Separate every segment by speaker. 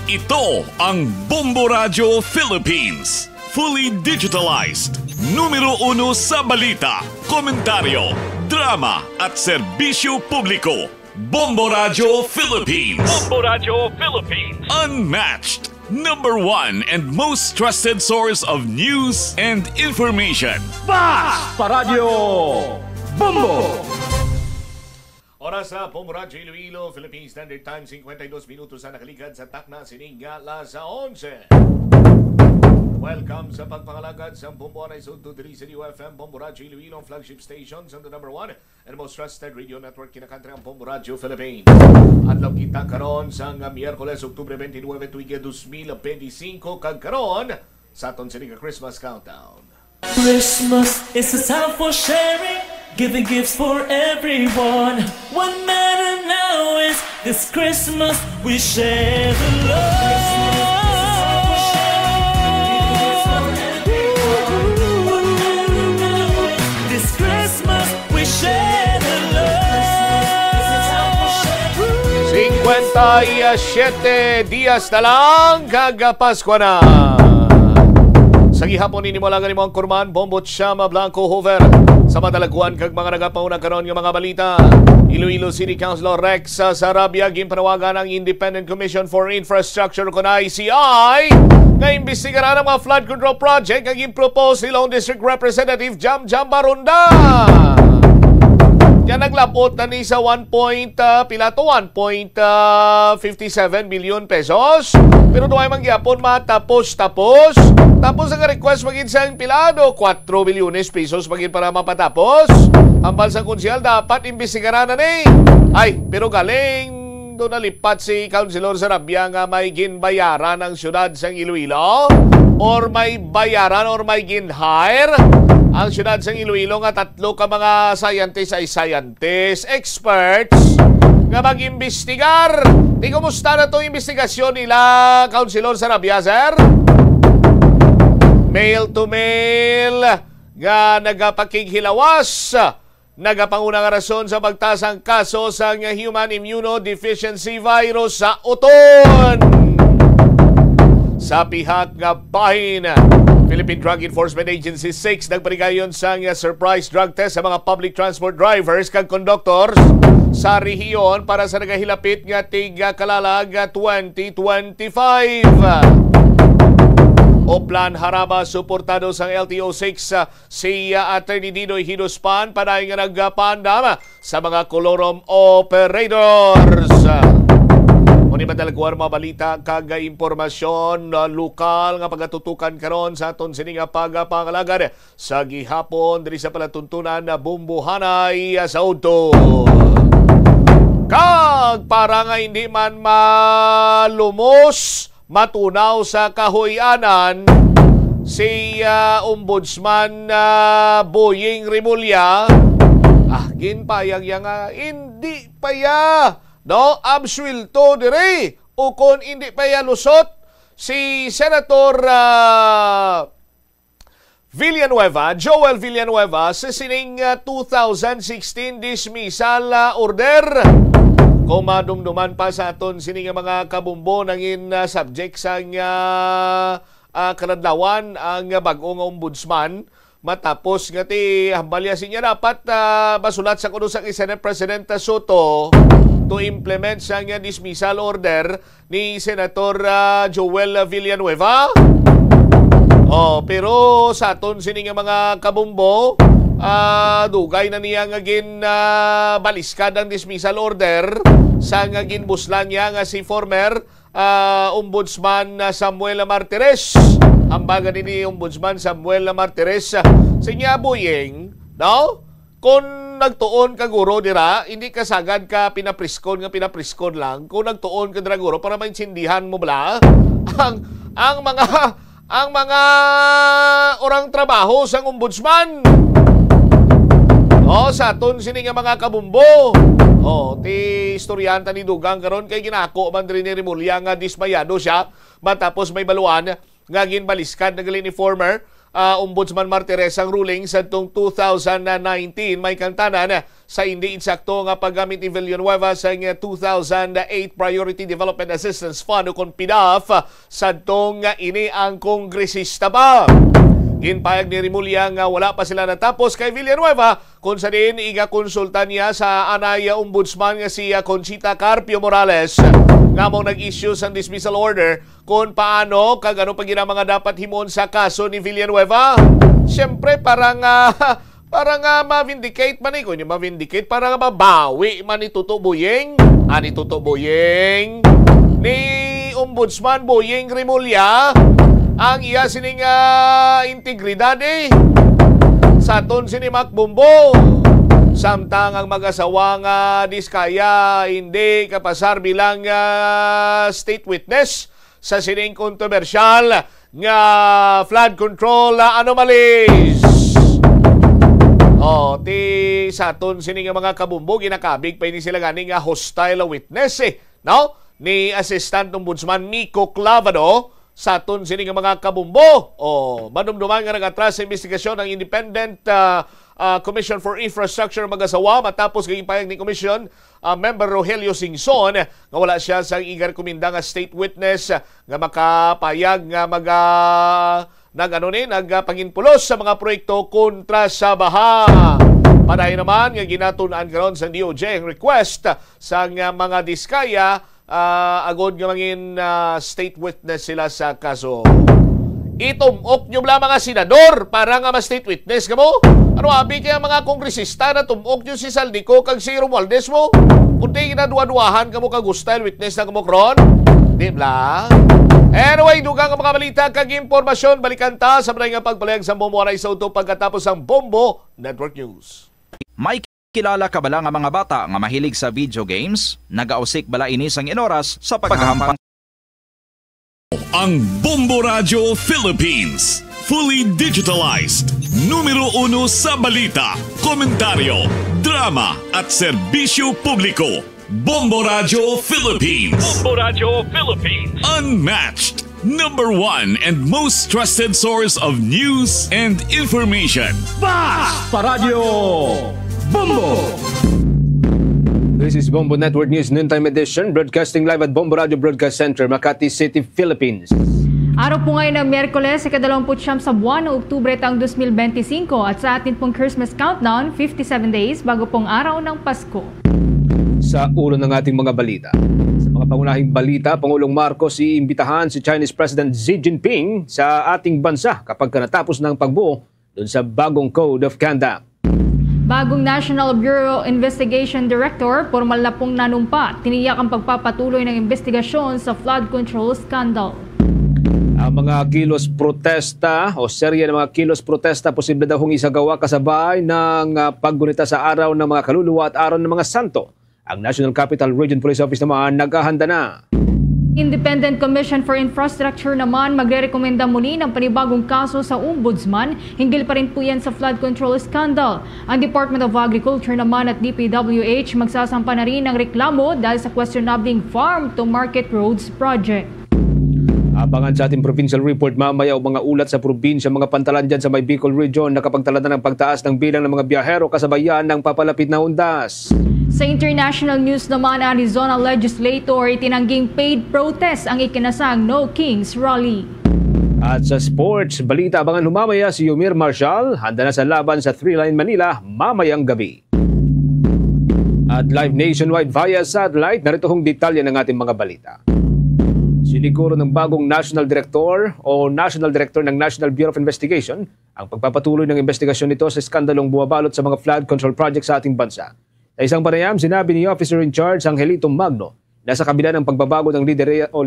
Speaker 1: Ito ang Bombo Radio Philippines. Fully digitalized. Numero 1 sa balita, komentaryo, drama at serbisyo publiko. Bombo Radio Philippines. Bombo Radio Philippines. Unmatched. Number 1 and most trusted source of news and information.
Speaker 2: Basta Radio Bombo!
Speaker 3: Oras sa Bombo Radio Iloilo, Philippine Standard Time, 52 minutos na nakaligad sa takna sininga alas 11. Welcome sa pagpangalagad sa Bombo Anay Sud to UFM, Bombo Radio Iloilo, flagship stations on the number 1 and most trusted radio network kinakantry ang Bombo Radio Philippines. Adlaw kita karon sa Miyerkules, Oktubre 29, tuiga 2025, kagkaron sa aton sininga Christmas Countdown.
Speaker 4: Christmas is a time for sharing, giving gifts for everyone. What matters now is this Christmas we share the love. This Christmas we share the love.
Speaker 3: 57 días na lang kagapasko na. Sa gihapon ni Molaga ni Mong Kurman, Bombo Chama Blanco Hover. Sa madalaguan kag mga nagapauna karon nga mga balita. Iloilo City Councilor Rex Sarabia ginpanawagan ang Independent Commission for Infrastructure kon ICI nga imbestigaran ang mga flood control project nga gin-propose ni Lone District Representative Jam Baronda. Yan naglapot na ni sa 1.57 billion pesos. Pero doon ay mangyapon matapos. Tapos ang request maging sa pilado, 4 bilyones pesos maging para mapatapos. Ang bansang konsyal dapat imbestigaran na ni. Ay, pero galing doon nalipat si Councilor Sarabia nga may ginbayaran ng syudad sa Iloilo or may bayaran or may gin-hire ang syudad sa Iloilo nga tatlo ka mga scientist, experts nga mag-imbestigar. Di kumusta na itong investigasyon nila, Councilor Sarabia, sir? Mail to mail nga nagapakighilawas. Nagapangunang rason sa pagtasang kaso sa human immunodeficiency virus sa uton. Sa pihak nga bahin, Philippine Drug Enforcement Agency 6 nagpanigayon sa surprise drug test sa mga public transport drivers kag conductors sa rehiyon para sa nagahilapit nga tiga kalalag 2025. O plan haraba suportado sa LTO6 si Attorney Dinoy Hinuspan panayon nga nagpandama sa mga kolorom operators. Muni madalagwar mga balita kag impormasyon lokal nga pagatutukan karon sa aton sininga pagpangalagad sa gihapon diri sa palatuntunan na Bumbuhanay sa Udto. Kag para nga hindi man malumos matunaw sa kahoyanan si Ombudsman Boying Rimulya ginpayag nga hindi pa no absuelto dire o kon hindi pa lusot si Senator Joel Villanueva sa sining 2016 dismissal order. Kung madumduman pa sa aton sining mga kabumbo nangin subject sa kanadlawan ang bag-ong ombudsman matapos nga ti hambalyasin niya dapat basulat sa kuno sa Senate President Soto to implement sa dismissal order ni Senator Joel Villanueva. Pero sa aton sining mga kabumbo dugay na niya nga baliskad ang dismissal order sa nga ginbuslan niya nga si former Ombudsman Samuel Martires. Ang baga ni Ombudsman Samuel Martires sa niya Boyeng, no? Kung nagtuon ka guro dira, hindi ka sagad ka pinapriskon lang. Kung nagtuon ka dira guro para maintindihan mo bala ang mga orang trabaho sa ombudsman. Sa aton sini nga mga kabumbo. Ti istoryanta ni Dugang karon kay ginako man diri ni Rimulya nga dismayado siya matapos may baluan nga ginbaliskan nagali ni former Ombudsman Martires ang ruling sa 2019 may kantanan sa hindi insakto nga paggamit ni Villanueva sa 2008 Priority Development Assistance Fund o PDAF sa ini ang kongresista pa. Ginpayag ni Rimulya nga wala pa sila natapos kay Villanueva kung sa din iga-konsulta niya sa anaya ombudsman nga si Conchita Carpio Morales nga mo nag-issue sa dismissal order kung paano kagano pa gina mga dapat himon sa kaso ni Villanueva. Siyempre parang ma-vindicate man kung yung ma-vindicate parang mabawi man ni Tuto Boyeng ni Tuto Boyeng ni Ombudsman Boyeng Rimulya ang iya sining integridad sa ton sini Macbombo. Samtang ang mag-asawa nga Diskaya hindi kapasar bilang state witness sa sining kontrobersyal nga flood control anomalies. Ti sa ton sini nga mga kabumbo ginakabig pa ini sila gani nga hostile witness no? Ni Assistant Ombudsman Miko Clavado sa aton sini nga mga kabumbo. Manumduman nga nag-atras sa investigasyon ng Independent Commission for Infrastructure mag-asawa matapos gayong payag ni Commission member Rogelio Singson nga wala siya sa iga-rekomenda nga state witness nga makapayag nga nagpanginpulos sa mga proyekto kontra sa baha. Padayon naman nga ginatunan karon sa DOJ ang request sa mga Diskaya agod nga mangin state witness sila sa kaso. Itumok nyo lang mga senador para nga ma-state witness ka mo? Ano abi kaya mga kongresista na tumok nyo si Saldico kag si Romualdez mo? Kundi ginadua-duahan ka mo kag style witness na ka mo kron? Di ba? Anyway, dugang ang mga balita kag impormasyon balikan ta sa mga pagpalayag sa Bombo Aray sa uto pagkatapos ang Bombo Network News.
Speaker 5: Mike, kilala ka bala nga mga bata nga mahilig sa video games? Nagausik bala inis ang inoras sa paghahampang
Speaker 1: ang Bombo Radio Philippines. Fully digitalized. Numero 1 sa balita, komentaryo, drama at serbisyo publiko. Bombo Radio Philippines.
Speaker 2: Bombo Radio Philippines.
Speaker 1: Unmatched. Number 1 and most trusted source of news and information.
Speaker 2: Sa Radyo Bombo.
Speaker 6: This is Bombo Network News Noontime Edition, broadcasting live at Bombo Radio Broadcast Center, Makati City, Philippines.
Speaker 7: Araw po ngayon ng Miyerkules, ika-29 sa buwan ng Oktubre taong 2025 at sa atin pong Christmas countdown, 57 days bago pong araw ng Pasko.
Speaker 6: Sa ulo ng ating mga balita. Sa mga pangunahing balita, Pangulong Marcos iimbitahan si Chinese President Xi Jinping sa ating bansa kapag natapos ng pagbuo dun sa bagong Code of Conduct.
Speaker 7: Bagong National Bureau Investigation Director, formal na pong nanumpa, tiniyak ang pagpapatuloy ng investigasyon sa flood control scandal.
Speaker 6: Ang mga kilos protesta o serye ng mga kilos protesta posible daw hong isagawa kasabay ng paggunita sa araw ng mga kaluluwa at araw ng mga santo. Ang National Capital Region Police Office naman naghahanda na.
Speaker 7: Independent Commission for Infrastructure naman magre-rekomenda muli ng panibagong kaso sa Ombudsman. Hinggil pa rin po yan sa flood control scandal. Ang Department of Agriculture naman at DPWH magsasampa na rin ng reklamo dahil sa questionabling Farm to Market Roads project.
Speaker 6: Abangan sa ating provincial report mamaya o mga ulat sa probinsya, mga pantalan dyan sa may Bicol Region na kapagtala na ng pagtaas ng bilang ng mga biyahero kasabayan ng papalapit na undas.
Speaker 7: Sa international news naman, Arizona legislator itinangging paid protest ang ikinasang No Kings Rally.
Speaker 6: At sa sports, balita abangan humamaya si Yomir Marshall, handa na sa laban sa 3-Line Manila mamayang gabi. At live nationwide via satellite, narito hong detalye ng ating mga balita. Siniguro ng bagong National Director o National Director ng National Bureau of Investigation ang pagpapatuloy ng investigasyon nito sa skandalong bumabalot sa mga flood control project sa ating bansa. Sa isang panayam, sinabi ni Officer in Charge Angelito Magno na sa kabila ng pagbabago ng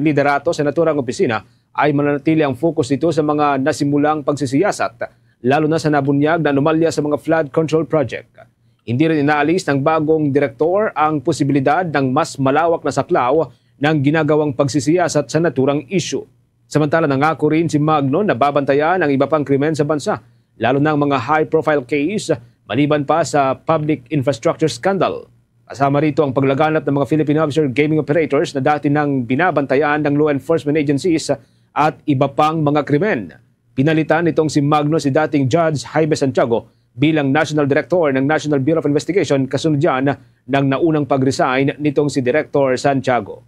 Speaker 6: liderato sa naturang opisina ay mananatili ang focus nito sa mga nasimulang pagsisiyasat, lalo na sa nabunyag na anomalya sa mga flood control project. Hindi rin inaalis ng bagong direktor ang posibilidad ng mas malawak na saklaw ng ginagawang pagsisiyasat sa naturang issue. Samantala nangako rin si Magno na babantayan ang iba pang krimen sa bansa, lalo na ang mga high-profile case maliban pa sa public infrastructure scandal. Kasama rito ang paglaganap ng mga Philippine offshore gaming operators na dati nang binabantayan ng law enforcement agencies at iba pang mga krimen. Pinalitan nitong si Magno si dating Judge Jaime Santiago bilang National Director ng National Bureau of Investigation kasunod yan ng naunang pag-resign nitong si Director Santiago.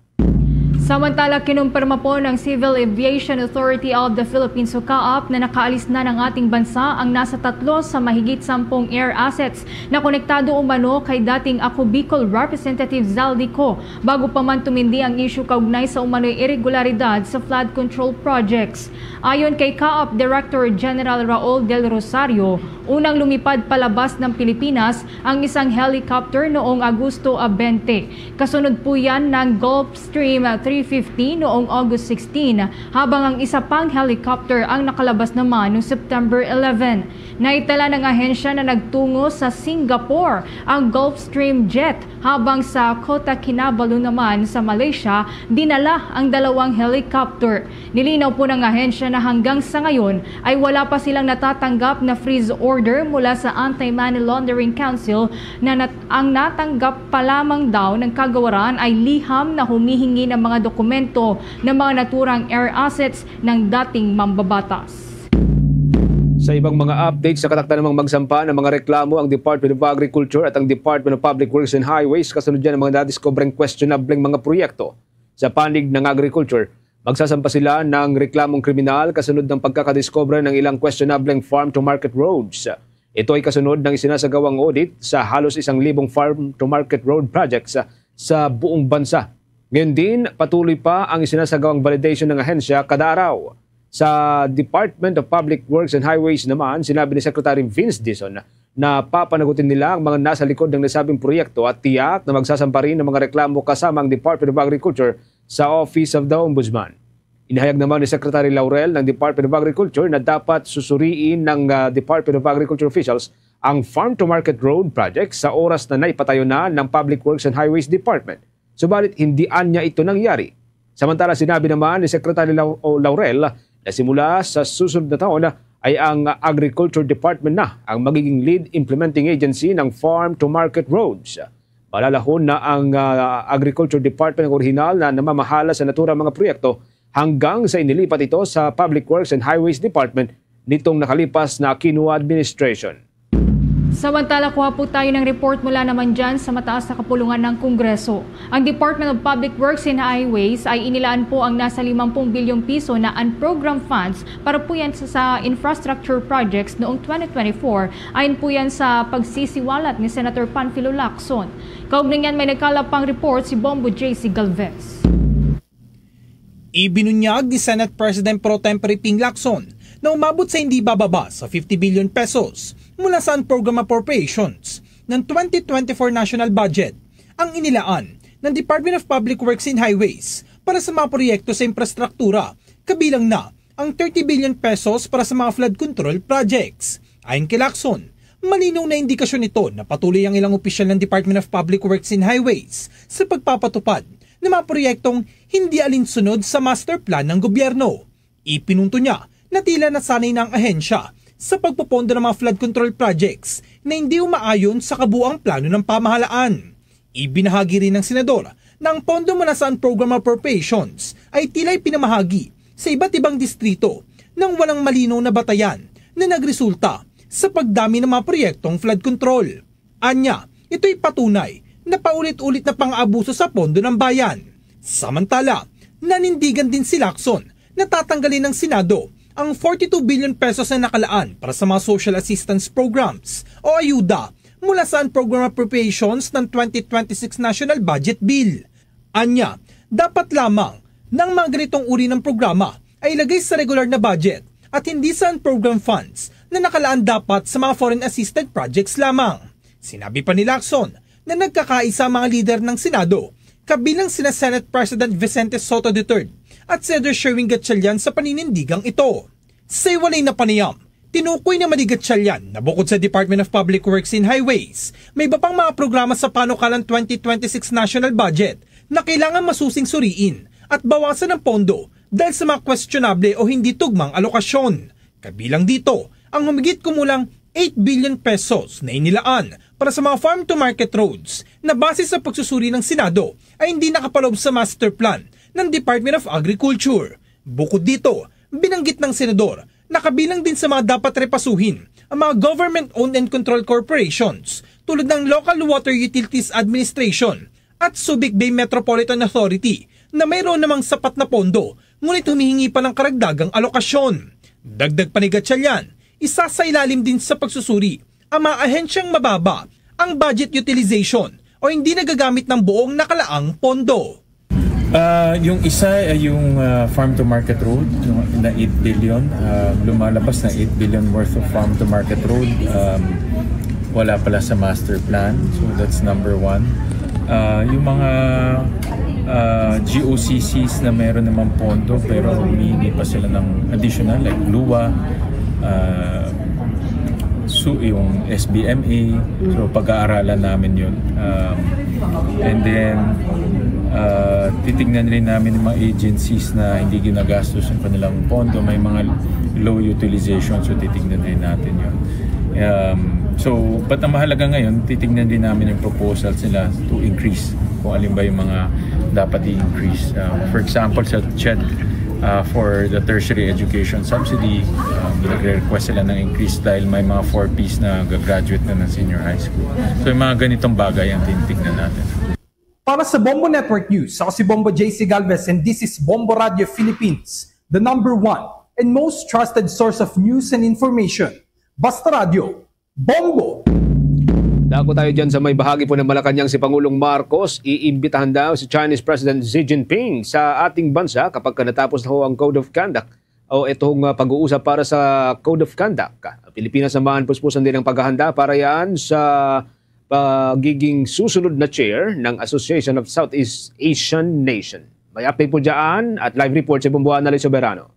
Speaker 7: Samantala, kinumpirma po ng Civil Aviation Authority of the Philippines o CAAP na nakaalis na ng ating bansa ang nasa 3 sa mahigit 10 air assets na konektado umano kay dating Ako Bicol Representative Zaldico bago pa man tumindi ang issue kaugnay sa umano'y irregularidad sa flood control projects. Ayon kay CAAP Director General Raul Del Rosario, unang lumipad palabas ng Pilipinas ang isang helicopter noong Agosto 20. Kasunod po yan ng Gulfstream 350 noong August 16, habang ang isa pang helicopter ang nakalabas naman noong September 11. Naitala ng ahensya na nagtungo sa Singapore ang Gulfstream jet, habang sa Kota Kinabalu naman sa Malaysia, dinala ang 2 helicopter. Nilinaw po ng ahensya na hanggang sa ngayon ay wala pa silang natatanggap na freeze order mula sa Anti-Money Laundering Council na ang natanggap pa lamang daw ng kagawaran ay liham na humihingi ng mga dokumento ng mga naturang air assets ng dating mambabatas.
Speaker 6: Sa ibang mga updates, nakatakda namang magsampa ng mga reklamo ang Department of Agriculture at ang Department of Public Works and Highways kasunod yan ng mga nadiscovereng questionableng mga proyekto. Sa panig ng agriculture, magsasampa sila ng reklamong kriminal kasunod ng pagkakadiscover ng ilang questionableng farm-to-market roads. Ito ay kasunod ng isinasagawang audit sa halos 1,000 farm-to-market road projects sa buong bansa. Ngayon din, patuloy pa ang isinasagawang validation ng ahensya kada araw. Sa Department of Public Works and Highways naman, sinabi ni Secretary Vince Dizon na papanagutin nila ang mga nasa likod ng nasabing proyekto at tiyak na magsasampa rin ng mga reklamo kasama ang Department of Agriculture sa Office of the Ombudsman. Inahayag naman ni Secretary Laurel ng Department of Agriculture na dapat susuriin ng Department of Agriculture officials ang farm-to-market road project sa oras na naipatayo na ng Public Works and Highways Department. Subalit hindi anya ito nangyari. Samantala, sinabi naman ni Secretary Laurel na simula sa susunod na taon ay ang Agriculture Department na ang magiging lead implementing agency ng farm-to-market roads. Malalahon na ang Agriculture Department ng orihinal na namamahala sa naturang mga proyekto hanggang sa inilipat ito sa Public Works and Highways Department nitong nakalipas na Aquino administration.
Speaker 7: Samantala, kuha po tayo ng report mula naman dyan sa mataas na kapulungan ng Kongreso. Ang Department of Public Works and Highways ay inilaan po ang nasa 50 bilyong piso na unprogrammed funds para po yan sa infrastructure projects noong 2024. Ayon po yan sa pagsisiwalat ni Senator Panfilo Lacson. Kaugnay niyan, may nagkalapang report si Bombo JC Galvez.
Speaker 8: Ibinunyag ni Senate President Pro Tempore Ping Lacson na umabot sa hindi bababa sa 50 billion pesos mula sa program appropriations ng 2024 national budget ang inilaan ng Department of Public Works and Highways para sa mga proyekto sa infrastruktura, kabilang na ang 30 billion pesos para sa mga flood control projects. Ayon kay Lacson, malinaw na indikasyon ito na patuloy ang ilang opisyal ng Department of Public Works and Highways sa pagpapatupad ng mga proyektong hindi alinsunod sa master plan ng gobyerno. Ipinunto niya na tila nasanay na ang ahensya sa pagpopondo ng mga flood control projects na hindi umaayon sa kabuuang plano ng pamahalaan. Ibinahagi rin ng senador na ang pondo mula sa program appropriations ay tila pinamahagi sa iba't ibang distrito nang walang malinaw na batayan na nagresulta sa pagdami ng mga proyektong flood control. Anya, ito'y patunay na paulit-ulit na pang-abuso sa pondo ng bayan. Samantala, nanindigan din si Lacson na tatanggalin ng Senado ang 42 billion pesos na nakalaan para sa mga social assistance programs o ayuda mula sa program appropriations ng 2026 National Budget Bill. Anya, dapat lamang ng mga ganitong uri ng programa ay ilagay sa regular na budget at hindi sa program funds na nakalaan dapat sa mga foreign assisted projects lamang. Sinabi pa ni Lacson na nagkakaisa mga lider ng Senado, kabilang sina Senate President Vicente Soto III at Senator Sherwin Gatchalian sa paninindigang ito. Sa iwalay na panayam, tinukoy na ni Gatchalian na bukod sa Department of Public Works and Highways, may iba pang mga programa sa panukalang 2026 national budget na kailangan masusing suriin at bawasan ng pondo dahil sa mga questionable o hindi tugmang alokasyon. Kabilang dito ang humigit kumulang 8 billion pesos na inilaan para sa mga farm-to-market roads na base sa pagsusuri ng Senado ay hindi nakapaloob sa master plan ng Department of Agriculture. Bukod dito, binanggit ng senador Nakabilang din sa mga dapat repasuhin ang mga government-owned and controlled corporations tulad ng Local Water Utilities Administration at Subic Bay Metropolitan Authority na mayroon namang sapat na pondo ngunit humihingi pa ng karagdagang alokasyon. Dagdag panigatsalyan, isa sa ilalim din sa pagsusuri ang mga ahensyang mababa ang budget utilization o hindi nagagamit ng buong nakalaang pondo.
Speaker 9: Yung isa ay yung Farm to Market Road na 8 billion. Lumalabas na 8 billion worth of Farm to Market Road. Wala pala sa master plan. So that's number one. Yung mga GOCCs na meron naman pondo pero humihingi pa sila ng additional like LUWA, yung SBMA. So pag-aaralan namin yun. And then titignan rin namin yung mga agencies na hindi ginagastos yung kanilang pondo, may mga low utilization, so titignan rin natin yun. But ang mahalaga ngayon, titignan din namin yung proposals nila to increase, kung alin ba yung mga dapat i-increase. For example, sa CHED, for the tertiary education subsidy, nagre-request sila ng increase dahil may mga 4Ps na gagraduate na ng senior high school. So yung mga ganitong bagay ang tinitignan natin.
Speaker 8: Para sa Bombo Network News, ako si Bombo JC Galvez and this is Bombo Radio Philippines, the #1 and most trusted source of news and information. Basta Radio, Bombo!
Speaker 6: Dako tayo dyan sa may bahagi po ng Malacanang si Pangulong Marcos. Iimbitahan daw si Chinese President Xi Jinping sa ating bansa kapag natapos na ho ang Code of Conduct o itong pag-uusap para sa Code of Conduct. Pilipinas naman puspusan din ang paghahanda para yan sa pagiging susunod na chair ng Association of Southeast Asian Nation. May update po dyan at live report si Bumbuan na Soberano.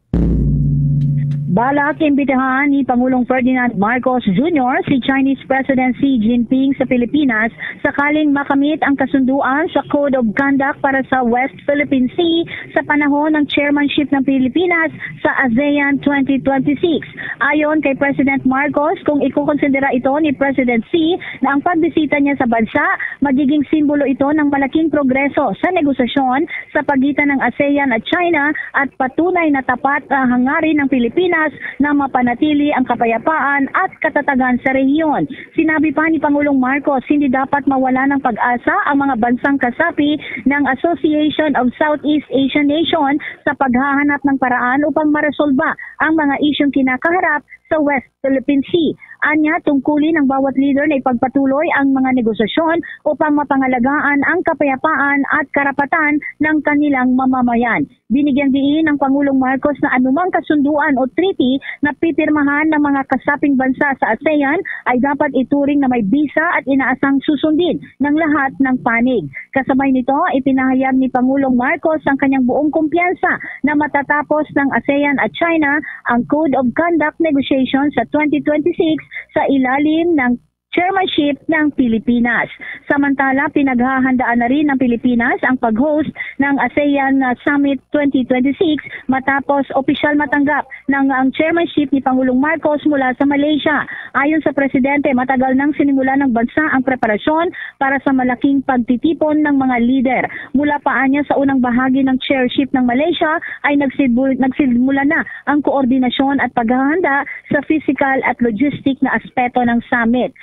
Speaker 10: Balak imbitahan ni Pangulong Ferdinand Marcos Jr. si Chinese President Xi Jinping sa Pilipinas sakaling makamit ang kasunduan sa Code of Conduct para sa West Philippine Sea sa panahon ng chairmanship ng Pilipinas sa ASEAN 2026. Ayon kay President Marcos, kung ikukonsidera ito ni President Xi na ang pagbisita niya sa bansa, magiging simbolo ito ng malaking progreso sa negosasyon sa pagitan ng ASEAN at China at patunay na tapat ang hangarin ng Pilipinas na mapanatili ang kapayapaan at katatagan sa rehiyon. Sinabi pa ni Pangulong Marcos, hindi dapat mawala ng pag-asa ang mga bansang kasapi ng Association of Southeast Asian Nation sa paghahanap ng paraan upang maresolba ang mga isyong kinakaharap sa West Philippine Sea. Anya, tungkulin ng bawat leader na ipagpatuloy ang mga negosasyon upang mapangalagaan ang kapayapaan at karapatan ng kanilang mamamayan. Binigyang diin ng Pangulong Marcos na anumang kasunduan o treaty na pipirmahan ng mga kasaping bansa sa ASEAN ay dapat ituring na may bisa at inaasang susundin ng lahat ng panig. Kasabay nito, ipinahayag ni Pangulong Marcos ang kanyang buong kumpiyansa na matatapos ng ASEAN at China ang Code of Conduct negotiations sa 2026 sa ilalim ng chairmanship ng Pilipinas. Samantala, pinaghahandaan na rin ng Pilipinas ang pag-host ng ASEAN Summit 2026 matapos opisyal matanggap ng ang chairmanship ni Pangulong Marcos mula sa Malaysia. Ayon sa Presidente, matagal nang sinimula ng bansa ang preparasyon para sa malaking pagtitipon ng mga lider. Mula pa niya sa unang bahagi ng chairship ng Malaysia ay nagsimula na ang koordinasyon at paghahanda sa physical at logistic na aspeto ng summit.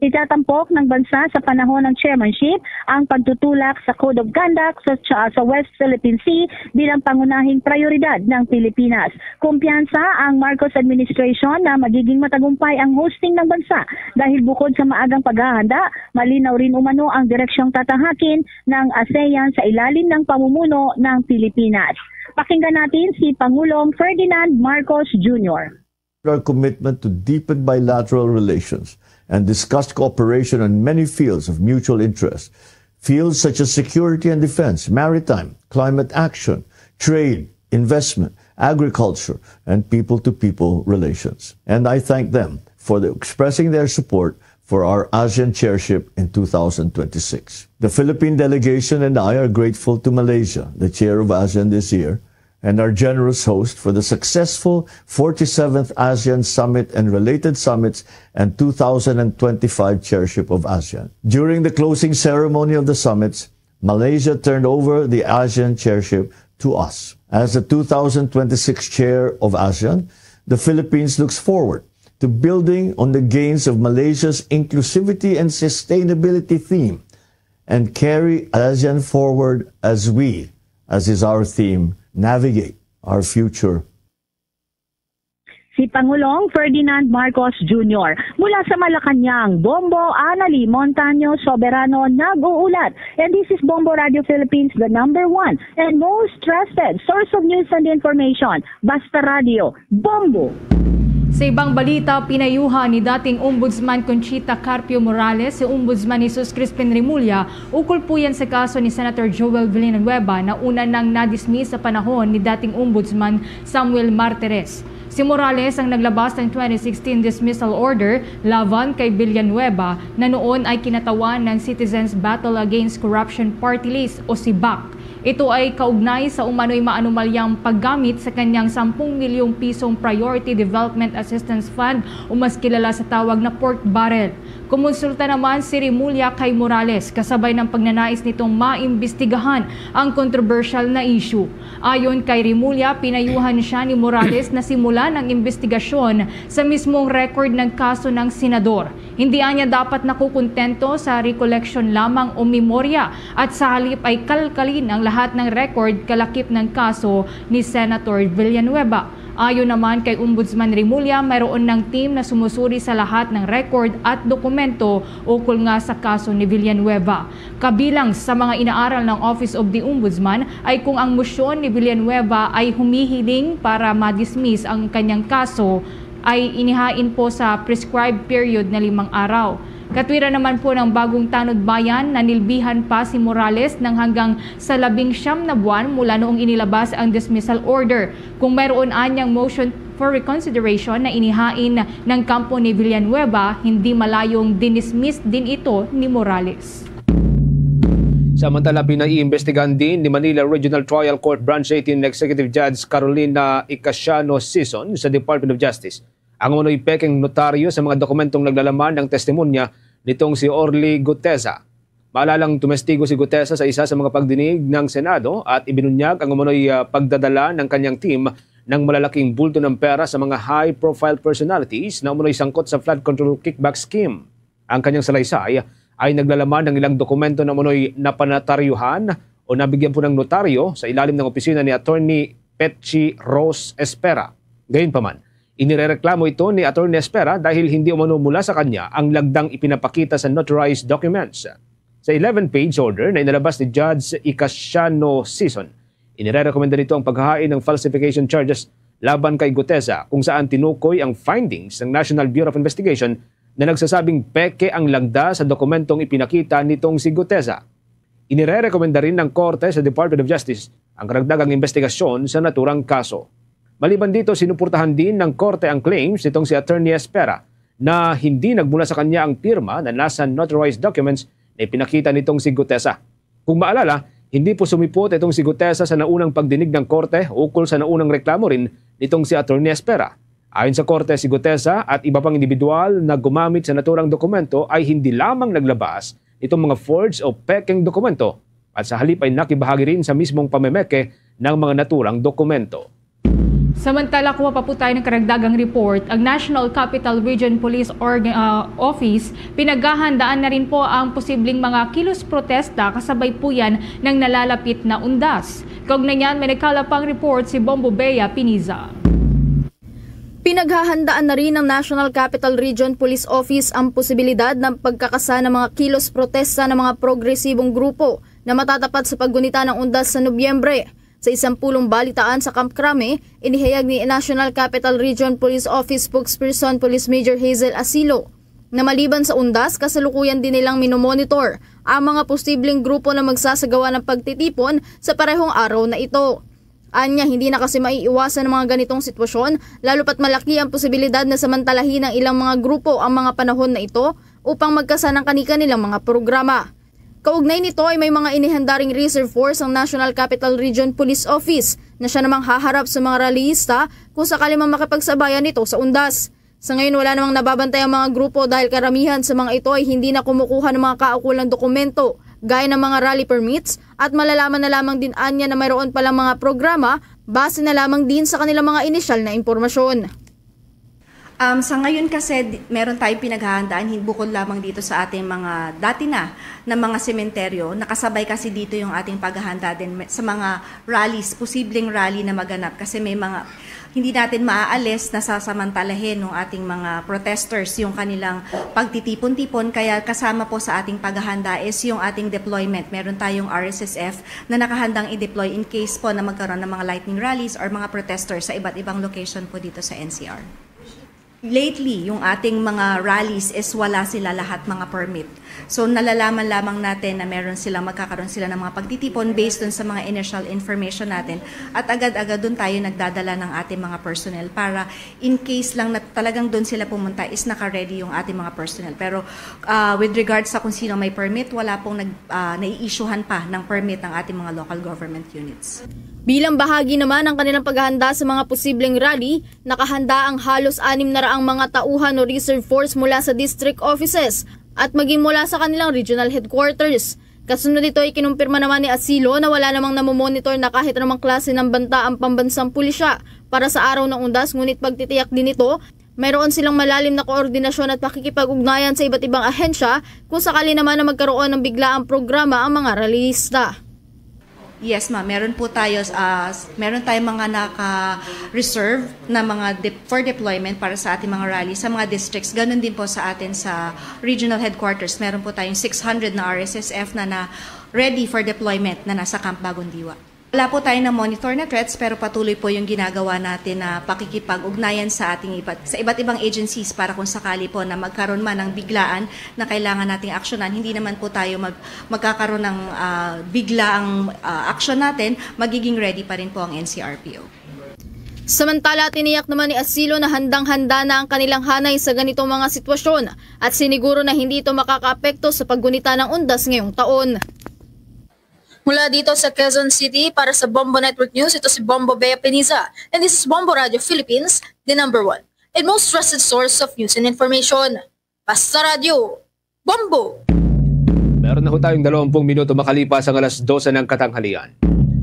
Speaker 10: Itatampok ng bansa sa panahon ng chairmanship ang pagtutulak sa Code of Conduct sa West Philippine Sea bilang pangunahing prioridad ng Pilipinas. Kumpiyansa ang Marcos administration na magiging matagumpay ang hosting ng bansa dahil bukod sa maagang paghahanda, malinaw rin umano ang direksyong tatahakin ng ASEAN sa ilalim ng pamumuno ng Pilipinas. Pakinggan natin si Pangulong Ferdinand Marcos Jr.
Speaker 11: Our commitment to deepen bilateral relations and discuss cooperation on many fields of mutual interest, fields such as security and defense, maritime, climate action, trade, investment, agriculture, and people-to-people relations. And I thank them for expressing their support for our ASEAN chairship in 2026. The Philippine delegation and I are grateful to Malaysia, the chair of ASEAN this year, and our generous host for the successful 47th ASEAN Summit and related summits and 2025 chairship of ASEAN. During the closing ceremony of the summits, Malaysia turned over the ASEAN chairship to us. As the 2026 chair of ASEAN, the Philippines looks forward to building on the gains of Malaysia's inclusivity and sustainability theme and carry ASEAN forward as we, as is our theme, navigate our future.
Speaker 10: Si Pangulong Ferdinand Marcos Jr. mula sa Malacanang, Bombo Anali Montaño Soberano nag-uulat. And this is Bombo Radio Philippines, the #1 and most trusted source of news and information. Basta Radio, Bombo.
Speaker 7: Sa ibang balita, pinayuhan ni dating Ombudsman Conchita Carpio Morales si Ombudsman Jesus Crispin Remulla ukol po yan sa kaso ni Senator Joel Villanueva na una nang nadismiss sa panahon ni dating Ombudsman Samuel Martires. Si Morales ang naglabas ng 2016 dismissal order laban kay Villanueva na noon ay kinatawan ng Citizens Battle Against Corruption Party List o CBAC. Ito ay kaugnay sa umano'y maanumalyang paggamit sa kanyang 10 milyong pisong Priority Development Assistance Fund o mas kilala sa tawag na pork barrel. Kumonsulta naman si Remulla kay Morales kasabay ng pagnanais nitong maimbestigahan ang controversial na issue. Ayon kay Remulla, pinayuhan siya ni Morales na simulan ang investigasyon sa mismong record ng kaso ng senador. Hindi niya dapat nakukontento sa recollection lamang o memorya at sa halip ay kalkalin ang lahat ng record kalakip ng kaso ni Senator Villanueva. Ayon naman kay Ombudsman Remulla, mayroon ng team na sumusuri sa lahat ng record at dokumento ukol nga sa kaso ni Villanueva. Kabilang sa mga inaaral ng Office of the Ombudsman ay kung ang motion ni Villanueva ay humihiling para ma-dismiss ang kanyang kaso ay inihain po sa prescribed period na 5 araw. Katwiran naman po ng Bagong Tanod Bayan na nilbihan pa si Morales ng hanggang sa 19 na buwan mula noong inilabas ang dismissal order. Kung mayroon anyang motion for reconsideration na inihain ng kampo ni Villanueva, hindi malayong dinismiss din ito ni Morales.
Speaker 6: Samantala, pinaiimbestigahan din ni Manila Regional Trial Court Branch 18 Executive Judge Carolina Icasiano Sison sa Department of Justice ang umano'y pekeng notaryo sa mga dokumentong naglalaman ng testimonya nitong si Orly Gutesa. Maalalang tumestigo si Gutesa sa isa sa mga pagdinig ng Senado at ibinunyag ang umano'y pagdadala ng kanyang team ng malalaking bulto ng pera sa mga high-profile personalities na umano'y sangkot sa flood control kickback scheme. Ang kanyang salaysay ay naglalaman ng ilang dokumento na umano'y napanataryuhan o nabigyan po ng notaryo sa ilalim ng opisina ni Attorney Petchi Rose Espera. Gayunpaman, inirereklamo ito ni Attorney Espera dahil hindi umano mula sa kanya ang lagdang ipinapakita sa notarized documents. Sa 11-page order na inalabas ni Judge Icasiano Sison, inirerekomenda nito ang paghahain ng falsification charges laban kay Gutesa kung saan tinukoy ang findings ng National Bureau of Investigation na nagsasabing peke ang lagda sa dokumentong ipinakita nitong si Gutesa. Inirerekomenda rin ng Korte sa Department of Justice ang karagdagang investigasyon sa naturang kaso. Maliban dito, sinuportahan din ng Korte ang claims nitong si Attorney Espera na hindi nagmula sa kanya ang pirma na nasa notarized documents na ipinakita nitong si Gutesa. Kung maalala, hindi po sumipot itong si Gutesa sa naunang pagdinig ng Korte ukol sa naunang reklamo rin nitong si Attorney Espera. Ayon sa Korte, si Gutesa at iba pang individual na gumamit sa naturang dokumento ay hindi lamang naglabas itong mga forged o pekeng dokumento at sa halip ay nakibahagi rin sa mismong pamemeke ng mga naturang dokumento.
Speaker 7: Samantala, kuha pa po tayo ng karagdagang report. Ang National Capital Region Police Office, pinaghahandaan na rin po ang posibleng mga kilos protesta kasabay po yan ng nalalapit na undas. Kaugnay niyan, may nagkalapang report si Bombo Bea Piniza.
Speaker 12: Pinaghahandaan na rin ng National Capital Region Police Office ang posibilidad ng pagkakasa ng mga kilos protesta ng mga progresibong grupo na matatapat sa paggunita ng undas sa Nobyembre. Sa 10 balitaan sa Camp Crame, inihayag ni National Capital Region Police Office spokesperson Police Major Hazel Asilo na maliban sa undas, kasalukuyan din nilang minomonitor ang mga posibleng grupo na magsasagawa ng pagtitipon sa parehong araw na ito. Anya, hindi na kasi maiiwasan ng mga ganitong sitwasyon, lalo pat malaki ang posibilidad na samantalahin ng ilang mga grupo ang mga panahon na ito upang magkasa ng kanilang mga programa. Kaugnay nito ay may mga inihandaring reserve force ang National Capital Region Police Office na siya namang haharap sa mga rallyista kung sakali mang makipagsabayan nito sa undas. Sa ngayon wala namang nababantay ang mga grupo dahil karamihan sa mga ito ay hindi na kumukuha ng mga kaukulang dokumento gaya ng mga rally permits at malalaman na lamang din anya na mayroon palang mga programa base na lamang din sa kanilang mga inisyal na impormasyon.
Speaker 13: Sa ngayon kasi meron tayong pinaghahandaan bukod lamang dito sa ating mga dati na mga sementeryo. Nakasabay kasi dito yung ating paghahanda din sa mga rallies, posibleng rally na maganap kasi may mga hindi natin maaalis na sasamantalahin ng ating mga protesters yung kanilang pagtitipon-tipon. Kaya kasama po sa ating paghahanda is yung ating deployment. Meron tayong RSSF na nakahandang i-deploy in case po na magkaroon ng mga lightning rallies or mga protesters sa iba't ibang location po dito sa NCR. Lately, yung ating mga rallies is wala sila lahat mga permit. So nalalaman lamang natin na magkakaroon sila ng mga pagtitipon based dun sa mga initial information natin at agad-agad dun tayo nagdadala ng ating mga personnel para in case lang na talagang dun sila pumunta is naka-ready yung ating mga personnel. Pero with regards sa kung sino may permit, wala pong nai-issuehan pa ng permit ng ating mga local government units.
Speaker 12: Bilang bahagi naman ng kanilang paghahanda sa mga posibleng rally, nakahanda ang halos 600 mga tauhan o reserve force mula sa district offices at maging mula sa kanilang regional headquarters. Kasunod nito ay kinumpirma naman ni Asilo na wala namang namomonitor na kahit anumang klase ng banta ang pambansang pulisya para sa araw ng undas, ngunit pagtitiyak din ito, mayroon silang malalim na koordinasyon at pakikipag-ugnayan sa iba't ibang ahensya kung sakali naman na magkaroon ng biglaang programa ang mga rallyista.
Speaker 13: Yes, ma'am. Meron tayong mga naka-reserve na mga for deployment para sa ating mga rally sa mga districts. Ganon din po sa atin sa regional headquarters. Meron po tayong 600 na RSSF na ready for deployment na nasa Camp Bagong Diwa. Wala po tayo na monitor na threats pero patuloy po yung ginagawa natin na pakikipag-ugnayan sa iba't ibang agencies para kung sakali po na magkaroon man ng biglaan na kailangan nating aksyonan. Hindi naman po tayo magkakaroon ng biglaang aksyon natin, magiging ready pa rin po ang NCRPO.
Speaker 12: Samantala, tiniyak naman ni Asilo na handang-handa na ang kanilang hanay sa ganitong mga sitwasyon at siniguro na hindi ito makakaapekto sa paggunita ng undas ngayong taon.
Speaker 14: Mula dito sa Quezon City, para sa Bombo Network News, ito si Bombo Bea Peniza. And this is Bombo Radio Philippines, the #1 and most trusted source of news and information. Basta Radio, Bombo!
Speaker 6: Meron na ho tayong 20 minuto makalipas ang alas 12 ng katanghalian.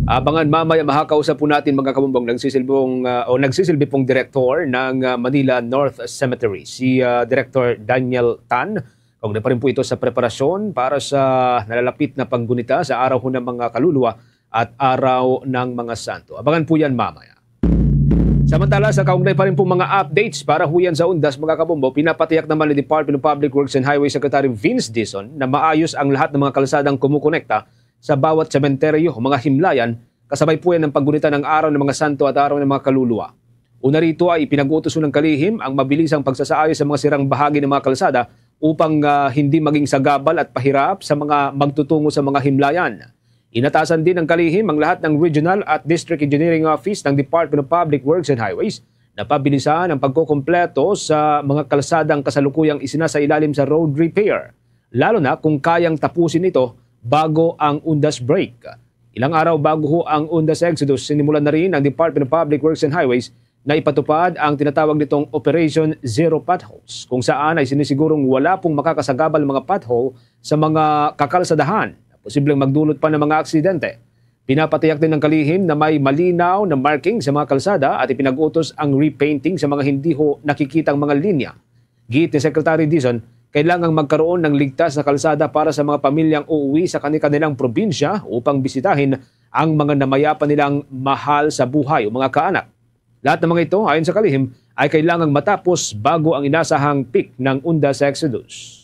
Speaker 6: Abangan mamaya makakausap po natin mga kabumbong nagsisilbi pong direktor ng Manila North Cemetery, si Director Daniel Tan. Kung na pa rin po ito sa preparasyon para sa nalalapit na paggunita sa araw ng mga kaluluwa at araw ng mga santo. Abangan po yan mamaya. Samantala, sa kaugnay pa rin po mga updates para huyan sa undas mga kabombo, pinapatiyak naman ni Department of Public Works and Highway Secretary Vince Dizon na maayos ang lahat ng mga kalsadang kumukonekta sa bawat sementeryo o mga himlayan kasabay po yan ng paggunita ng araw ng mga santo at araw ng mga kaluluwa. Una rito ay pinag-uutos ng kalihim ang mabilisang pagsasaayos sa mga sirang bahagi ng mga kalsada upang hindi maging sagabal at pahirap sa mga magtutungo sa mga himlayan. Inatasan din ng kalihim ang lahat ng Regional at District Engineering Office ng Department of Public Works and Highways na pabilisan ang pagkukumpleto sa mga kalsadang kasalukuyang isinasailalim sa road repair, lalo na kung kayang tapusin ito bago ang undas break. Ilang araw bago ho ang undas exodus, sinimulan na rin ang Department of Public Works and Highways na ipatupad ang tinatawag nitong Operation Zero Potholes, kung saan ay sinisigurong wala pong makakasagabal mga pothole sa mga kakalsadahan na posibleng magdulot pa ng mga aksidente. Pinapatiyak din ng kalihim na may malinaw na marking sa mga kalsada at ipinag-utos ang repainting sa mga hindi ho nakikitang mga linya. Giit ni Secretary Dizon, kailangang magkaroon ng ligtas na kalsada para sa mga pamilyang uuwi sa kanilang probinsya upang bisitahin ang mga namayapa nilang mahal sa buhay o mga kaanak. Lahat ng mga ito, ayon sa kalihim, ay kailangang matapos bago ang inasahang peak ng undas exodus.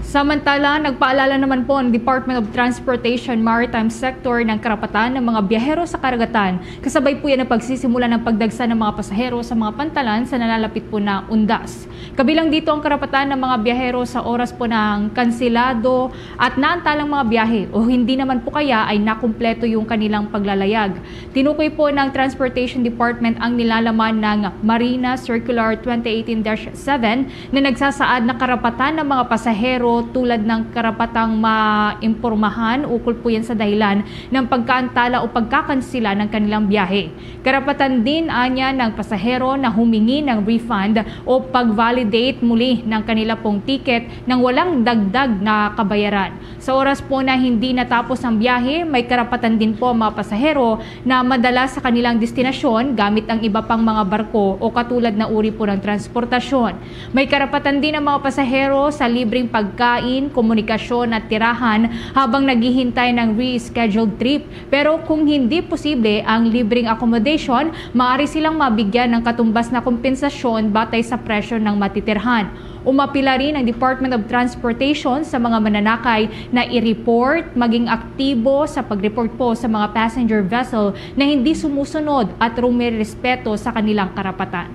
Speaker 7: Samantala, nagpaalala naman po ang Department of Transportation Maritime Sector ng karapatan ng mga biyahero sa karagatan. Kasabay po yan ang pagsisimula ng pagdagsa ng mga pasahero sa mga pantalan sa nalalapit po na undas. Kabilang dito ang karapatan ng mga biyahero sa oras po ng kansilado at naantalang mga biyahe o hindi naman po kaya ay nakumpleto yung kanilang paglalayag. Tinukoy po ng Transportation Department ang nilalaman ng Marina Circular 2018-7 na nagsasaad na karapatan ng mga pasahero tulad ng karapatang maimpormahan ukol po yan sa dahilan ng pagkaantala o pagkakansila ng kanilang biyahe. Karapatan din anya ng pasahero na humingi ng refund o pag-validate muli ng kanila pong ticket nang walang dagdag na kabayaran. Sa oras po na hindi natapos ang biyahe, may karapatan din po ang mga pasahero na madala sa kanilang destinasyon gamit ang iba pang mga barko o katulad na uri po ng transportasyon. May karapatan din ang mga pasahero sa libreng pagkain, komunikasyon at tirahan habang naghihintay ng rescheduled trip. Pero kung hindi posible ang libreng accommodation, maaari silang mabigyan ng katumbas na kompensasyon batay sa presyo ng matitirhan. Umapila rin ang Department of Transportation sa mga mananakay na i-report, maging aktibo sa pag-report po sa mga passenger vessel na hindi sumusunod at rumirespeto sa kanilang karapatan.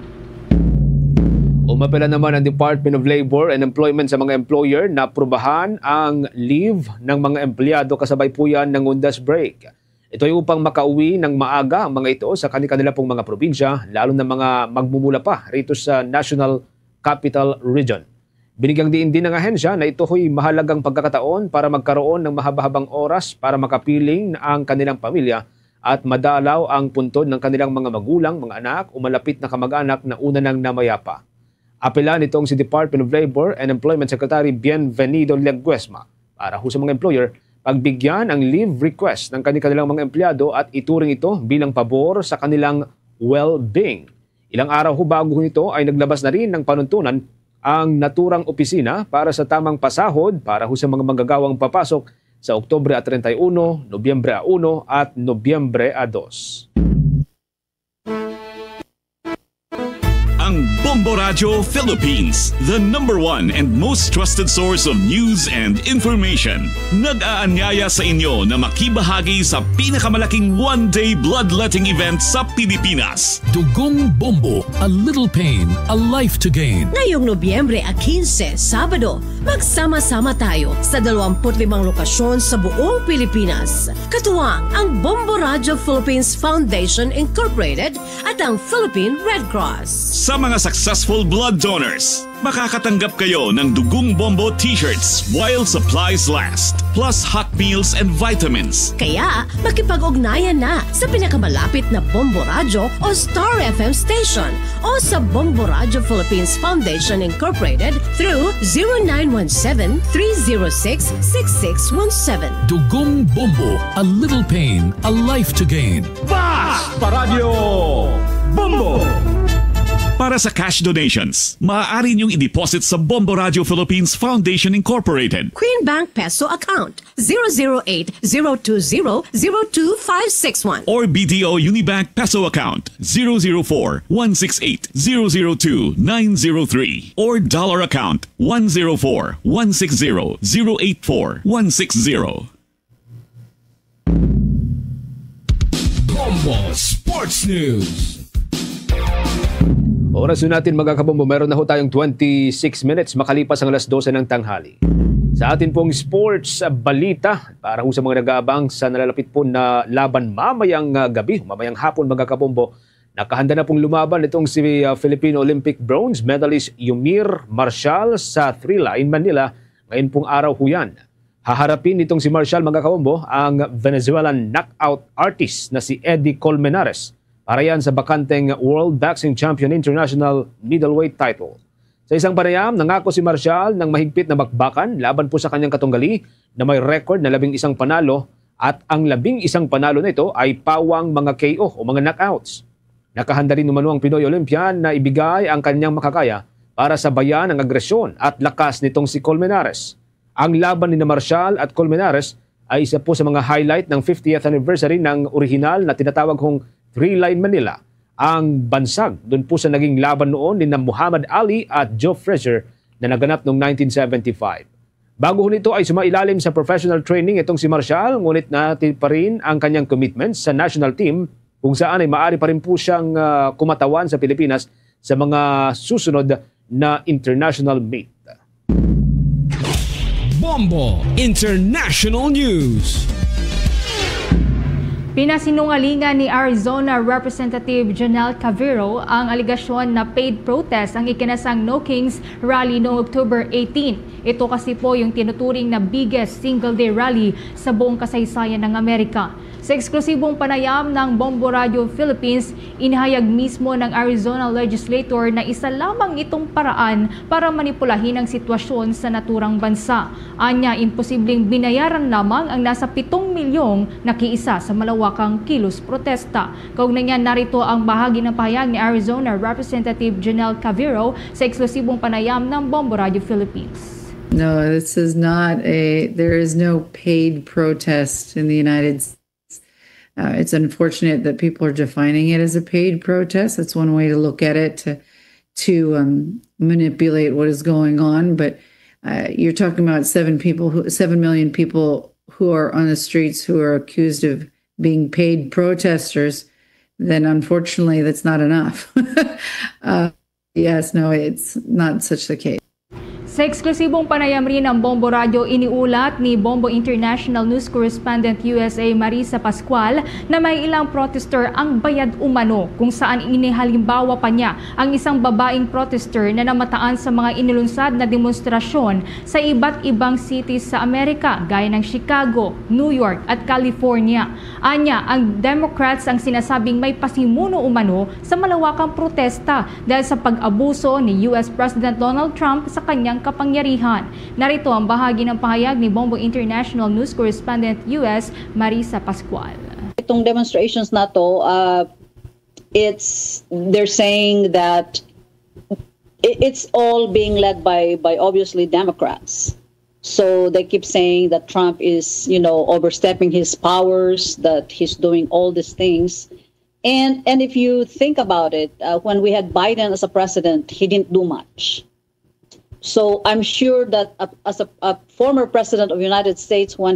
Speaker 6: Umapila naman ang Department of Labor and Employment sa mga employer na aprubahan ang leave ng mga empleyado kasabay po yan ng undas break. Ito ay upang makauwi ng maaga ang mga ito sa kanila pong mga probinsya, lalo na mga magmumula pa rito sa National Capital Region. Binigyang diin din ng ahensya na ito ay mahalagang pagkakataon para magkaroon ng mahaba-habang oras para makapiling ang kanilang pamilya at madalaw ang puntod ng kanilang mga magulang, mga anak o malapit na kamag-anak na una nang namayapa. Apela nitong si Department of Labor and Employment Secretary Bienvenido Leguesma para ho sa mga employer pagbigyan ang leave request ng kanilang mga empleyado at ituring ito bilang pabor sa kanilang well-being. Ilang araw ho bago nito ay naglabas na rin ng panuntunan ang naturang opisina para sa tamang pasahod para ho sa mga manggagawang papasok sa Oktubre 31, Nobyembre 1 at Nobyembre 2.
Speaker 1: Ang Bombo Radio Philippines, the #1 and most trusted source of news and information. Nag-aanyaya sa inyo na makibahagi sa pinakamalaking one-day bloodletting event sa Pilipinas.
Speaker 15: Dugong Bombo, a little pain, a life to gain.
Speaker 16: Ngayong Nobyembre 15, Sabado, magsama-sama tayo sa 25 lokasyon sa buong Pilipinas. Katuwang ang Bombo Radio Philippines Foundation Incorporated at ang Philippine Red Cross.
Speaker 1: Sa mga successful blood donors, makakatanggap kayo ng Dugong Bombo t-shirts while supplies last, plus hot meals and vitamins.
Speaker 16: Kaya makipag-ugnayan na sa pinakamalapit na Bombo Radio o Star FM station o sa Bombo Radio Philippines Foundation Incorporated through 0917-306-6617.
Speaker 15: Dugong Bombo, a little pain, a life to gain.
Speaker 2: Basta Radio Bombo!
Speaker 1: Para sa cash donations, maaari niyong i-deposit sa Bombo Radio Philippines Foundation Incorporated.
Speaker 16: Queen Bank Peso Account 008-020-02561
Speaker 1: or BDO Unibank Peso Account 004-168-002-903 or Dollar Account 104-160-084-160.
Speaker 15: Bombo Sports News.
Speaker 6: Oras natin mga kabombo, meron na ho tayong 26 minutes makalipas ang alas 12 ng tanghali. Sa atin pong sports balita, para ho sa mga nag-aabang sa nalalapit po na laban mamayang gabi, mamayang hapon mga kabombo, nakahanda na pong lumaban itong si Filipino Olympic bronze medalist Yumir Marcial sa Three-Line Manila. Ngayon pong araw ho yan. Haharapin itong si Marcial mga kabombo ang Venezuelan knockout artist na si Eddie Colmenares para yan sa bakanteng World Boxing Champion International Middleweight title. Sa isang panayam, nangako si Marcial ng mahigpit na bakbakan laban po sa kanyang katunggali na may record na 11 panalo at ang 11 panalo na ito ay pawang mga KO o mga knockouts. Nakahanda rin umano ang Pinoy Olympian na ibigay ang kanyang makakaya para sabayan ang agresyon at lakas nitong si Colmenares. Ang laban ni Marcial at Colmenares ay isa po sa mga highlight ng 50th anniversary ng orihinal na tinatawag kong Three-Line Manila, ang bansag doon po sa naging laban noon ni Muhammad Ali at Joe Frazier na naganap noong 1975. Bago nito ay sumailalim sa professional training itong si Marcial, ngunit natin pa rin ang kanyang commitment sa national team kung saan ay maaari pa rin po siyang kumatawan sa Pilipinas sa mga susunod na international meet.
Speaker 15: Bombo International News.
Speaker 7: Pinasinungalingan ni Arizona Representative Janelle Cavero ang aligasyon na paid protest ang ikinasang No Kings rally noong October 18. Ito kasi po yung tinuturing na biggest single-day rally sa buong kasaysayan ng Amerika. Sa eksklusibong panayam ng Bombo Radio Philippines, inihayag mismo ng Arizona legislator na isa lamang itong paraan para manipulahin ang sitwasyon sa naturang bansa. Anya, imposibleng binayaran lamang ang nasa 7 milyong nakiisa sa malawakang kilos protesta. Kaugnay niyan, narito ang bahagi ng pahayag ni Arizona Representative Janelle Cavero sa eksklusibong panayam ng Bombo Radio Philippines.
Speaker 17: No, there is no paid protest in the United States. It's unfortunate that people are defining it as a paid protest. That's one way to look at it, to manipulate what is going on. But you're talking about 7 million people who are on the streets who are accused of being paid protesters. Then unfortunately, that's not enough. Yes, no, it's not such the case.
Speaker 7: Sa eksklusibong panayam rin ng Bombo Radio, iniulat ni Bombo International News Correspondent USA Marisa Pascual na may ilang protester ang bayad umano, kung saan inihalimbawa pa niya ang isang babaeng protester na namataan sa mga inilunsad na demonstrasyon sa iba't ibang cities sa Amerika gaya ng Chicago, New York at California. Anya, ang Democrats ang sinasabing may pasimuno umano sa malawakang protesta dahil sa pag-abuso ni US President Donald Trump sa kanyang kapangyarihan. Narito ang bahagi ng pahayag ni Bombo International News Correspondent US Marisa Pascual.
Speaker 18: Itong demonstrations na to, they're saying that it's all being led by obviously Democrats. So they keep saying that Trump is, overstepping his powers, that he's doing all these things. And if you think about it, when we had Biden as a president, he didn't do much. So I'm sure that as a former president of the United States, when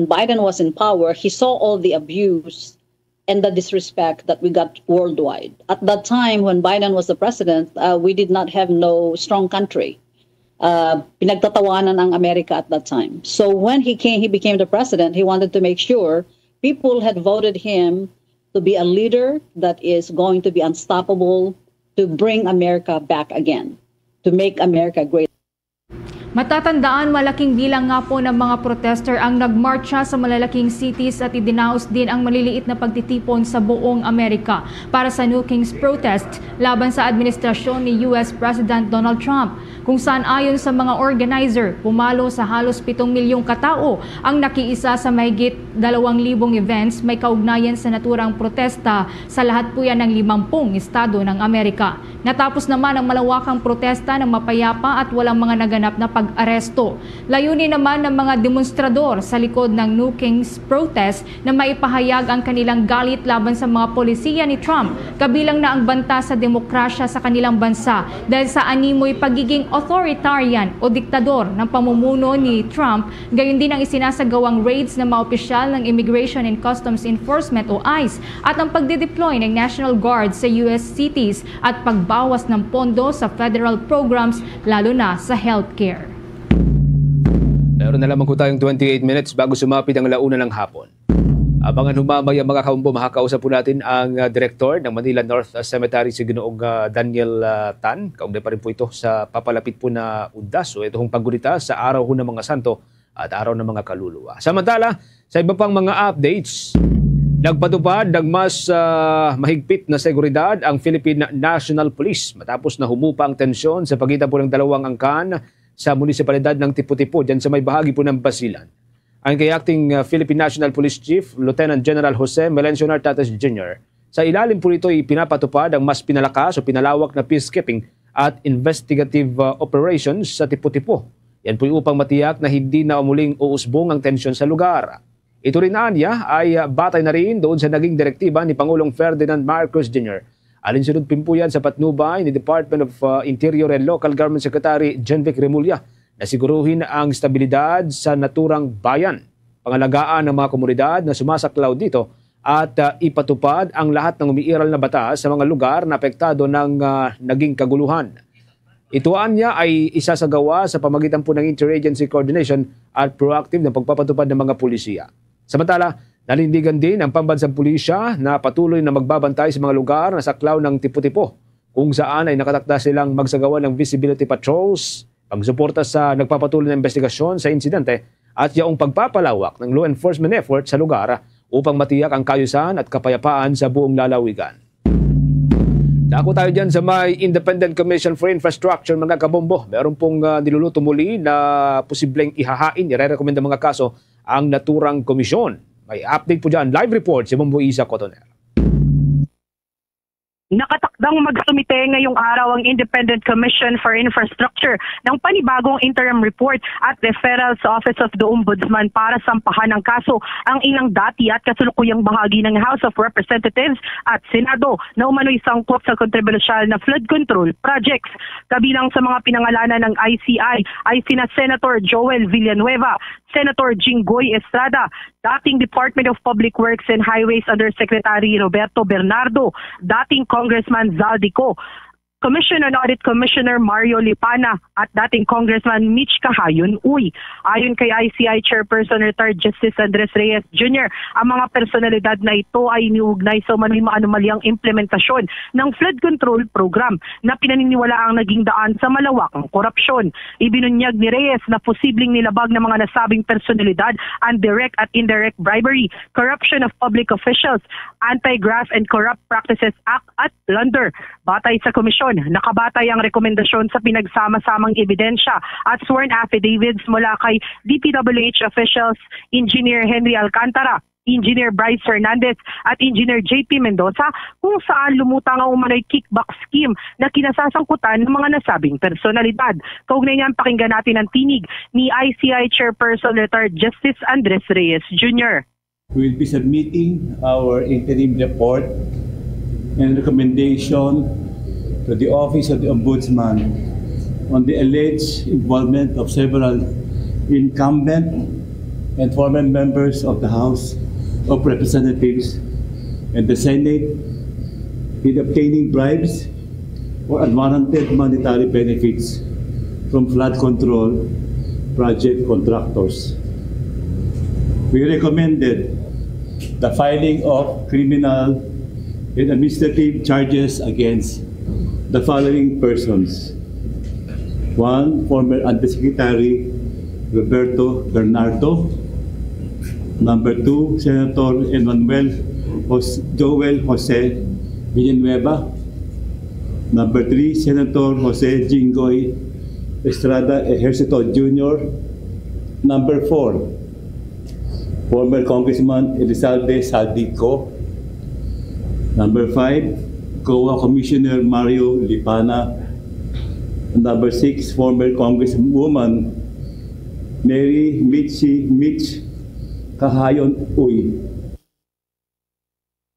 Speaker 18: Biden was in power, he saw all the abuse and the disrespect that we got worldwide. At that time, when Biden was the president, we did not have no strong country. Pinagtatawanan ang Amerika at that time. So when he became the president, he wanted to make sure people had voted him to be a leader that is going to be unstoppable, to bring America back again, to make America great.
Speaker 7: Matatandaan, malaking bilang nga po ng mga protester ang nagmarcha sa malalaking cities at idinaos din ang maliliit na pagtitipon sa buong Amerika para sa No Kings protest laban sa administrasyon ni US President Donald Trump, kung saan ayon sa mga organizer, pumalo sa halos 7 milyong katao ang nakiisa sa mahigit 2,000 events may kaugnayan sa naturang protesta sa lahat po yan ng 50 estado ng Amerika. Natapos naman ang malawakang protesta ng mapayapa at walang mga naganap na pag-aresto. Layunin naman ng mga demonstrador sa likod ng No Kings protest na maipahayag ang kanilang galit laban sa mga polisiya ni Trump, kabilang na ang banta sa demokrasya sa kanilang bansa dahil sa animoy pagiging authoritarian o diktador ng pamumuno ni Trump, gayon din ang isinasagawang raids ng mga opisyal ng Immigration and Customs Enforcement o ICE at ang pagdedeploy ng National Guard sa US cities at pagbawas ng pondo sa federal programs lalo na sa healthcare.
Speaker 6: Meron na lamang ko tayong 28 minutes bago sumapit ang 1:00 ng hapon. Abangan humamaya mga kaumbo, makakausap po natin ang Director ng Manila North Cemetery si Ginoong Daniel Tan. Kaugnay pa rin po ito sa papalapit po na undas o itong paggunita sa araw ng mga santo at araw ng mga kaluluwa. Samantala, sa iba pang mga updates, nagpatupad ng mas mahigpit na seguridad ang Philippine National Police matapos na humupa ang tensyon sa pagitan po ng dalawang angkan sa munisipalidad ng Tipo-Tipo dyan sa may bahagi po ng Basilan. Ang kay Acting Philippine National Police Chief, Lieutenant General Jose Melencio Nartates Jr., sa ilalim po nito ay pinapatupad ang mas pinalakas o pinalawak na peacekeeping at investigative operations sa Tipo-Tipo. Yan po upang matiyak na hindi na umuling uusbong ang tensyon sa lugar. Ito rin niya ay batay na rin doon sa naging direktiba ni Pangulong Ferdinand Marcos Jr. Alinsunod po yan sa patnubay ni Department of Interior and Local Government Secretary Genvic Remulla na siguruhin ang stabilidad sa naturang bayan, pangalagaan ng mga komunidad na sumasaklaw dito at ipatupad ang lahat ng umiiral na batas sa mga lugar na apektado ng naging kaguluhan. Ituan niya ay isasagawa sa pamagitan po ng interagency coordination at proactive na pagpapatupad ng mga pulisiya. Samantala, Nanindigan din ang pambansang pulisya na patuloy na magbabantay sa mga lugar na saklaw ng tipo-tipo kung saan ay nakatakda silang magsagawa ng visibility patrols, pagsuporta sa nagpapatuloy na investigasyon sa insidente at yaong pagpapalawak ng law enforcement effort sa lugar upang matiyak ang kaayusan at kapayapaan sa buong lalawigan. Dako tayo dyan sa may Independent Commission for Infrastructure, mga kabombo. Meron pong niluluto muli na posibleng ihahain, irerekomenda mga kaso ang naturang komisyon. May update po dyan. Live report si Bombo Isa Cotoner.
Speaker 19: Nakatakdang magsumite ngayong araw ang Independent Commission for Infrastructure ng panibagong interim report at referral sa Office of the Ombudsman para sampahan ng kaso ang ilang dati at kasulukuyang bahagi ng House of Representatives at Senado na umano'y sangkot sa kontrobersyal na flood control projects. Kabilang sa mga pinangalanan ng ICI ay sina Senator Joel Villanueva, Senator Jinggoy Estrada, dating Department of Public Works and Highways Undersecretary Roberto Bernardo, dating Congressman Zaldico, Commission on Audit Commissioner Mario Lipana at dating Congressman Mitch Kahayon Uy. Ayon kay ICI Chairperson Retired Justice Andres Reyes Jr., ang mga personalidad na ito ay iniugnay sa umano'y maanumalyang implementasyon ng flood control program na pinaniniwala ang naging daan sa malawakang korupsyon. Ibinunyag ni Reyes na posibleng nilabag ng mga nasabing personalidad ang direct at indirect bribery, corruption of public officials, Anti-Graft and Corrupt Practices Act at plunder. Batay sa komisyon, nakabatay ang rekomendasyon sa pinagsama-samang ebidensya at sworn affidavits mula kay DPWH officials Engineer Henry Alcantara, Engineer Bryce Fernandez at Engineer JP Mendoza kung saan lumutang ang umano'y kickback scheme na kinasasangkutan ng mga nasabing personalidad. Kaugnay niyan, pakinggan natin ang tinig ni ICI Chairperson Retired Justice Andres Reyes Jr.
Speaker 20: We will be submitting our interim report and recommendation to the Office of the Ombudsman on the alleged involvement of several incumbent and former members of the House of Representatives and the Senate in obtaining bribes or unwarranted monetary benefits from flood control project contractors. We recommended the filing of criminal and administrative charges against the following persons. 1. Former Undersecretary Roberto Bernardo. Number 2, Senator Joel Jose Villanueva. Number 3, Senator Jose Jinggoy Estrada Ejercito Jr. Number 4, former Congressman Elizalde Zaldico. Number 5, COA Commissioner Mario Lipana. Number 6, former Congresswoman Mary Mitch Kahayon Uy.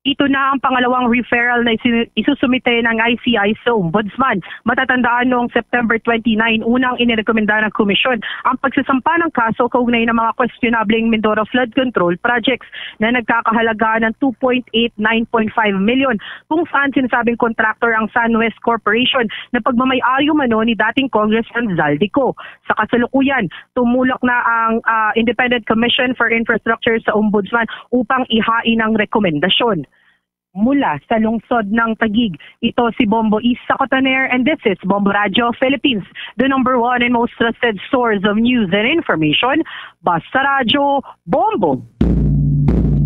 Speaker 19: Ito na ang pangalawang referral na isusumite ng ICI sa Ombudsman. Matatandaan noong September 29, unang inirekomenda ng komisyon ang pagsasampa ng kaso kaugnay ng mga questionableng Mindoro flood control projects na nagkakahalaga ng 2.89.5 million kung saan sinasabing contractor ang SunWest Corporation na pagmamay-ari umano ni dating Congressman Zaldico. Sa kasalukuyan, tumulak na ang Independent Commission for Infrastructure sa Ombudsman upang ihain ang rekomendasyon. Mula sa lungsod ng Taguig, ito si Bombo Isa Cotoner and this is Bombo Radio Philippines, the #1 and most trusted source of news and information. Basta Radio, Bombo!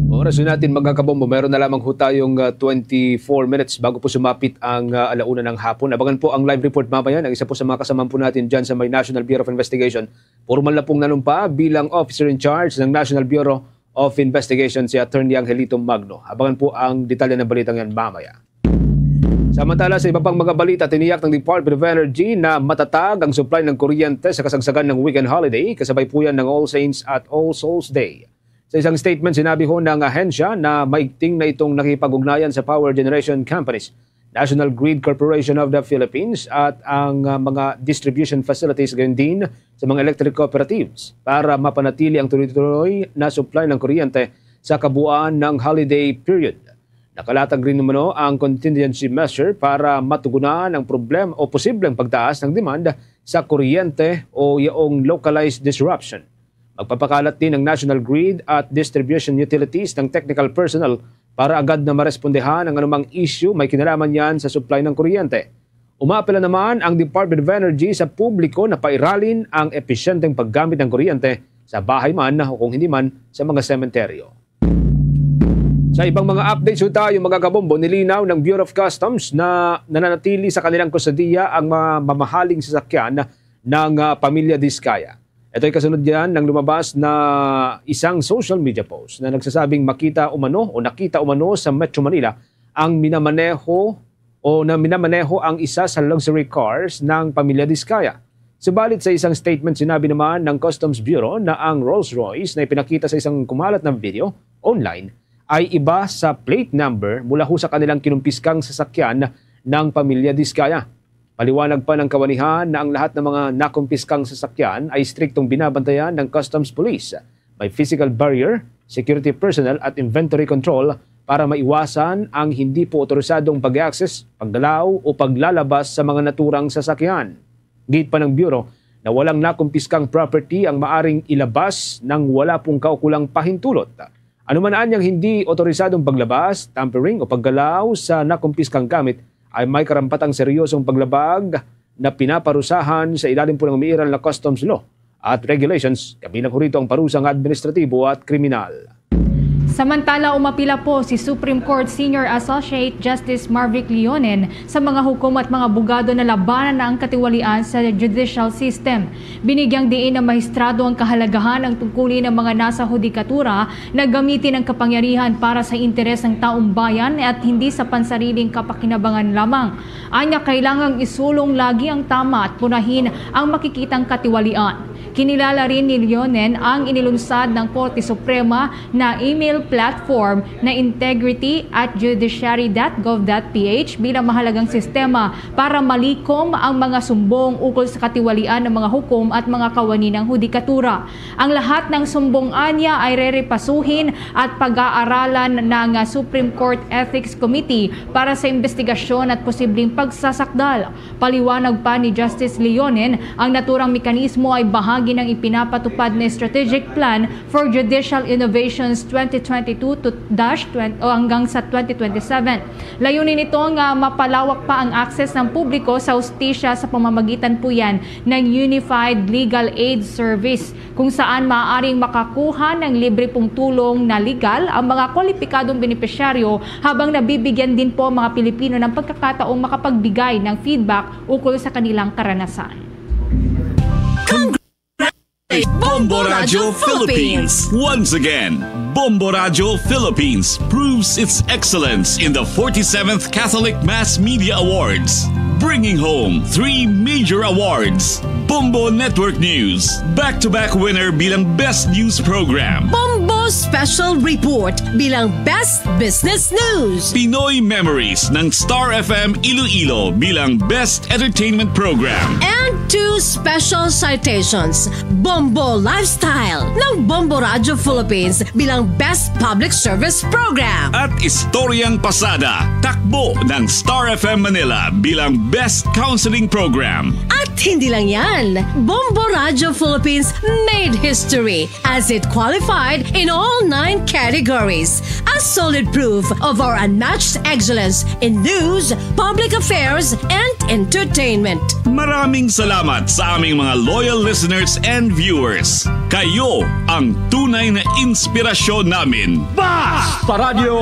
Speaker 6: Oras natin mga kabombo, meron na lamang ho tayong 24 minutes bago po sumapit ang alauna ng hapon. Abangan po ang live report mamaya ng isa po sa mga kasamahan po natin dyan sa may National Bureau of Investigation. Formal na pong nanumpa bilang officer in charge ng National Bureau of Investigation si Attorney Angelito Magno. Abangan po ang detalye ng balitang yan mamaya. Samantala sa iba pang mga balita, tiniyak ng Department of Energy na matatag ang supply ng kuryente sa kasagsagan ng weekend holiday, kasabay po yan ng All Saints at All Souls Day. Sa isang statement, sinabi ho ng ahensya na maigting na itong nakipag-ugnayan sa power generation companies, National Grid Corporation of the Philippines at ang mga distribution facilities gayon din sa mga electric cooperatives para mapanatili ang tuloy-tuloy na supply ng kuryente sa kabuuan ng holiday period. Nakalatag rin naman ang contingency measure para matugunan ang problema o posibleng pagtaas ng demand sa kuryente o iyong localized disruption. Magpapakalat din ng National Grid at Distribution Utilities ng technical personnel para agad na marespondehan ang anumang issue may kinalaman yan sa supply ng kuryente. Umapela naman ang Department of Energy sa publiko na pairalin ang episyenteng paggamit ng kuryente sa bahay man o kung hindi man sa mga sementeryo. Sa ibang mga updates tayo mga kabombo, nilinaw ng Bureau of Customs na nananatili sa kanilang kusodiya ang mamahaling sasakyan ng pamilya Diskaya. Ito ay kasunod yan ng lumabas na isang social media post na nagsasabing nakita umano sa Metro Manila ang minamaneho ang isa sa luxury cars ng pamilya Diskaya. Subalit sa isang statement sinabi naman ng Customs Bureau na ang Rolls-Royce na ipinakita sa isang kumalat na video online ay iba sa plate number mula ho sa kanilang kinumpiskang sasakyan ng pamilya Diskaya. Paliwanag pa ng kawanihan na ang lahat ng mga nakumpiskang sasakyan ay striktong binabantayan ng Customs Police. May physical barrier, security personnel at inventory control para maiwasan ang hindi po otorisadong pag-access, pagdalaw o paglalabas sa mga naturang sasakyan. Gate pa ng Bureau na walang nakumpiskang property ang maaring ilabas ng wala pong kaukulang pahintulot. Anuman yang hindi otorisadong paglabas, tampering o paggalaw sa nakumpiskang gamit ay may karampatang seryosong paglabag na pinaparusahan sa ilalim po ng umiiral na customs law at regulations, kabilang ho rito ang parusang administratibo at kriminal.
Speaker 7: Samantala, umapila po si Supreme Court Senior Associate Justice Marvic Leonen sa mga hukom at mga abogado na labanan na ang katiwalian sa judicial system. Binigyang diin ng mahistrado ang kahalagahan ng tungkulin ng mga nasa hudikatura na gamitin ang kapangyarihan para sa interes ng taong bayan at hindi sa pansariling kapakinabangan lamang. Anya, kailangang isulong lagi ang tama at punahin ang makikitang katiwalian. Kinilala rin ni Leonen ang inilunsad ng Korte Suprema na email platform na integrity@judiciary.gov.ph bilang mahalagang sistema para malikom ang mga sumbong ukol sa katiwalian ng mga hukom at mga kawani ng hudikatura. Ang lahat ng sumbong anya ay rerepasuhin at pag-aaralan ng Supreme Court Ethics Committee para sa investigasyon at posibleng pagsasakdal. Paliwanag pa ni Justice Leonen, ang naturang mekanismo ay bahagi ng ipinapatupad na Strategic Plan for Judicial Innovations 2022 hanggang sa 2027. Layunin nito nga mapalawak pa ang access ng publiko sa hustisya sa pamamagitan po yan ng Unified Legal Aid Service, kung saan maaaring makakuha ng libre pong tulong na legal ang mga kwalipikadong benepisyaryo habang nabibigyan din po mga Pilipino ng pagkakataong makapagbigay ng feedback ukol sa kanilang karanasan.
Speaker 1: Bombo Radio Philippines. Once again, Bombo Radio Philippines proves its excellence in the 47th Catholic Mass Media Awards, bringing home 3 major awards. Bombo Network News, back-to-back winner bilang Best News Program.
Speaker 16: Bombo Special Report bilang Best Business News.
Speaker 1: Pinoy Memories ng Star FM Iloilo bilang Best Entertainment Program.
Speaker 16: And 2 special citations, Bombo Lifestyle ng Bombo Radio Philippines bilang Best Public Service Program.
Speaker 1: At Istoryang Pasada, takbo ng Star FM Manila bilang Best Counseling Program.
Speaker 16: At hindi lang yan, Bombo Radio Philippines made history as it qualified in all 9 categories. A solid proof of our unmatched excellence in news, public affairs, and entertainment.
Speaker 1: Maraming salamat sa aming mga loyal listeners and viewers. Kayo ang tunay na inspirasyon namin.
Speaker 2: Basta Radio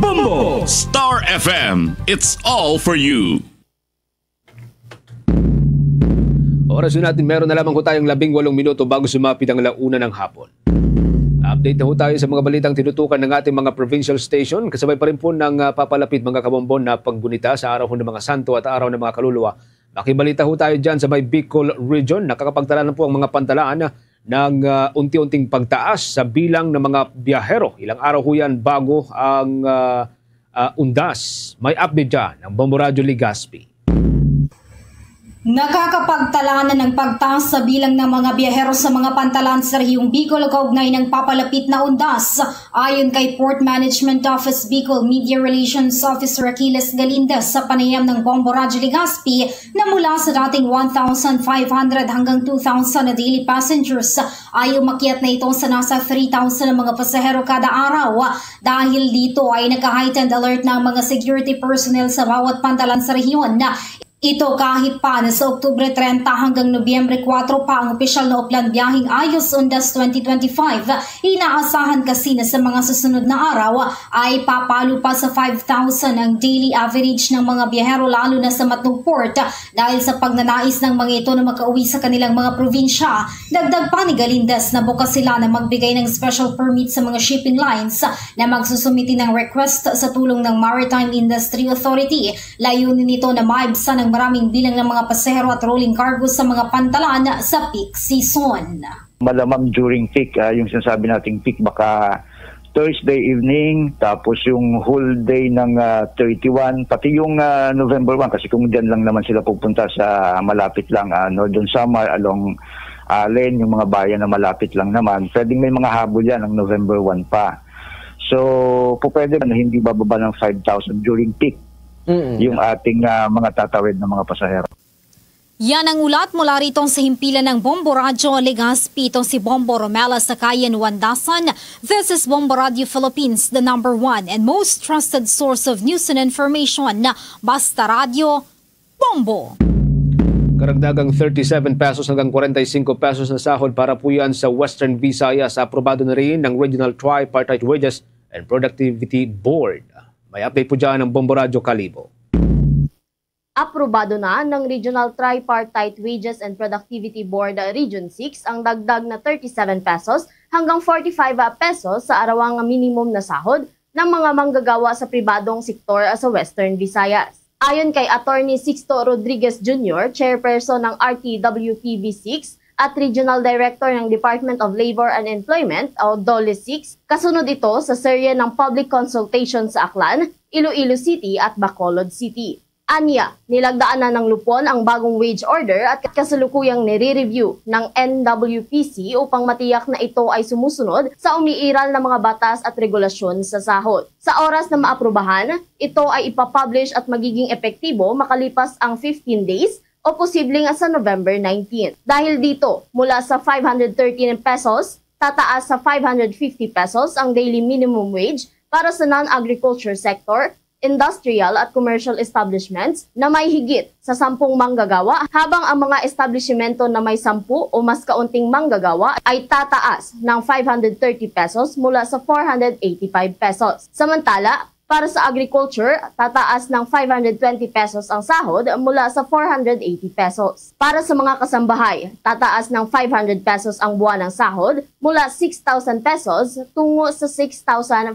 Speaker 2: Bombo
Speaker 1: Star FM, it's all for you.
Speaker 6: Oras natin, meron na lamang ko tayong 18 minuto bago sumapit ang 1:00 ng hapon. Update na ho tayo sa mga balitang tinutukan ng ating mga provincial station. Kasabay pa rin po ng papalapit mga kabombon na paggunita sa araw ng mga santo at araw ng mga kaluluwa. Makibalita ho tayo dyan sa may Bicol Region. Nakakapagtala na po ang mga pantalaan ng unti-unting pagtaas sa bilang ng mga biyahero. Ilang araw ho yan bago ang undas. May update dyan ng Bombo Radio Legazpi.
Speaker 21: Nakakapagtala na ng pagtaas sa bilang ng mga biyahero sa mga pantalan sa rehiyong Bicol kaugnay ng papalapit na undas. Ayon kay Port Management Office Bicol Media Relations Officer Achilles Galindez sa panayam ng Bombo Radyo Legazpi na mula sa dating 1,500 hanggang 2,000 na daily passengers ay umakyat na ito sa nasa 3,000 na mga pasahero kada araw. Dahil dito ay naka-heightened alert na ang mga security personnel sa bawat pantalan sa rehiyon. Ito kahit pa na sa Oktubre 30 hanggang Nobyembre 4 pa ang opisyal na uplan biyaheng Ayos Undas 2025. Inaasahan kasi na sa mga susunod na araw ay papalo pa sa 5,000 ang daily average ng mga biyahero lalo na sa Matnog Port dahil sa pagnanais ng mga ito na makauwi sa kanilang mga probinsya. Dagdag pa ni Galindez na bukas sila na magbigay ng special permit sa mga shipping lines na magsusumiti ng request sa tulong ng Maritime Industry Authority. Layunin nito na maibsa ng maraming bilang ng mga pasahero at rolling cargo sa mga pantalan sa peak season.
Speaker 22: Malamang during peak, yung sinasabi nating peak baka Thursday evening, tapos yung whole day ng 31, pati yung November 1 kasi kung dyan lang naman sila pupunta sa malapit lang, Northern Samar along Allen, yung mga bayan na malapit lang naman, pwedeng may mga habol yan ng November 1 pa. So, pwede na hindi bababa ng 5,000 during peak. Yung ating mga tatawid ng mga pasahero.
Speaker 23: Yan ang ulat mula rito sa himpilan ng Bombo Radyo Legazpi, itong si Bombo Romela sa Kayan Wandasan. This is Bombo Radio Philippines, the #1 and most trusted source of news and information na Basta Radio, Bombo.
Speaker 6: Karagdagang 37 pesos hanggang 45 pesos na sahod para po yan sa Western Visayas. Aprobado na rin ng Regional Tripartite Wages and Productivity Board. May update po dyan ng Bombo Radyo Kalibo.
Speaker 24: Aprobado na ng Regional Tripartite Wages and Productivity Board Region 6 ang dagdag na 37 pesos hanggang 45 pesos sa arawang minimum na sahod ng mga manggagawa sa pribadong sektor sa Western Visayas. Ayon kay Attorney Sixto Rodriguez Jr., Chairperson ng RTWPB 6, at Regional Director ng Department of Labor and Employment o DOLE 6. Kasunod ito sa serye ng public consultation sa Aklan, Iloilo City at Bacolod City. Anya, nilagdaan na ng lupon ang bagong wage order at kasalukuyang nire-review ng NWPC upang matiyak na ito ay sumusunod sa umiiral na mga batas at regulasyon sa sahod. Sa oras na maaprubahan, ito ay ipapublish at magiging epektibo makalipas ang 15 days o posibleng sa November 19. Dahil dito, mula sa 513 pesos, tataas sa 550 pesos ang daily minimum wage para sa non-agriculture sector, industrial at commercial establishments na may higit sa 10 manggagawa, habang ang mga establishmento na may 10 o mas kaunting manggagawa ay tataas ng 530 pesos mula sa 485 pesos. Samantala, para sa agriculture, tataas ng 520 pesos ang sahod mula sa 480 pesos. Para sa mga kasambahay, tataas ng 500 pesos ang buwan ng sahod mula 6,000 pesos tungo sa 6,500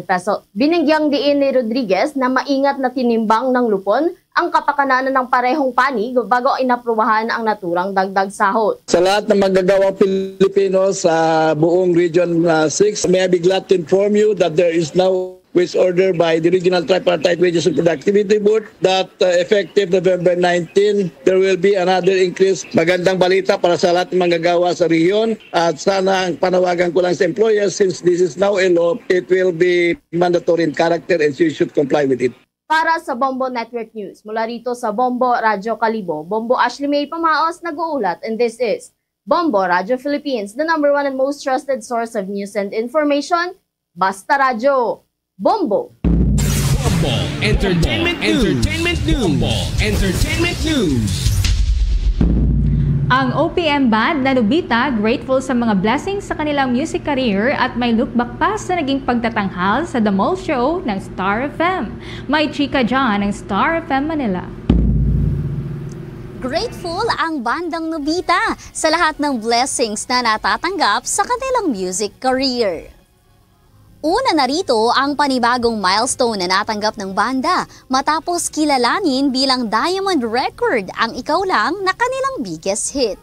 Speaker 24: pesos. Binigyang diin ni Rodriguez na maingat na tinimbang ng lupon ang kapakanan ng parehong panig bago inaprubahan ang naturang dagdag sahod.
Speaker 25: Sa lahat ng manggagawang Pilipino sa buong Region 6, may I be glad to inform you that there is now wage order by the Regional Tripartite Wages and Productivity Board that effective November 19, there will be another increase. Magandang balita para sa lahat ng manggagawa sa rehiyon at sana ang panawagan ko lang sa employers, since this is now a law, it will be mandatory in character and you should comply with it.
Speaker 24: Para sa Bombo Network News, mula rito sa Bombo Radyo Kalibo, Bombo Ashley May Pamaos nag-uulat, and this is Bombo Radyo Philippines, the #1 and most trusted source of news and information, Basta Radyo, Bombo.
Speaker 2: Bombo Entertainment News. Bombo Entertainment News.
Speaker 7: Ang OPM band na Nobita grateful sa mga blessings sa kanilang music career at may look back pa sa naging pagtatanghal sa The Mall Show ng Star FM. May chika dyan ng Star FM Manila.
Speaker 26: Grateful ang bandang Nobita sa lahat ng blessings na natatanggap sa kanilang music career. Una na rito ang panibagong milestone na natanggap ng banda matapos kilalanin bilang Diamond Record ang Ikaw Lang na kanilang biggest hit.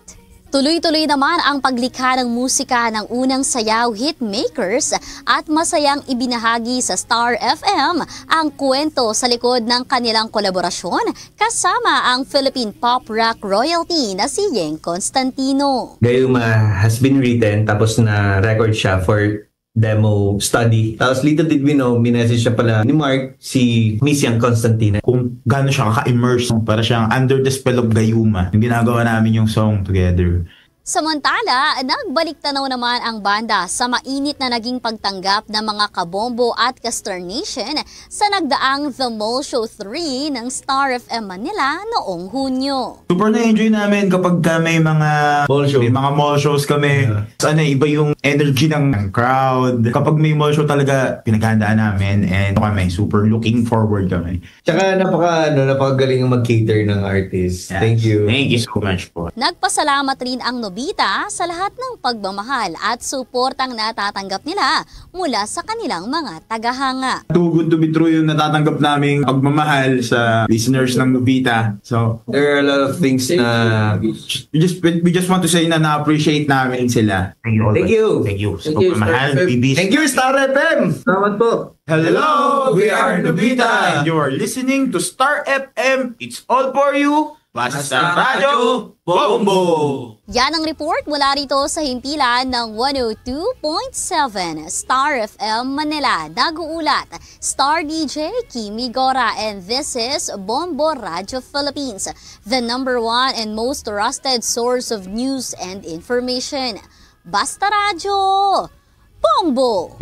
Speaker 26: Tuloy-tuloy naman ang paglikha ng musika ng unang sayaw hitmakers at masayang ibinahagi sa Star FM ang kwento sa likod ng kanilang kolaborasyon kasama ang Philippine pop rock royalty na si Yeng Constantino.
Speaker 3: Gayuma has been written tapos na record siya for demo study. Tapos little did we know, minessage siya pala ni Mark si Miss Yeng Constantino.
Speaker 4: Kung gaano siya kaka-immerse, para siyang under the spell of Gayuma. Yung ginagawa namin yung song together.
Speaker 26: Samantala, nagbalik tanaw naman ang banda sa mainit na naging pagtanggap ng mga kabombo at ka-Star Nation sa nagdaang The Mall Show 3 ng Star FM Manila noong Hunyo.
Speaker 4: Super na-enjoy namin kapag may mga mall show. May mga mall shows kami. Sana iba yung energy ng crowd. Kapag may mall show talaga, pinaghandaan namin and kami super looking forward kami.
Speaker 3: Tsaka napakagaling ang mag-cater ng artist.
Speaker 4: Yes.
Speaker 3: Thank you.
Speaker 4: Thank you so much po.
Speaker 26: Nagpasalamat rin ang Nobita sa lahat ng pagmamahal at suportang natatanggap nila mula sa kanilang mga tagahanga.
Speaker 4: Too good to be true yung natatanggap naming pagmamahal sa listeners ng Nobita. So,
Speaker 3: there are a lot of things na
Speaker 4: we just want to say na na-appreciate namin sila.
Speaker 3: Thank you.
Speaker 4: Thank you.
Speaker 3: Thank you,
Speaker 4: Mahal, babies.
Speaker 3: Thank you, Star FM. Salamat po.
Speaker 4: Hello, we are Nobita. And you are listening to Star FM. It's all for you. Basta Radio Bombo!
Speaker 26: Yan ang report mula rito sa himpilan ng 102.7 Star FM Manila. Nag-uulat, Star DJ Kimi Gora, and this is Bombo Radio Philippines, the #1 and most trusted source of news and information. Basta Radio Bombo!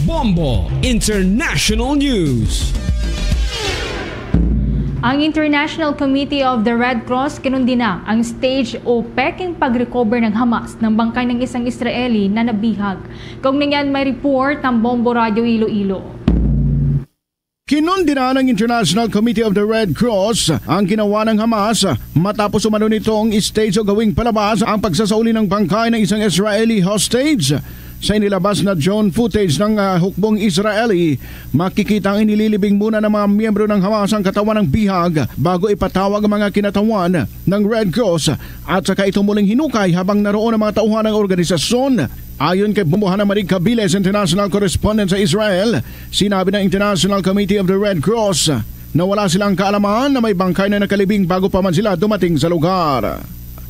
Speaker 2: Bombo International News.
Speaker 7: Ang International Committee of the Red Cross kinundi na ang stage o peking pag-recover ng Hamas ng bangkay ng isang Israeli na nabihag. Kaugnay niyan may report ng Bombo Radio Iloilo.
Speaker 5: Kinundi na ng International Committee of the Red Cross ang ginawa ng Hamas matapos umano nitong stage o gawing palabas ang pagsasauli ng bangkay ng isang Israeli hostage. Sa inilabas na drone footage ng hukbong Israeli, makikita ang inililibing muna ng mga miyembro ng Hamas ang katawan ng bihag bago ipatawag ang mga kinatawan ng Red Cross at saka ito muling hinukay habang naroon ang mga tauhan ng organisasyon. Ayon kay Bumbuhan Marig Cabiles, International Correspondent sa Israel, sinabi ng International Committee of the Red Cross na wala silang kaalaman na may bangkay na nakalibing bago pa man sila dumating sa lugar.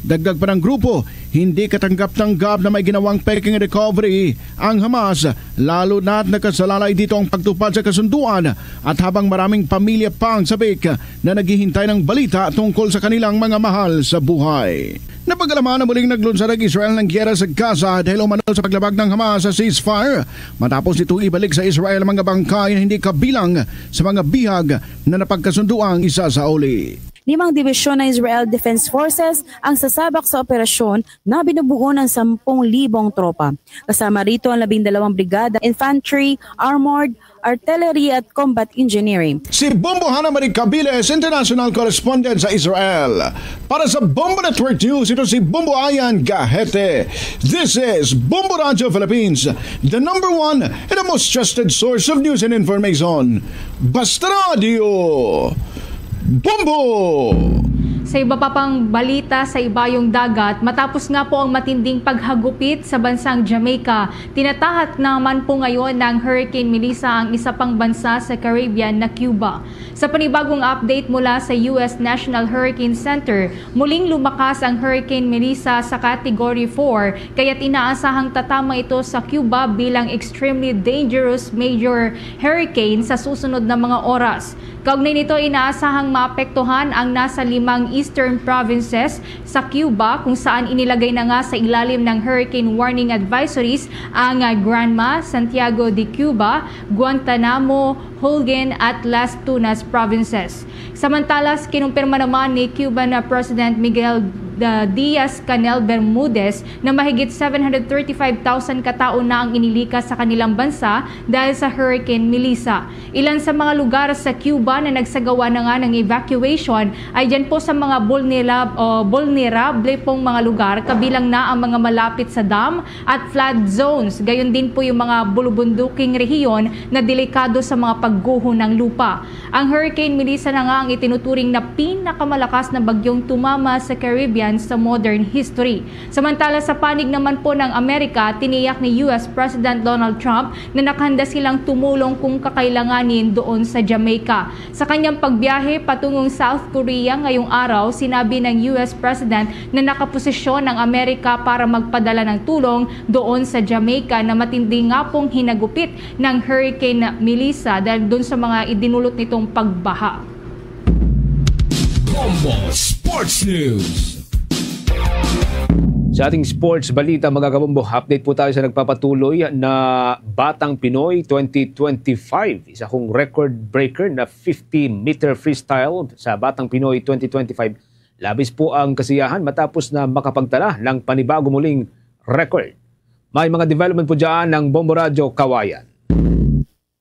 Speaker 5: Dagdag pa ng grupo, hindi katanggap-tanggap na may ginawang peking recovery ang Hamas, lalo na't nakasalalay dito ang pagtupad sa kasunduan at habang maraming pamilya pang sabik na naghihintay ng balita tungkol sa kanilang mga mahal sa buhay. Napag-alaman na muling naglunsad ang Israel ng giyera sa Gaza dahil umano sa paglabag ng Hamas sa ceasefire matapos nitong ibalik sa Israel ang mga bangkay na hindi kabilang sa mga bihag na napagkasunduang isasauli.
Speaker 8: 5 dibisyon ng Israel Defense Forces ang sasabak sa operasyon na binubuo ng 10,000 tropa. Kasama rito ang 12 brigada, infantry, armored, artillery at combat engineering.
Speaker 5: Si Bombo Marig Cabiles, International Correspondent sa Israel. Para sa Bombo Network News, ito si Bombo Ayan Gahete. This is Bombo Radio Philippines, the #1 and the most trusted source of news and information. Basta Radio Bombo!
Speaker 7: Sa iba pa pang balita sa ibayong dagat, matapos nga po ang matinding paghagupit sa bansang Jamaica, tinatahat naman po ngayon ng Hurricane Melissa ang isa pang bansa sa Caribbean na Cuba. Sa panibagong update mula sa US National Hurricane Center, muling lumakas ang Hurricane Melissa sa Category 4, kaya't inaasahang tatama ito sa Cuba bilang extremely dangerous major hurricane sa susunod na mga oras. Kaugnay nito, inaasahang maapektuhan ang nasa 5 eastern provinces sa Cuba kung saan inilagay na nga sa ilalim ng hurricane warning advisories ang Granma, Santiago de Cuba, Guantanamo, Holguin at Las Tunas provinces. Samantala, kinumpirma naman ni Cuban President Miguel Diaz-Canel Bermudez na mahigit 735,000 katao na ang inilikas sa kanilang bansa dahil sa Hurricane Melissa. Ilan sa mga lugar sa Cuba na nagsagawa na nga ng evacuation ay dyan po sa mga vulnerable pong mga lugar, kabilang na ang mga malapit sa dam at flood zones. Gayon din po yung mga bulubunduking rehiyon na delikado sa mga pagguho ng lupa. Ang Hurricane Melissa na nga ang itinuturing na pinakamalakas na bagyong tumama sa Caribbean yan sa modern history. Samantala sa panig naman po ng Amerika, tiniyak ni US President Donald Trump na nakahanda silang tumulong kung kakailanganin doon sa Jamaica. Sa kanyang pagbiyahe patungong South Korea ngayong araw, sinabi ng US President na nakaposisyon ng Amerika para magpadala ng tulong doon sa Jamaica na matindi nga pong hinagupit ng Hurricane Melissa dahil doon sa mga idinulot nitong pagbaha.
Speaker 2: Bombo Sports News.
Speaker 6: Sa ating sports balita mga kabombo, update po tayo sa nagpapatuloy na Batang Pinoy 2025. Isa kong record breaker na 50-meter freestyle sa Batang Pinoy 2025. Labis po ang kasiyahan matapos na makapagtala ng panibago muling record. May mga development po dyan ng Bombo Radyo Kawayan.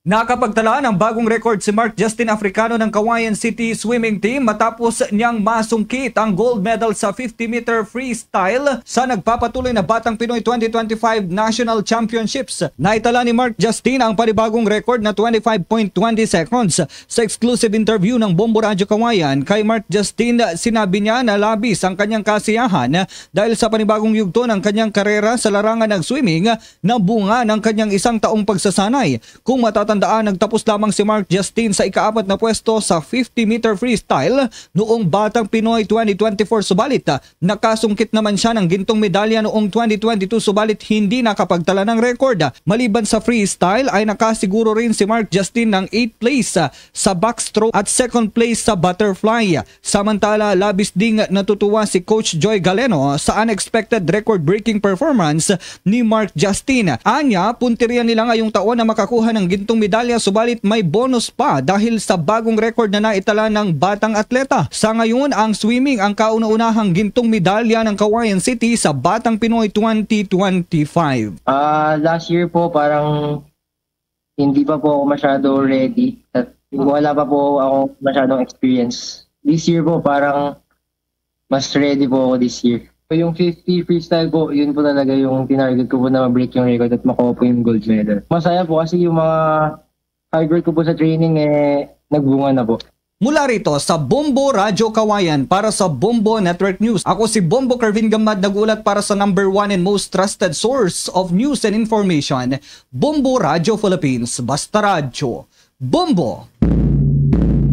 Speaker 9: Nakapagtala ng bagong record si Mark Justin Africano ng Kawayan City Swimming Team matapos niyang masungkit ang gold medal sa 50-meter freestyle sa nagpapatuloy na Batang Pinoy 2025 National Championships. Naitala ni Mark Justin ang panibagong record na 25.20 seconds. Sa exclusive interview ng Bombo Radyo Kawayan, kay Mark Justin sinabi niya na labis ang kanyang kasiyahan dahil sa panibagong yugto ng kanyang karera sa larangan ng swimming na bunga ng kanyang isang taong pagsasanay. Kung matatandaan, nagtapos lamang si Mark Justin sa ika-4 na pwesto sa 50-meter freestyle noong Batang Pinoy 2024 subalit nakasungkit naman siya ng gintong medalya noong 2022 subalit hindi nakapagtala ng record. Maliban sa freestyle ay nakasiguro rin si Mark Justin ng 8th place sa backstroke at 2nd place sa butterfly. Samantala, labis ding natutuwa si Coach Joy Galeno sa unexpected record-breaking performance ni Mark Justin. Anya, punteriya nila ngayong taon na makakuha ng gintong medalya subalit may bonus pa dahil sa bagong record na naitala ng batang atleta. Sa ngayon, ang swimming ang kauna-unahang gintong medalya ng Kawayan City sa Batang Pinoy 2025.
Speaker 10: Last year po parang hindi pa po ako masyado ready at wala pa po ako masyadong experience. This year po parang mas ready po ako this year. Yung 50 freestyle po, yun po talaga yung tinarget ko po na ma-break yung record at makuha po yung gold medal. Masaya po kasi yung mga hard work ko po sa training nagbunga na po.
Speaker 9: Mula rito sa Bombo Radyo Kawayan para sa Bombo Network News. Ako si Bombo Kervin Gamad, nagulat para sa number 1 and most trusted source of news and information, Bombo Radyo Philippines. Basta radyo. Bombo!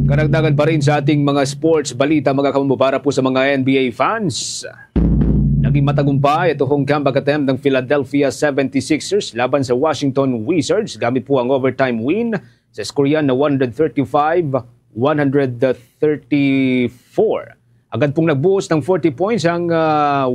Speaker 6: Karagdagan pa rin sa ating mga sports balita mga kabombo para po sa mga NBA fans. Naging matagumpay ito hong comeback attempt ng Philadelphia 76ers laban sa Washington Wizards gamit po ang overtime win sa skoryan na 135-134. Agad pong nagbuhos ng 40 points ang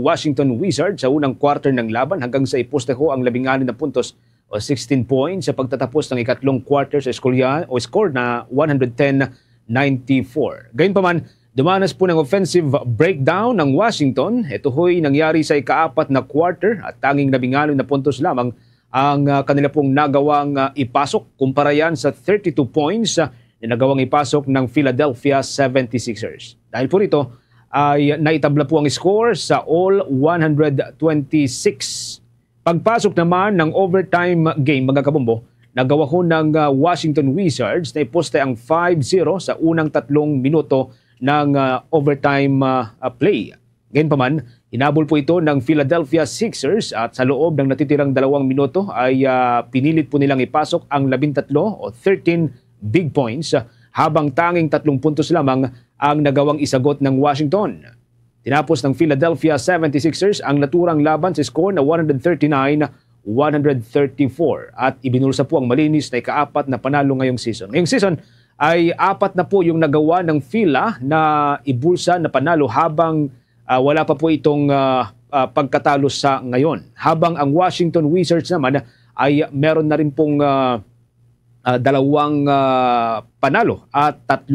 Speaker 6: Washington Wizards sa unang quarter ng laban hanggang sa iposteho ang 16 na puntos o 16 points sa pagtatapos ng ikatlong quarter sa score na 110-94. Gayunpaman, dumanas po ng offensive breakdown ng Washington. Ito ho'y nangyari sa ika-4 na quarter at tanging 16 na puntos lamang ang kanila pong nagawang ipasok. Kumpara yan sa 32 points na nagawang ipasok ng Philadelphia 76ers. Dahil po rito ay naitabla po ang score sa all 126. Pagpasok naman ng overtime game mga kabombo, nagawa ho ng Washington Wizards na iposte ang 5-0 sa unang 3 minuto ng overtime play. Gayunpaman, hinabol po ito ng Philadelphia Sixers at sa loob ng natitirang 2 minuto ay pinilit po nilang ipasok ang 13 o 13 big points habang tanging 3 puntos lamang ang nagawang isagot ng Washington. Tinapos ng Philadelphia 76ers ang naturang laban sa score na 139-134 at ibinulsa po ang malinis na ika-4 na panalo ngayong season. Ngayong season ay 4 na po yung nagawa ng Phila na ibulsa na panalo habang wala pa po itong pagkatalo sa ngayon. Habang ang Washington Wizards naman ay meron na rin pong 2 panalo at 3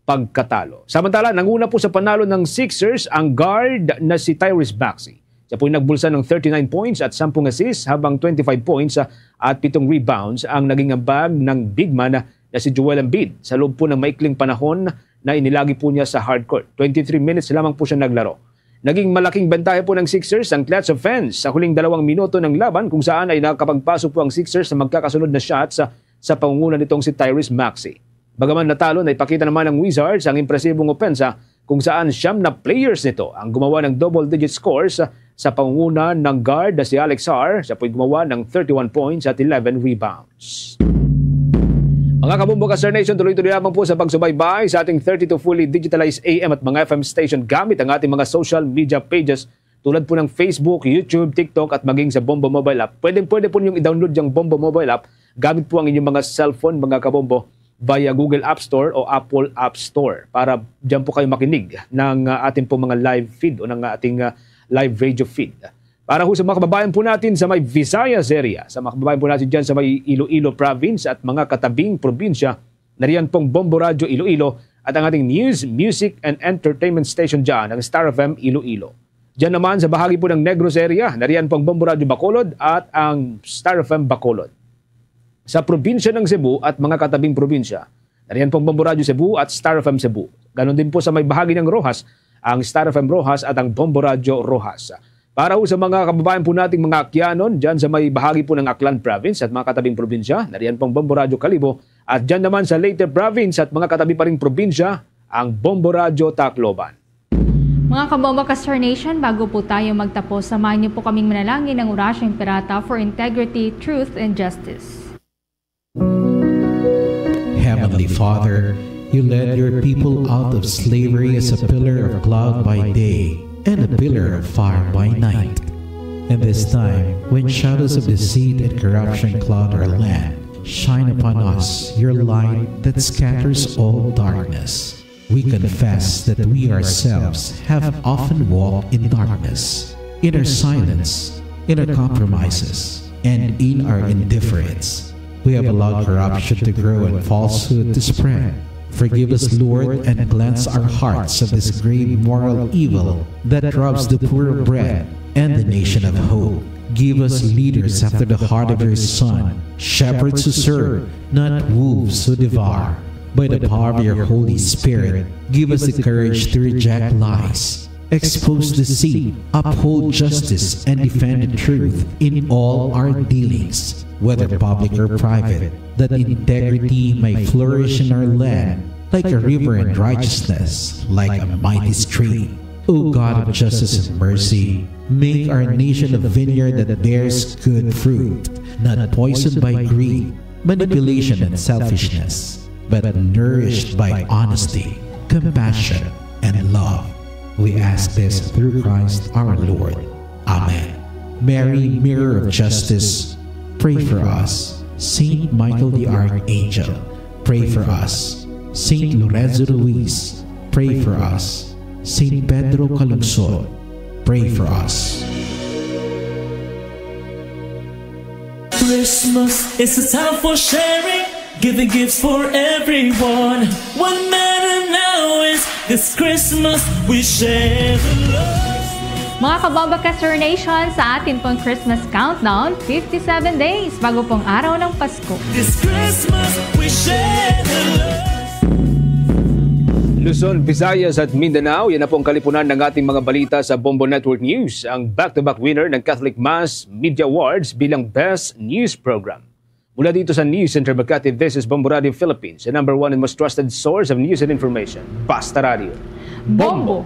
Speaker 6: pagkatalo. Samantala, nanguna po sa panalo ng Sixers ang guard na si Tyrese Maxey. Siya po nagbulsa ng 39 points at 10 assists habang 25 points at 7 rebounds ang naging ambag ng big man na si Joel Embiid sa loob po ng maikling panahon na inilagi po niya sa hardcourt. 23 minutes lamang po siya naglaro. Naging malaking bentahe po ng Sixers ang clutch offense sa huling 2 minuto ng laban kung saan ay nakapagpasok po ang Sixers sa magkakasunod na shots sa pangunguna nitong si Tyrese Maxey. Bagaman natalo, naipakita naman ng Wizards ang impresibong opensa kung saan 9 na players nito ang gumawa ng double-digit scores sa pangunguna ng guard na si Alex Har. Siya po'y gumawa ng 31 points at 11 rebounds. Mga kabombo ka Star Nation, tuloy-tuloy lamang po sa pagsubaybay sa ating 32 fully digitalized AM at mga FM station gamit ang ating mga social media pages tulad po ng Facebook, YouTube, TikTok at maging sa Bombo Mobile App. Pwede po ninyong i-download yung Bombo Mobile App gamit po ang inyong mga cellphone, mga kabombo, via Google App Store o Apple App Store para dyan po kayo makinig ng ating po mga live feed o ng ating live radio feed. Para po sa mga kababayan po natin sa may Visayas area, sa mga kababayan po natin dyan sa may Iloilo Province at mga katabing probinsya, nariyan pong Bombo Radio Iloilo at ang ating news, music and entertainment station dyan, ang Star FM Iloilo. Dyan naman sa bahagi po ng Negros area, nariyan pong Bombo Radio Bacolod at ang Star FM Bacolod. Sa probinsya ng Cebu at mga katabing probinsya, nariyan pong Bombo Radio Cebu at Star FM Cebu. Ganon din po sa may bahagi ng Rojas, ang Star FM Rojas at ang Bombo Radio Rojas. Para po sa mga kababayan po nating mga Akyanon, dyan sa may bahagi po ng Aklan Province at mga katabing probinsya, nariyan pong Bombo Radio Kalibo. At dyan naman sa Leyte Province at mga katabi pa ring probinsya, ang Bombo Radio Tacloban.
Speaker 7: Mga kabombo ka Star Nation, bago po tayo magtapos, samahan niyo po kaming manalangin ng Orasyong Pirata for integrity, truth, and justice.
Speaker 2: Heavenly Father, you led your people out of slavery as a pillar of cloud by day and a pillar of fire by night. And this time, when shadows of deceit and corruption cloud our land, shine upon us your light that scatters all darkness. We confess that we ourselves have often walked in darkness, in our silence, in our compromises, and in our indifference. We have allowed corruption to grow and falsehood to spread. Forgive us, Lord, and cleanse our hearts of this grave moral evil that robs the poor of bread and the nation of hope. Give us leaders after the heart of your Son, shepherds who serve, not wolves who devour. By the power of your Holy Spirit, give us the courage to reject lies, expose deceit, uphold justice, and defend the truth in all our dealings, whether public or private, that integrity may flourish in our land like a river, and righteousness like a mighty stream. O God of justice and mercy, make our nation a vineyard that bears good fruit, not poisoned by greed, manipulation, and selfishness, but nourished by honesty, compassion, and love. We ask this through Christ our Lord. Amen. Mary, Mirror of Justice, pray for us. Saint Michael the Archangel, pray for us. Saint Lorenzo Ruiz, pray for us. Saint Pedro Calungsod, pray for us.
Speaker 11: Christmas is a time for sharing, giving gifts for everyone. What matters now is this Christmas we share the love.
Speaker 7: Mga kabombo ka Star Nation, sa atin pong Christmas countdown, 57 days bago pong araw ng Pasko.
Speaker 11: This Christmas we share the love.
Speaker 6: Luzon, Visayas at Mindanao, yan na po ang kalipunan ng ating mga balita sa Bombo Network News, ang back-to-back winner ng Catholic Mass Media Awards bilang Best News Program. Mula dito sa News Center Makati, this is Bombo Radio Philippines, the #1 and most trusted source of news and information. Basta Radio. Bombo!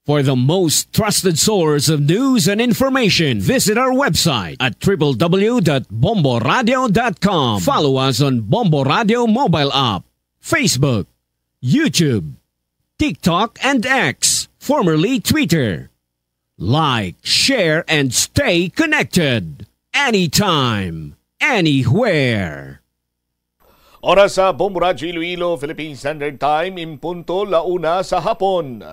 Speaker 12: For the most trusted source of news and information, visit our website at www.bomboradio.com. Follow us on Bombo Radio mobile app, Facebook, YouTube, TikTok, and X, formerly Twitter. Like, share, and stay connected. Anytime, anywhere.
Speaker 1: Oras sa Bombo Radio Iloilo, Philippine Standard Time, impunto 1:00 sa hapon.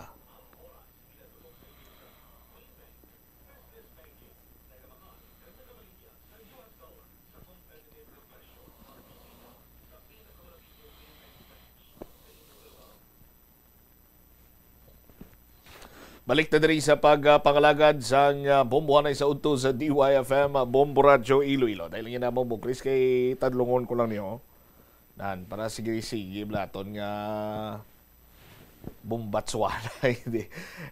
Speaker 1: Balik na rin sa pagpangalagad sa bombohanay sa udto sa DYFM Bombo Radio Iloilo. Dahil nga naman mo, Chris, kay tadlungon ko lang niyo. Dan, para sige blaton nga Bombatswana.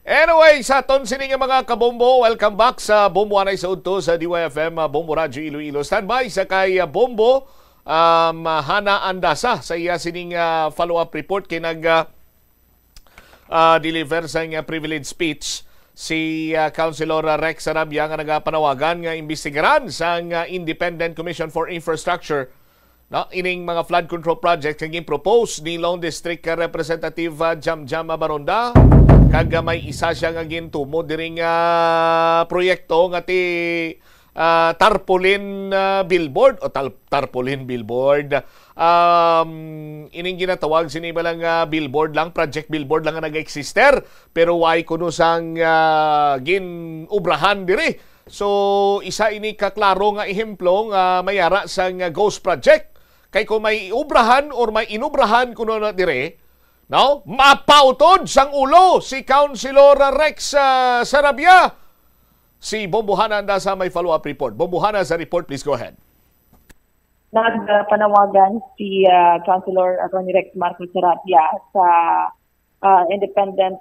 Speaker 1: Anyway, sa ton sining mga kabombo, welcome back sa bombohanay sa udto sa DYFM Bombo Radio Iloilo. Standby sa kay Bombo Hana Andasa sa iya sining follow-up report kay
Speaker 13: deliver sa privilege speech si Councilor Rex Sarabia nga nagapanawagan nga imbestigaran sa Independent Commission for Infrastructure ining mga flood control projects nga propose ni Lone District Representative Jamjam Baronda kag may isa siya nga gintumo diring proyekto nga ti tarpaulin billboard o tarpaulin billboard. Ining ginatawag siniba lang billboard lang, project billboard lang nga nag-exister pero why kuno sang ginubrahan diri. So isa ini kaklaro nga ehemplo nga mayara sang ghost project. Kay kung may ubrahan or may inubrahan kuno na dire, mapautod sang ulo si Councilor Rex Sarabia. Si Bombohana sa may follow-up report. Bombohana sa report, please go ahead.
Speaker 14: Nagpanawagan si Councilor Atty. Rex Marcos Sarabia sa independent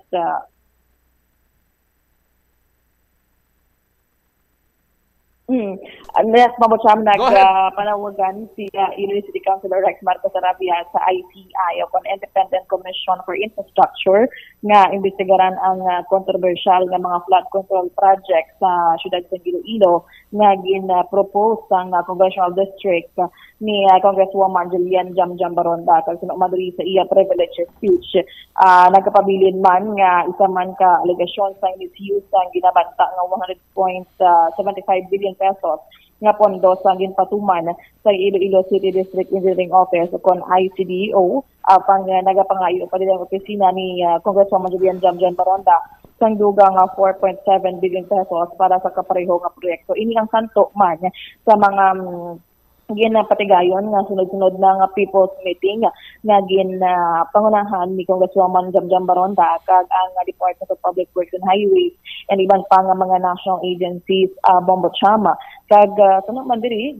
Speaker 14: Yes, Mabotsyam, nagpanawagan si Iloilo City Councilor Rex Marcos Sarabia sa ICI o Independent Commission for Infrastructure nga imbestigaran ang controversial nga mga flood control project sa siyudad sa Iloilo nga gin-propose ang Congressional District ni Congresswoman Julian Jamjam Baronda kag maduri sa iya privilege speech. Nagkapabilin man nga isa man ka alegasyon sa misuse ang ginabanta nga 100.75 billion pesos nga pondo sa ginpatuman sa Iloilo City District Engineering Office kon ICDO pang nagapangayo pa din ang opisina ni Congresswoman Julian Jamjam Baronda sang dugang 4.7 billion pesos para sa kapareho nga proyekto. Ini ang santo man sa mga ginapatigayon nga sunod-sunod na nga people's meeting nga pangunahan ni Congresswoman Jamjam Baronda kag ang Department of Public Works and Highways and iban pa nga mga national agencies Bombochama kag kuno man diri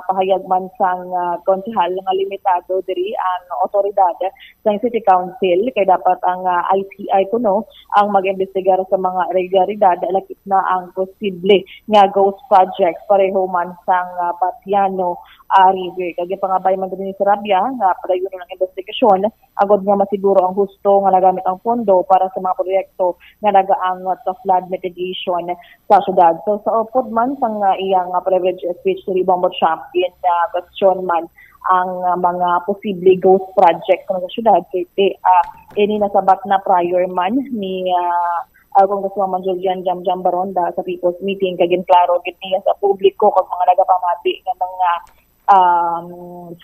Speaker 14: pahayag man sang konsehal nga limitado diri ang otoridad sa City Council kay dapat ang ICI kuno ang mag-imbestigar sa mga irregularidad lakip na ang posible nga ghost projects pareho man sang Batiano River. Kaya pangabay man din ni Sarabia nga padayon ng investigasyon agod nga masiguro ang husto nga nagamit ang pondo para sa mga proyekto nga nagaangat sa flood mitigation sa syudad. So sa upod man sang iyang privilege speech ni Bombocham question man ang mga posible ghost project sa syudad kay ini nasabat na prior man ni Congresswoman Julian Jamjam Baronda sa people's meeting kagin klaro gid niya sa publiko kag mga nagapamati nga mga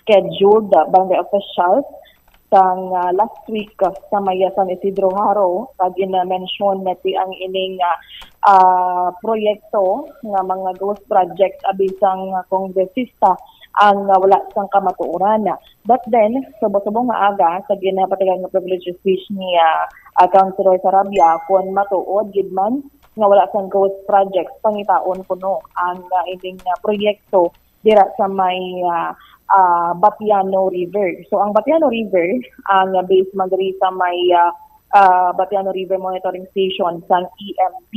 Speaker 14: scheduled barangay officials sang last week sa Maya San Isidro Haro kagin mention nati ang ining proyekto nga mga ghost projects abisang kongresista ang wala sang kamatuoran. But then, subong nga aga sa ginapatigan nga privilege speech ni Councilor Sarabia kung matuod gid man nga wala sang ghost projects pangitaon kuno ang ining proyekto dira sa may Batiano River. So ang Batiano River ang base man diri sa may Batiano River Monitoring Station sang EMP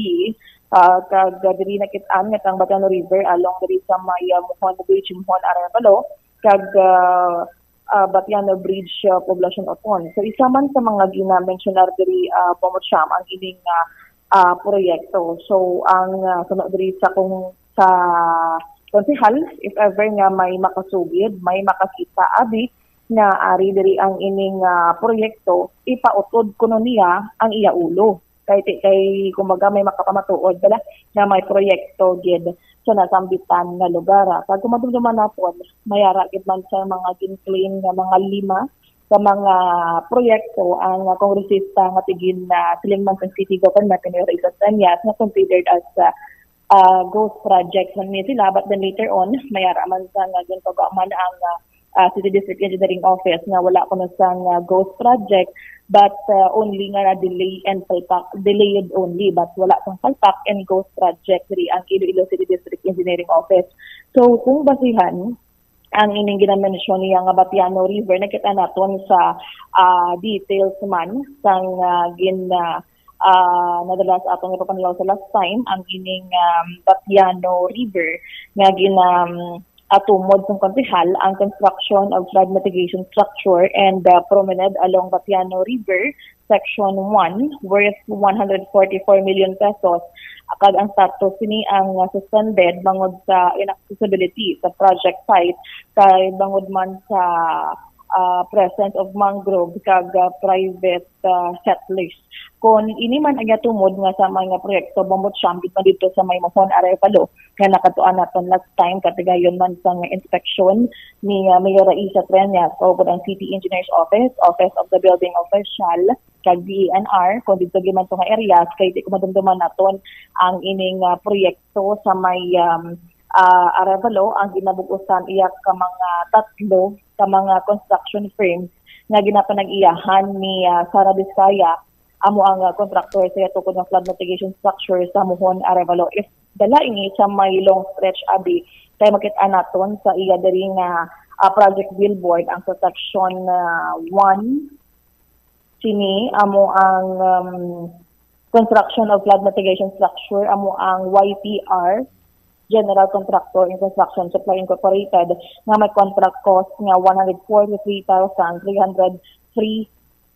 Speaker 14: kag diri nakit-an nga ang Batiano River along diri sa may Muhon Beach, Muhon Arevalo kag Batiano Bridge Poblacion Oton. So isa man sa mga gina-mentionar diri Bombocham ang ining proyekto. So ang sunod diri sa konsehal if ever nga may makasugid, may makakita abi nga ari diri ang ining proyekto ipautod kuno niya ang iya ulo kay kumbaga may makapamatuod bala na may proyekto gid sa nasambitan nga lugar kag kumadumduman naton mayara gid man sa mga ginclaim nga mga 5 sa mga proyekto ang kongresista nga tigin silingman sa city government ni Risa Tanyas na considered as ghost projects man ni sila but then later on mayara man sa nga ginpagaman ang City District Engineering Office nga wala kuno sang ghost project but only nga delay and delayed only but wala sang palpak and ghost project diri ang Iloilo City District Engineering Office. So kung basihan ang ining ginamention niya nga Batiano River nakita naton sa details man sang nadalas atong ipapanilaw sa last time ang ining Batiano River nga tumod ng Kontihal ang construction of flood mitigation structure and promenade along Batiano River, Section 1, worth 144 million pesos. Kag ang status ni ang suspended bangod sa inaccessibility sa project site kay bangod man sa presence of mangrove kag private settlers. Kung ini man ang tumod nga sa mga proyekto bambot siyambit na dito sa may Mohon Arevalo nga nakatuan naton last time katigayon man sa inspection ni Mayor Raisa Treñas o ang City Engineer's Office, Office of the Building Official, kag DENR, kung dito giman to nga areas kay di ko madumduman naton ang ining proyekto sa may Arevalo ang ginabugusan iyak ka mga tatlo ka mga construction firms nga ginapanag-iyahan ni Sara Vizcaya amo ang contractor sa tukod ng flood mitigation structure sa Mohon Arevalo. If dala ini sa may long stretch abi kay makita naton sa iya diri nga project billboard ang sa section 1 sini amo ang construction of flood mitigation structure amo ang YPR General Contractor in Construction Supply Incorporated nga may contract cost nga 143,303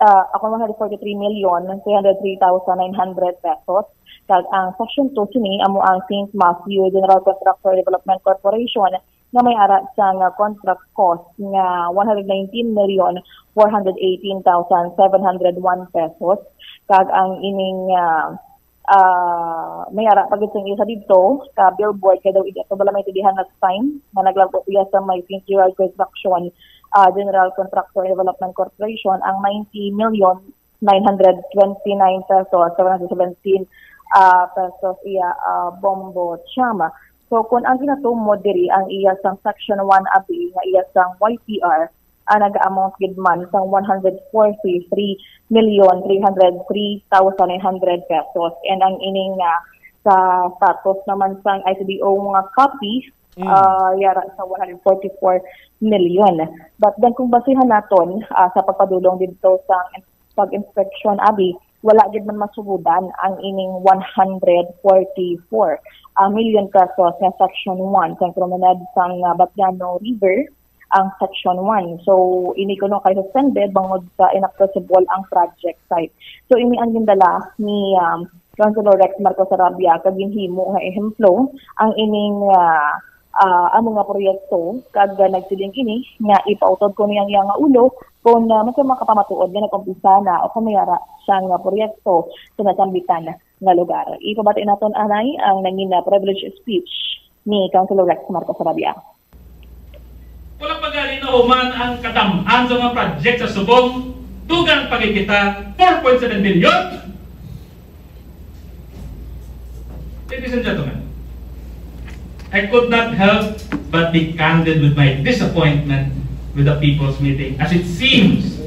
Speaker 14: 143,303,900 pesos. Kag ang section 2 sini amo ang St. Matthew General Contractor Development Corporation nga may ara sa contract cost nga 119,418,701 pesos. Kag ang ining may ara pagit sa isa dito ka billboard kay daw ito bala may tidihan last time na naglago iya sa may St. Gerald Construction General Contractor Development Corporation ang 90,929,717 pesos iya bombo chama. So kung ang ginatumod diri ang iya sang section 1 abi nga iya sang YPR nag-amount gid man sang 143,303,900 pesos and ang ining sa status naman sang ICDO nga copy yara sa 144 million. But then kung basihan naton sa pagpadulong dito sa pag-inspection abi wala gid man masubudan ang ining 144 million pesos nga section 1 sang promenade sang Batiano River ang section 1. So ini kuno kay suspended bangod sa inaccessible ang project site. So ini ang gindala ni Councilor Rex Marcos Sarabia kag ginhimo nga ehemplo ang ining amo nga proyekto kag nagsiling kini nga ipautod ko niyang nga ulo kung mas makapamatuod nga nakumpisa na o kumayara siyang proyekto sa nasambitan nga lugar. Ipabati naton anay ang nangin privilege speech ni Councilor Rex Marcos Sarabia.
Speaker 15: Walang pag-alin na human ang katamaan sa mga project sa Subong, tugang pagkikita 4.7 billion. Ladies and gentlemen, I could not help but be candid with my disappointment with the people's meeting, as it seems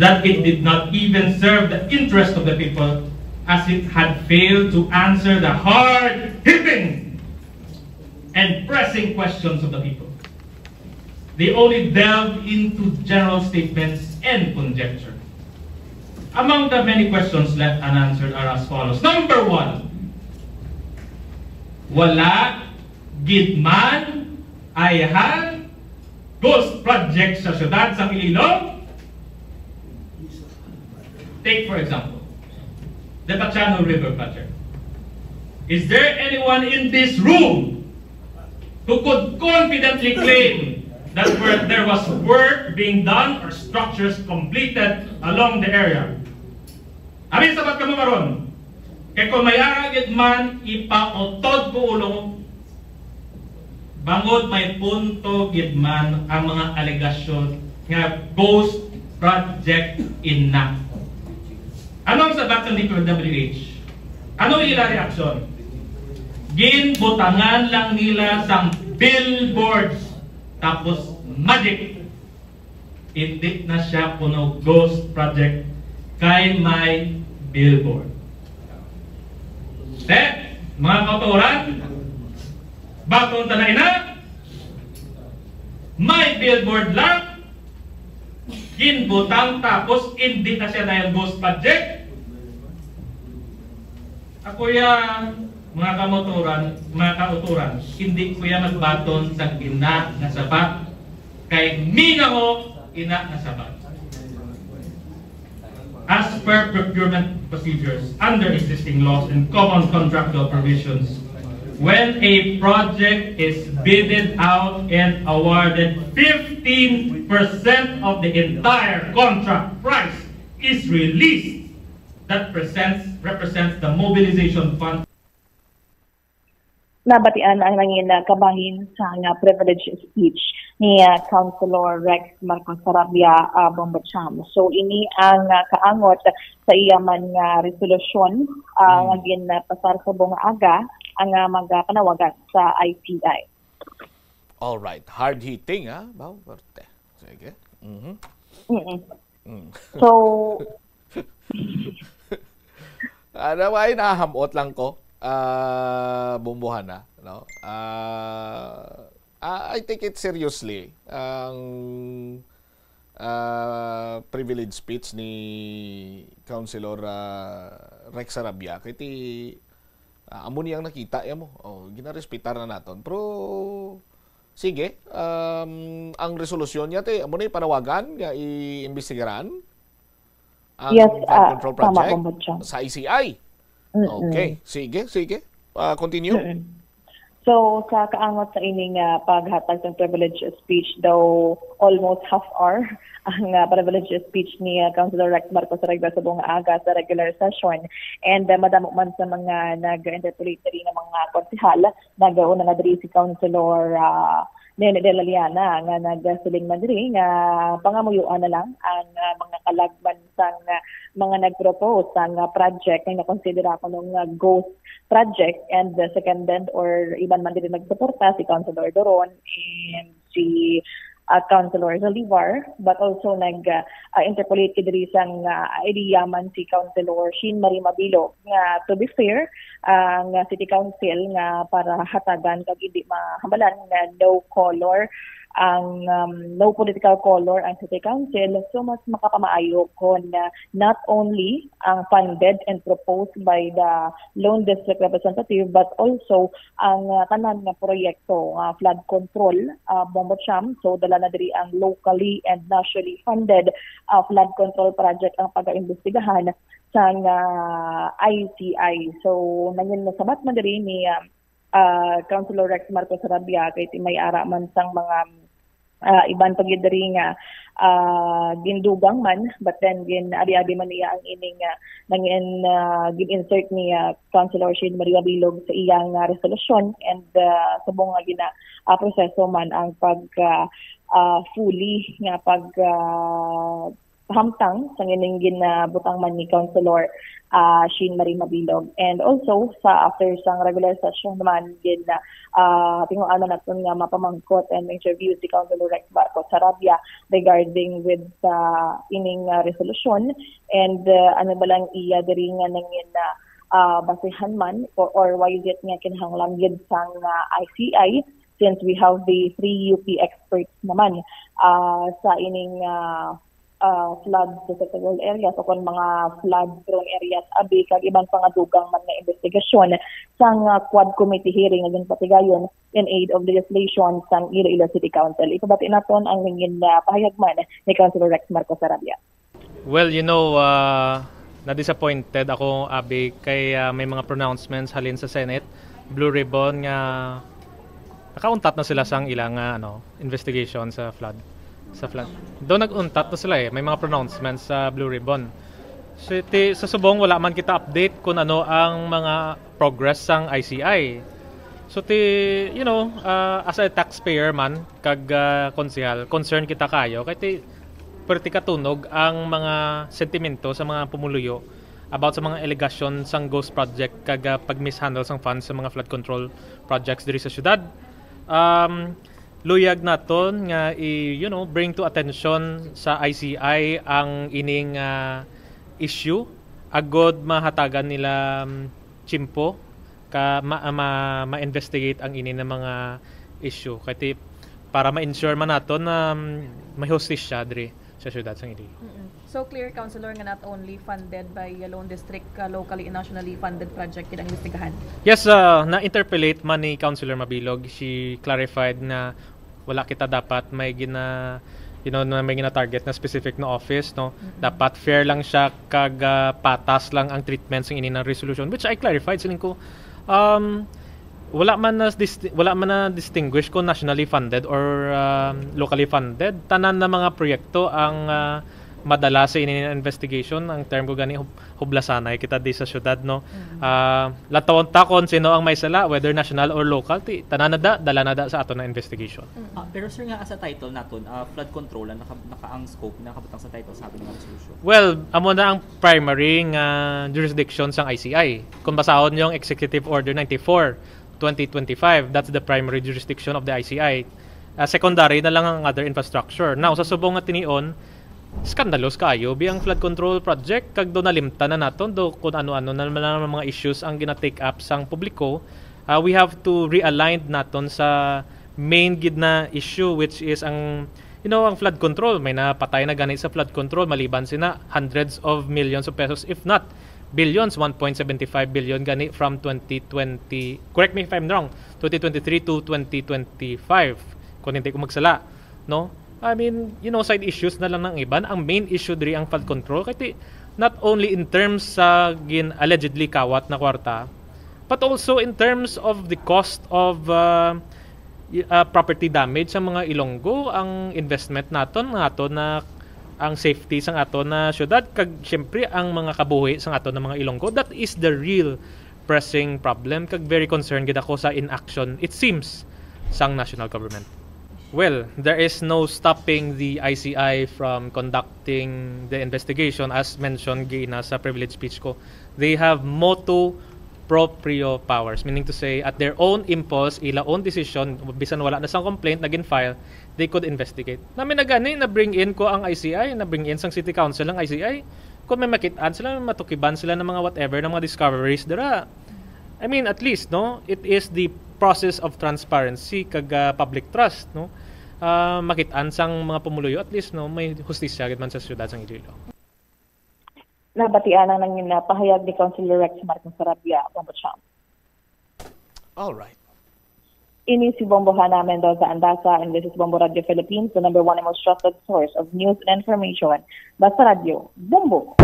Speaker 15: that it did not even serve the interest of the people, as it had failed to answer the hard-hitting and pressing questions of the people. They only delve into general statements and conjecture. Among the many questions left unanswered are as follows. Number 1, wala gid man ayahan ghost project sa syudad sa Iloilo. Take for example, the Batiano River project. Is there anyone in this room who could confidently claim that there was work being done or structures completed along the area? Amin sabat kamo maron. Kay kung may aragid man ipautod ko ulo, bangod may punto gid man ang mga alegasyon nga ghost project inna. Anong sabat ng DPWH? Ano ila reaksyon? Ginbutangan lang nila sang billboards tapos magic. Hindi na siya puno ghost project kay may billboard. Mga kauturan, bakong tanay na, may billboard lang, ginbutang tapos hindi na siya dahil ghost project. Ako mga kauturan, hindi ko yan magbaton sa ina na sabat, kay mina ko ina na sabat. As per procurement procedures under existing laws and common contractual provisions, when a project is bidded out and awarded, 15% of the entire contract price is released. That represents the mobilization fund.
Speaker 14: Nabatian ang nangin kabahin sa privilege speech ni Councilor Rex Marcos Sarabia Bombacham. So ini ang kaangot sa iyaman nga resolusyon ngagin pasar sa bunga aga ang magpanawagan sa ICI.
Speaker 13: All right, hard hitting Bao Corte. Sige.
Speaker 14: So
Speaker 13: ay nahamot lang ko. Bumbuhan na, no? I take it seriously ang privilege speech ni Councilor Rex Sarabia. Kiti amo niyang nakita mo. Ginarespetar na naton. Pero sige, ang resolusyon niya amo ni panawagan nga iimbestigaran ang flood control project sa ICI. Okay, sige. Continue.
Speaker 14: So, sa kaangot sa ining paghatag ng privilege speech, though almost half hour ang privilege speech ni Councilor Rex Marcos Sarabia sa buong aga sa regular session. And madamo man sa mga nag-interpolate ng mga konsihal, nag-una na diri si Councilor Nene de la Liana nga nagsiling man diri nga pangamuyuan na lang ang mga kalagman sang mga nagpropose sang project nga nakonsidera ko ng ghost project, and the seconded or iban man diri nagsuporta si Councilor Doron and si Councilor Zalivar, but also nag-interpolate diri sang idea man si Councilor Shin Marie Mabilo nga to be fair ang City Council nga para hatagan kag hindi mahambalan nga no color ang no political color ang City Council, so mas makapamaayo kung not only ang funded and proposed by the Lone District Representative but also ang tanan nga proyekto flood control Bombacham, so dala na diri ang locally and nationally funded flood control project ang pag-imbestigahan sa ICI. So nangyun nasabat man diri ni Councilor Rex Marcos Sarabia kay may ara man sang mga iban pagidiri nga gindugang man, but then ari-ari man niya ang ining nangin gin-insert ni Councilor Shin Maria Bilog sa iyang resolusyon, and sa buong proseso man ang pag fully nga pag hamtang sa ining ginabutang man ni Councilor Shin Marie Mabilog. And also sa after sang regular session naman tinguan na natin nga mapamangkot and interview si Councilor Rex Marcos Sarabia regarding with ining resolution, and ano ba lang iya diri nga nangin basihan man or why is it nga kinahanglan gid sang ICI, since we have the 3 UP experts naman sa ining flood susceptible areas o kung mga flood prone areas abi kag ibang pangadugang man na investigasyon sang Quad Committee hearing nga patigayon in aid of legislation sang Iloilo City Council. Ipabati naton ang ngin pahayagman ni Councilor Rex Marcos Sarabia.
Speaker 16: Well, na-disappointed ako abi kay may mga pronouncements halin sa Senate, Blue Ribbon nga nakauntat na sila sang ilang investigation sa flood. Doon nag-untat na sila may mga pronouncements sa Blue Ribbon. So, sa subong wala man kita update kung ano ang mga progress sang ICI. So as a taxpayer man kag konsehal, concern kita kayo kay perti katunog ang mga sentimento sa mga pumuluyo about sa mga allegation sang ghost project kag pag-mishandle sang funds sa mga flood control projects diri sa syudad. Luyag naton nga bring to attention sa ICI ang ining issue agod mahatagan nila chimpo ka ma-investigate ang ini na mga issue kay para ma-ensure man naton na may hostisya diri sa syudad sang Iloilo.
Speaker 17: So clear, Councilor, nga not only funded by Yalong District, locally and nationally funded project yun ang investigahan?
Speaker 16: Yes, na-interpellate man ni Councilor Mabilog. She clarified na wala kita dapat may may gina-target na specific na office, no? Dapat fair lang siya, kag patas lang ang treatment sa ininang resolution, which I clarified. Siling ko, wala man na distinguish kung nationally funded or locally funded. Tanan na mga proyekto ang madala sa investigation. Ang term ko gani hublasanay kita di sa syudad, no. Latawon ta kon sino ang may sala, whether national or local, tanan na dala na sa ato na investigation.
Speaker 18: Pero sir nga sa title naton, flood control naka ang scope nakabutang sa title sabi ng resolution.
Speaker 16: Well, amo na ang primary jurisdiction sang ICI. Kung basahon yung Executive Order 94/2025, that's the primary jurisdiction of the ICI. Secondary na lang ang other infrastructure. Now, sa subong nga tinion, skandalos kayo biyang flood control project, kag do nalimta na naton do kung ano-ano na mga issues ang gina-take up sang publiko. We have to realign naton sa main gid na issue, which is ang ang flood control. May napatay na ganit sa flood control, maliban sina hundreds of millions of pesos, if not billions, 1.75 billion gani from 2020, correct me if I'm wrong, 2023 to 2025 kung hindi ko magsala, no? I mean, side issues na lang ng iban. Ang main issue diri ang flood control, kasi not only in terms sa allegedly kawat na kwarta, but also in terms of the cost of property damage sa mga Ilonggo, ang investment naton na ang safety sang ato na syudad, kag syempre ang mga kabuhi sang ato na mga Ilonggo. That is the real pressing problem, kag very concerned gid ako sa inaction, it seems, sang national government. Well, there is no stopping the ICI from conducting the investigation, as mentioned gina sa privilege speech ko. They have motu proprio powers, meaning to say, at their own impulse, ila own decision, bisan wala na sang complaint na gin-file, they could investigate. Namin na gani, na-bring in ko ang ICI, na-bring in sang City Council ang ICI. Kung may makitaan sila, matukiban sila ng mga whatever, ng mga discoveries dira. I mean, at least, no, it is the process of transparency kag public trust, no. Makitaan sang mga pumuluyo, at least, no, may hustisya gid man sa syudad sang Iloilo.
Speaker 14: Nabatian ang nanging pahayag ni Councilor Rex Martin Sarabia, Bombocham.
Speaker 13: All right.
Speaker 14: Ini si Bombohana Mendoza Andasa, and this is Bombo Radio Philippines, the number one and most trusted source of news and information. Basta Radio, Bombo.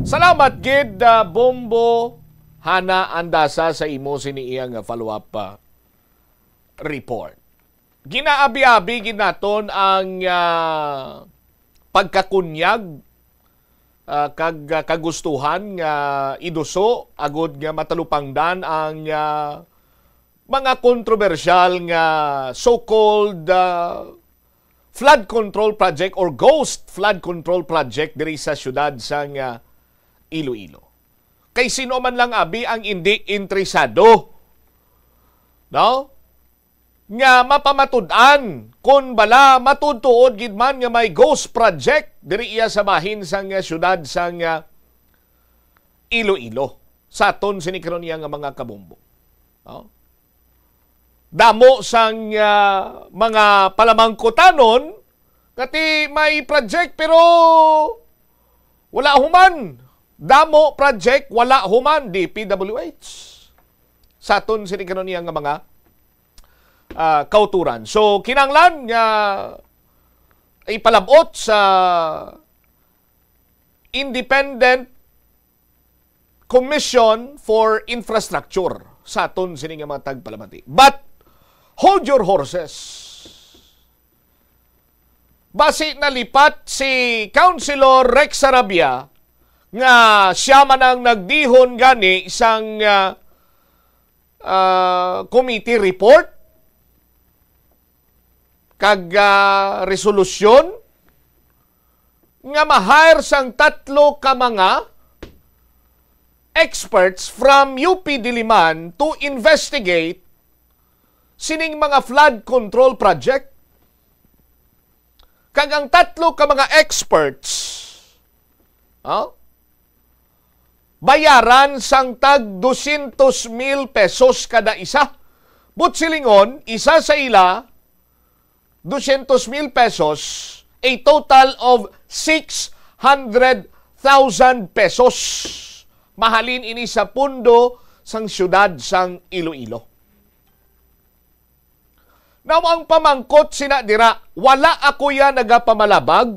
Speaker 13: Salamat gid Bombo Hana Andasa sa imo siniiyang follow-up report. Ginaabi-abi gid naton ang pagkakunyag kag kagustuhan nga iduso agud nga matalupangdan ang mga kontrobersyal nga so-called flood control project or ghost flood control project diri sa syudad sang Iloilo. Kay sino man lang abi ang hindi interesado, no? Nga mapamatud-an kung bala matutuod gid man nga may ghost project diri iya sa bahin sang syudad sang Iloilo. Saton sinikron niya nga mga kabombo. No? Damo sang mga palamangkutanon kati may project pero wala human. Damo project wala human DPWH. Saton sinikron niya nga mga kauturan. So, kinanglan nga ipalabot sa Independent Commission for Infrastructure sa aton sini nga mga tagpalamati. But, hold your horses. Basi nalipat si Councilor Rex Sarabia nga siya man ang nagdihon gani isang committee report kag resolusyon nga ma-hire sang 3 ka mga experts from UP Diliman to investigate sining mga flood control project. Kag ang 3 ka mga experts bayaran sang tag 200,000 pesos kada isa. But silingon, isa sa ila 200,000 pesos a total of 600,000 pesos. Mahalin ini sa pundo sang syudad sang Iloilo. Now, ang pamangkot sina dira, wala ako yan nagapamalabag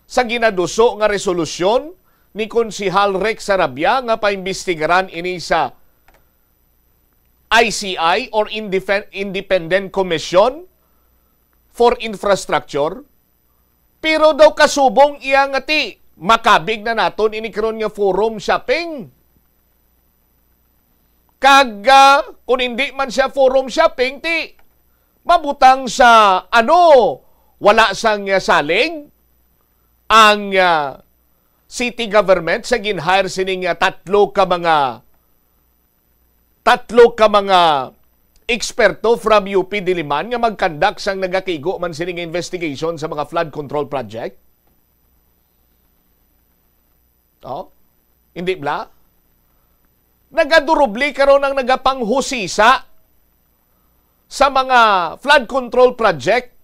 Speaker 13: sa ginaduso nga resolusyon ni Konsihal Rex Sarabia nga paimbestigaran ini sa ICI or Independent Commission for Infrastructure. Pero daw kasubong iya nga ti makabig na naton ini karon nga forum shopping. Kaga kung hindi man siya forum shopping ti mabutang sa wala sang saling ang city government sa ginhire sining tatlo ka mga eksperto from UP Diliman nga magkandak sang nagakigo man sining investigation sa mga flood control project. Hindi bla? Nagadurubli karon ang nagapanghusisa sa mga flood control project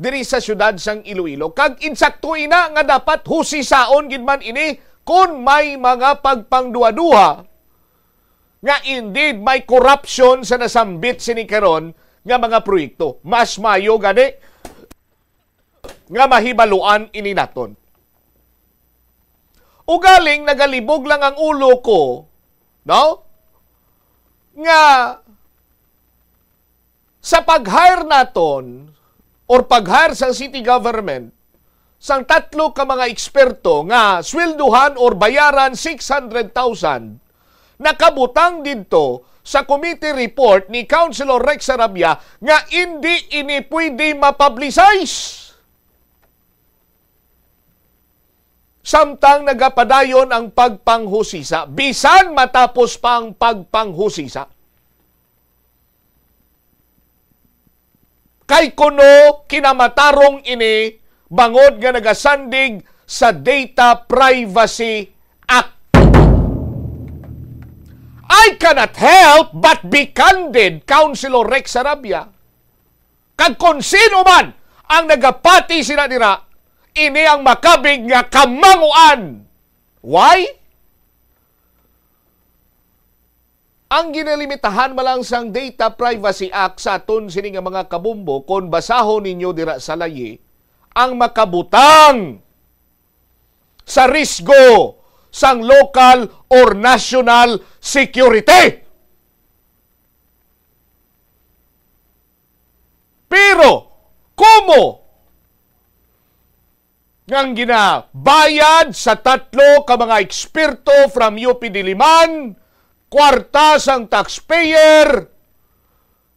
Speaker 13: diri sa syudad sang Iloilo. Kag insakto ina nga dapat husisaon gid man ini kung may mga pagpangduwa-duwa nga indeed may corruption sa nasambit sini karon nga mga proyekto. Mas mayo gani nga mahibaluan ini naton. Ugaling nagalibog lang ang ulo ko, no? Nga sa pag-hire naton or pag-hire sa city government sang tatlo ka mga eksperto nga swelduhan or bayaran 600,000 nakabutang dito sa committee report ni Councilor Rex Sarabia nga hindi ini pwede mapublicize. Samtang nagapadayon ang pagpanghusisa, bisan matapos pa ang pagpanghusisa. Kay kuno kinamatarong ini bangod nga nagasandig sa Data Privacy Act. I cannot help but be candid, Councilor Rex Sarabia. Kag kung sino man ang nagapati sila dira, ini ang makabig nga kamanguan. Why? Ang ginalimitahan malang sang Data Privacy Act sa aton sini nga mga kabumbo, kung basahon ninyo dira sa layi, ang makabutang sa risgo sang local or national security. Pero, kumo ngang ginabayad sa tatlo ka mga eksperto from UP Diliman, kwarta sang taxpayer,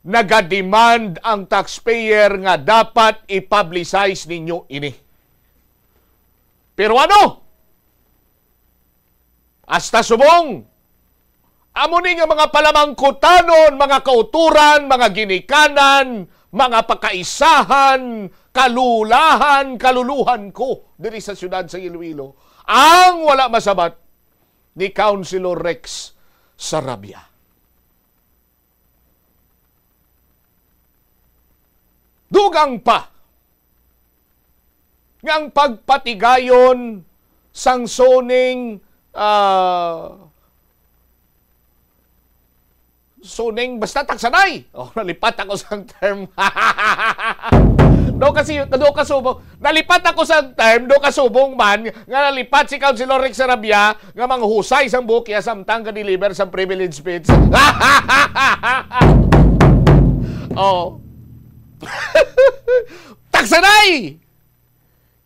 Speaker 13: nagademand ang taxpayer nga dapat i-publicize ninyo ini. Pero ano? Hasta subong, amo ni nga mga palamangkutanon, mga kauturan, mga ginikanan, mga pakaisahan, kalulahan, kaluluhan ko diri sa syudad sa Iloilo, ang wala masabat ni Councilor Rex Sarabia. Dugang pa ngang pagpatigayon sang zoning suning basta taksanay. Nalipat ako sa term. Nalipat ako sa term, do kasubong man, nga nalipat si Councilor Rex Sarabia, nga manghusay sang bukya, samtang ka-deliver sa privilege speech. Taksanay!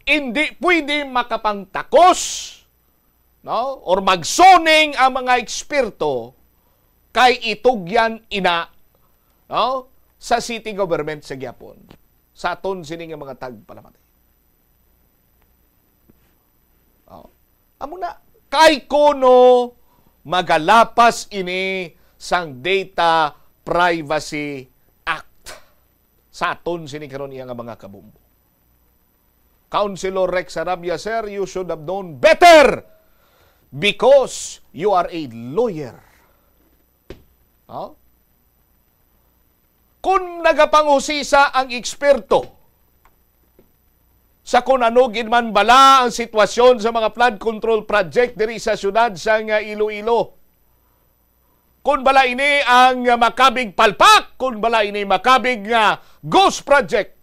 Speaker 13: Hindi pwede makapangtakos, no? Or magsoning ang mga eksperto kay itugyan ina, no? Sa city government sa Gyapon. Sa aton sini nga mga tagpalamatay. Amo na, kay kono magalapas ini sang Data Privacy Act. Sa aton sini karon iya nga mga kabumbo. Councilor Rex Sarabia, sir, you should have known better because you are a lawyer. Kung nagapanghusisa ang eksperto sa kung ano ginman bala ang sitwasyon sa mga flood control project diri sa syudad sa Iloilo. Kung bala ini ang makabig palpak, kung bala ini makabig nga ghost project.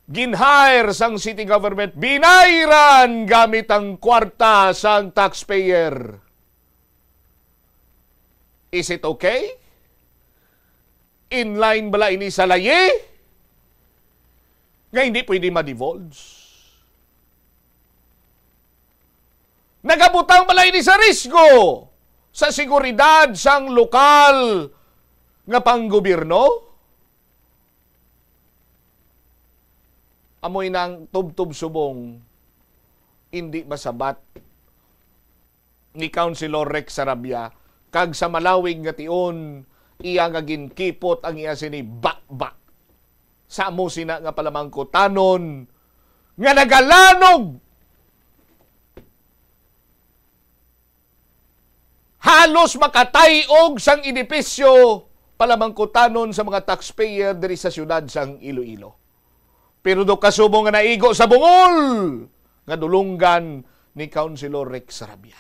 Speaker 13: Ginhire sang city government, binayran gamit ang kwarta sang taxpayer. Is it okay? Inline bala ini sa laye? Nga hindi pwede ma-divulge. Nagabutang bala ini sa risgo sa seguridad sang lokal nga panggobyerno. Amoy nang tub-tub subong hindi masabat ni Councilor Rex Sarabia kag sa malawig nga tion iya nga ginkipot ang iya sini bak-bak sa mo sina nga palamangkutanon nga nagalanog halos makatayog sang edipisyo palamangkutanon sa mga taxpayer diri sa syudad sang Iloilo. Pero do kasubong nga naigo sa bungol nga dulunggan ni Councilor Rex Sarabia.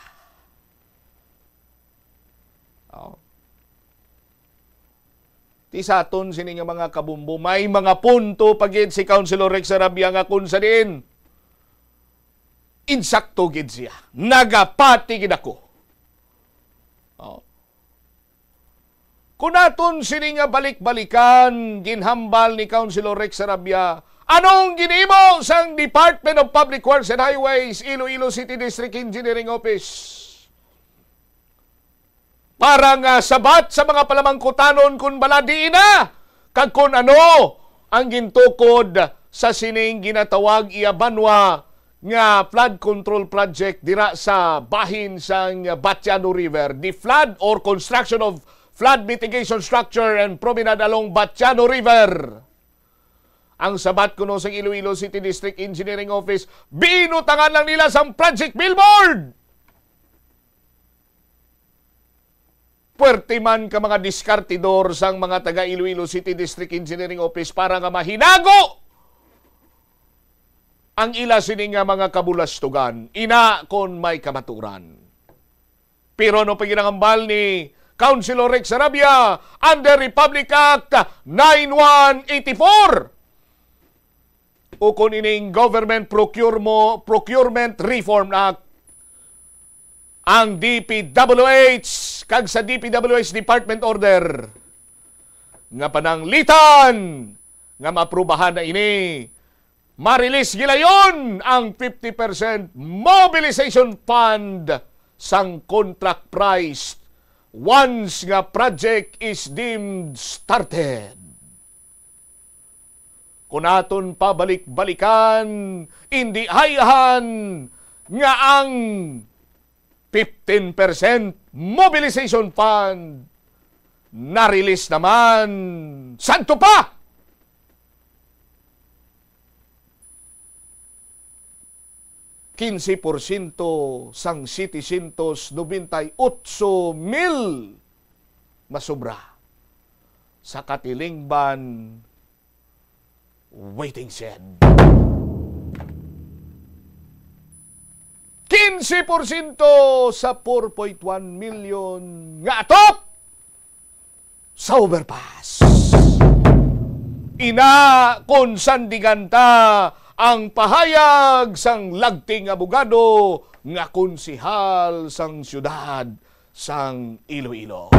Speaker 13: Ti saton sini nga mga kabumbo, may mga punto pagid si Councilor Rex Sarabia nga kun sa din. Insakto gid siya. Nagapati gid ako. Kung naton sini nga balik-balikan ginhambal ni Councilor Rex Sarabia, anong ginimo sang Department of Public Works and Highways, Iloilo City District Engineering Office? Para nga sabat sa mga palamangkutanon kung baladi na, kag kung ano ang gintukod sa sining ginatawag Iabanwa nga flood control project dira sa bahin sang Batiano River. The flood or construction of flood mitigation structure and promenade along Batiano River. Ang sabat kuno sa Iloilo City District Engineering Office, binutangan lang nila sa project billboard. Puwerte man ka mga diskartidor sang mga taga Iloilo City District Engineering Office para nga mahinago ang ila sini nga mga kabulastugan, ina kon may kamaturan. Pero no paginangambal ni Councilor Rex Sarabia under Republic Act 9184 o kung ining Government Procurement Reform Act, ang DPWH kag sa DPWH Department Order nga pananglitan nga maaprubahan na ini, marilis gilayon ang 50% mobilization fund sang contract price once nga project is deemed started. Kung aton pabalik-balikan, hindi hayahan nga ang 15% mobilization fund na-release naman. Santo pa! %15 sang 798,000 masobra sa katilingban waiting shed. 15% sa 4.1 million nga atop sa overpass. Ina kon sandiganta ang pahayag sang lagting abogado nga konsihal sang syudad sang Iloilo.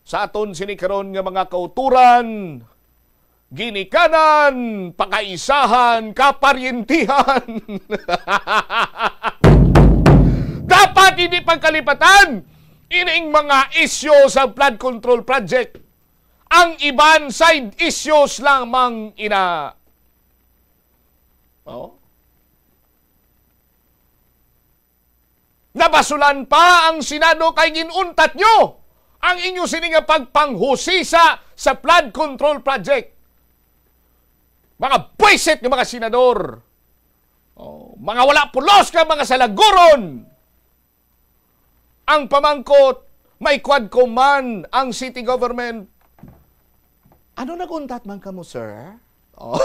Speaker 13: Sa aton sinikaron nga mga kauturan, ginikanan, pakaisahan, kaparyentihan. Dapat hindi pagkalipatan ining mga isyo sa flood control project. Ang iban side issues lamang ina. Nabasulan pa ang Senado kay ginuntat nyo ang inyo sininga pagpanghusisa sa flood control project. Mga buisit ng mga senador. Mga wala pulos ka, mga salaguron. Ang pamangkot, may quadcom man ang city government. Ano naguntat man ka mo, sir? Oh.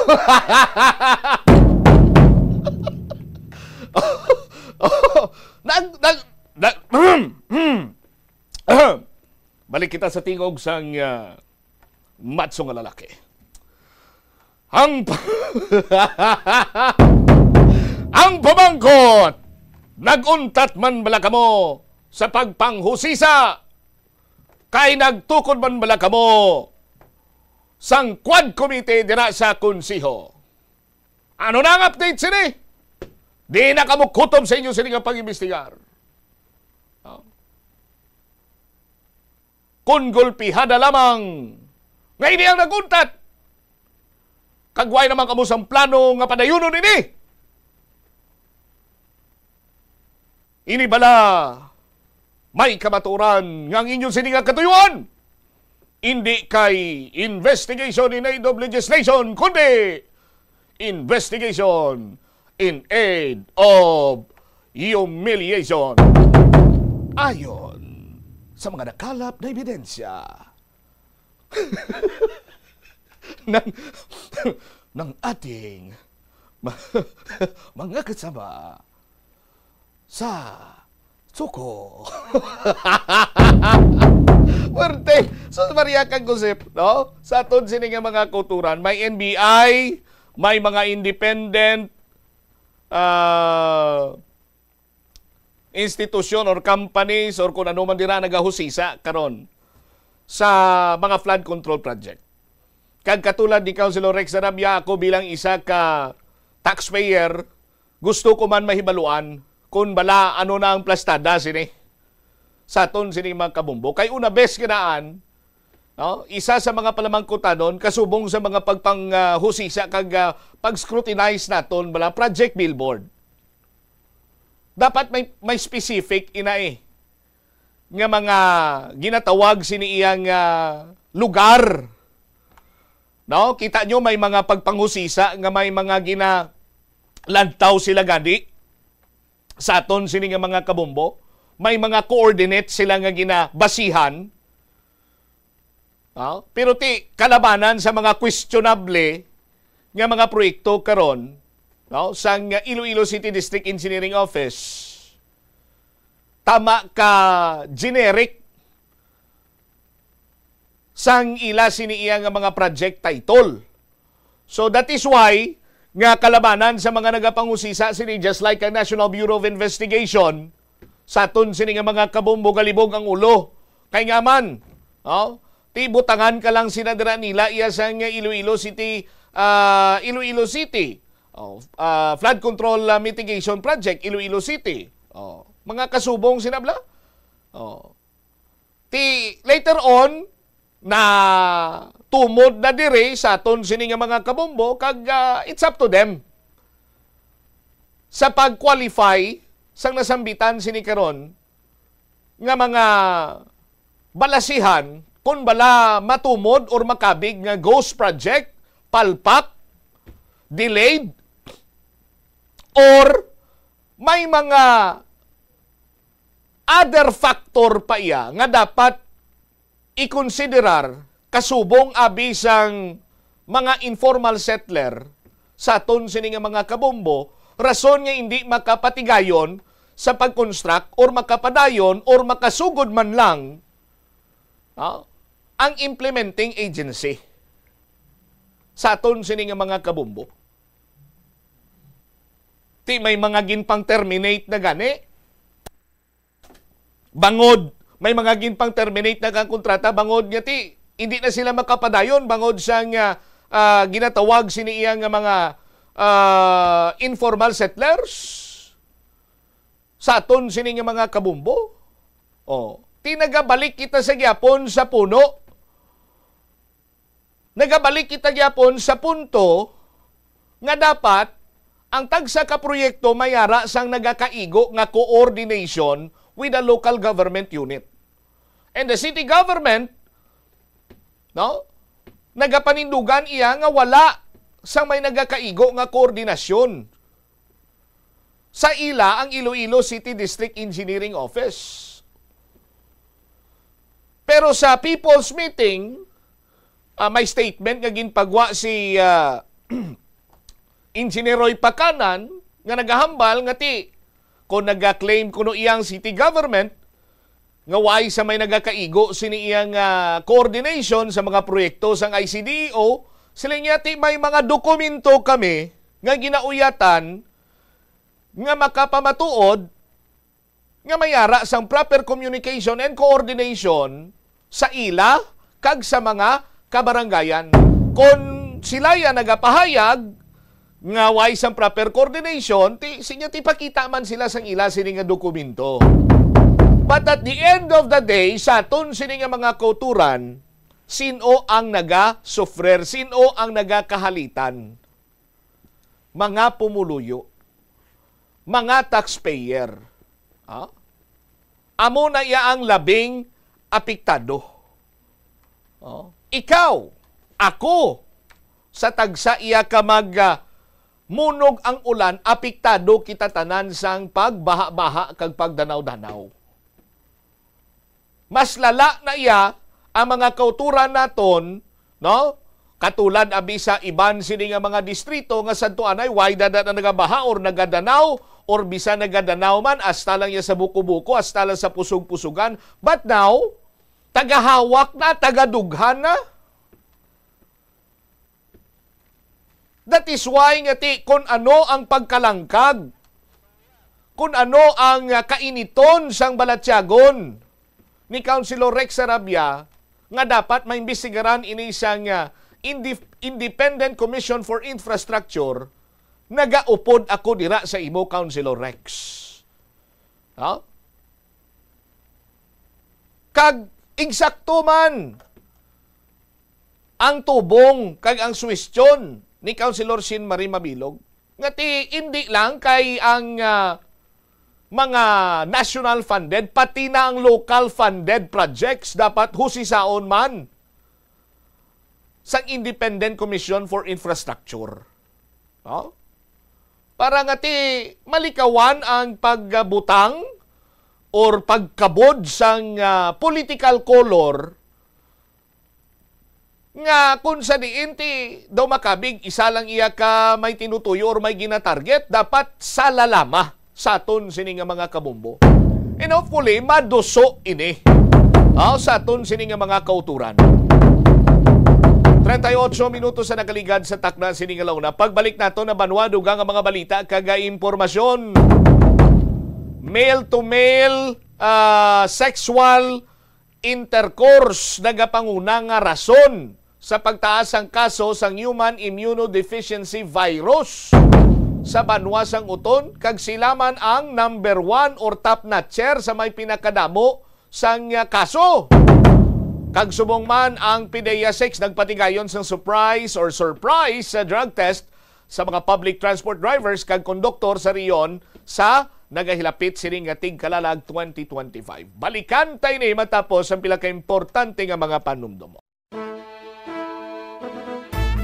Speaker 13: Balik kita sa tingog sang matso nga lalaki. Ang pamangkot, naguntat man bala kamo sa pagpanghusisa, kay nagtukod man bala kamo sang quad committee dira sa konsiho. Ano na ang update sini? Di na kamo kutob sa inyo sini nga pag-imbestigar. Kung gulpihada lamang, ngay di ang naguntat. Kagway naman kamo sang plano nga padayunon ini. Ini bala may kamaturan nga ang inyong sini nga katuyuan. Hindi kay investigation in aid of legislation, kundi investigation in aid of humiliation. Ayon sa mga nakalap na ebidensya ng ating mga kasama sa Suko. Werte, so Maria kang gusip, no? Sa aton sini nga mga kulturan, may NBI, may mga independent institution or companies or kung ano man dira nagahusisa karon sa mga flood control project. Kag katulad ni Councilor Rex Arabia, ako bilang isa ka taxpayer, gusto ko man mahibaluan kung bala ano na ang plastada sini sa aton sini mga kabumbo. Kay una best kinaan, no? Isa sa mga palamangkutanon kasubong sa mga pagpanghusisa kag pag-scrutinize naton bala project billboard. Dapat may specific ina nga mga ginatawag sini iyang lugar. No, kita nyo may mga pagpanghusisa nga may mga ginalantaw sila gani sa aton sini nga mga kabumbo. May mga coordinates sila nga ginabasihan. No? Pero kalabanan sa mga questionable nga mga proyekto karon, no, sang Iloilo City District Engineering Office, tama ka generic sang ila siniya nga mga project title. So that is why nga kalabanan sa mga nagapangusisa sini just like ang National Bureau of Investigation, sa aton sini nga mga kabumbo galibog ang ulo. Kay nga man, no? Butangan ka lang sinadra nila iya sang Iloilo City Flood Control Mitigation Project, Iloilo City. Mga kasubong sinabla. Later on, na tumod na dire sa aton sini nga mga kabumbo, kag it's up to them sa pag-qualify sang nasambitan sini karon nga mga balasihan kung bala matumod or makabig nga ghost project, palpak, delayed, or may mga other factor pa iya nga dapat ikonsiderar kasubong abi sang mga informal settler sa aton sini nga mga kabumbo, rason nga hindi makapatigayon sa pag-construct or makapadayon or makasugod man lang ang implementing agency sa aton sini nga mga kabumbo. May mga ginpang terminate na gani. Bangod, may mga ginpang terminate na kang kontrata, bangod nga hindi na sila makapadayon, bangod sang ginatawag sini iyang mga informal settlers sa aton sini nga mga kabumbo. Nagabalik kita sa gyapon sa puno. Nagabalik kita gyapon sa punto nga dapat ang tagsa ka proyekto mayara sang nagakaigo nga coordination with the local government unit. And the city government, no, nagapanindugan iya nga wala sang may nagakaigo nga koordinasyon sa ila ang Iloilo City District Engineering Office. Pero sa people's meeting, may statement nga ginpagwa si Engineeroy Pakanan nga nagahambal nga ti kung nag-claim kuno iyang city government nga why sa may nagakaigo sini iyang coordination sa mga proyekto sang ICDO, sila niya ti may mga dokumento kami nga ginauyatan nga makapamatuod nga mayara sang proper communication and coordination sa ila kag sa mga kabarangayan. Kung sila ya nagapahayag nga why sang proper coordination, sinya ti pakita man sila sang ila sini nga dokumento. But at the end of the day, sa aton sini nga mga kauturan, sino ang naga-sufrer, sino ang nagakahalitan? Mga pumuluyo, mga taxpayer. Amo na iya ang labing apektado. Ikaw, ako, sa tagsa iya ka munog ang ulan, apektado kita tanan sang pagbaha-baha kag pagdanaw-danaw. Mas lala na iya ang mga kauturan naton, no? Katulad abi sa iban sini nga mga distrito nga sadto anay why dada na nagabaha or nagadanaw or bisa nagadanaw man hasta lang ya sa buko-buko, hasta lang sa pusog-pusugan. But now, tagahawak na, tagadughan na. That is why nga ti, kung ano ang pagkalangkag, kung ano ang kainiton sang balatyagon ni Councilor Rex Sarabia, nga dapat maimbestigaran ini isang Independent Commission for Infrastructure, nagaupod ako dira sa imo, Councilor Rex. Kag eksakto man ang tubong kag ang suwestyon ni Councilor Sin Marie Mabilog. Ngati hindi lang kay ang mga national funded, pati na ang local funded projects dapat husisaon man sa Independent Commission for Infrastructure. Para ngati malikawan ang pagbutang or pagkabod sang political color nga kung sa diin ti daw makabig isa lang iya ka may tinutuyo or may ginatarget, dapat salalama sa aton sini nga mga kabumbo. And hopefully maduso ini sa aton sini nga mga kauturan. 38 minutos sa nakaligad sa takna sini nga launa. Pagbalik nato na banwa dugang ang mga balita kaga impormasyon. Male to male sexual intercourse nagapanguna nga rason sa pagtaas ang kaso sang human immunodeficiency virus sa banwa sang uton, kag sila man ang number 1 or top notcher sa may pinakadamo sang kaso. Kag subong man ang PDEA 6 nagpatigayon sang surprise sa drug test sa mga public transport drivers kag konduktor sa riyon sa nagahilapit sining nga tigkalalag 2025. Balikan tayo ni matapos ang pila ka importante nga mga panumdum.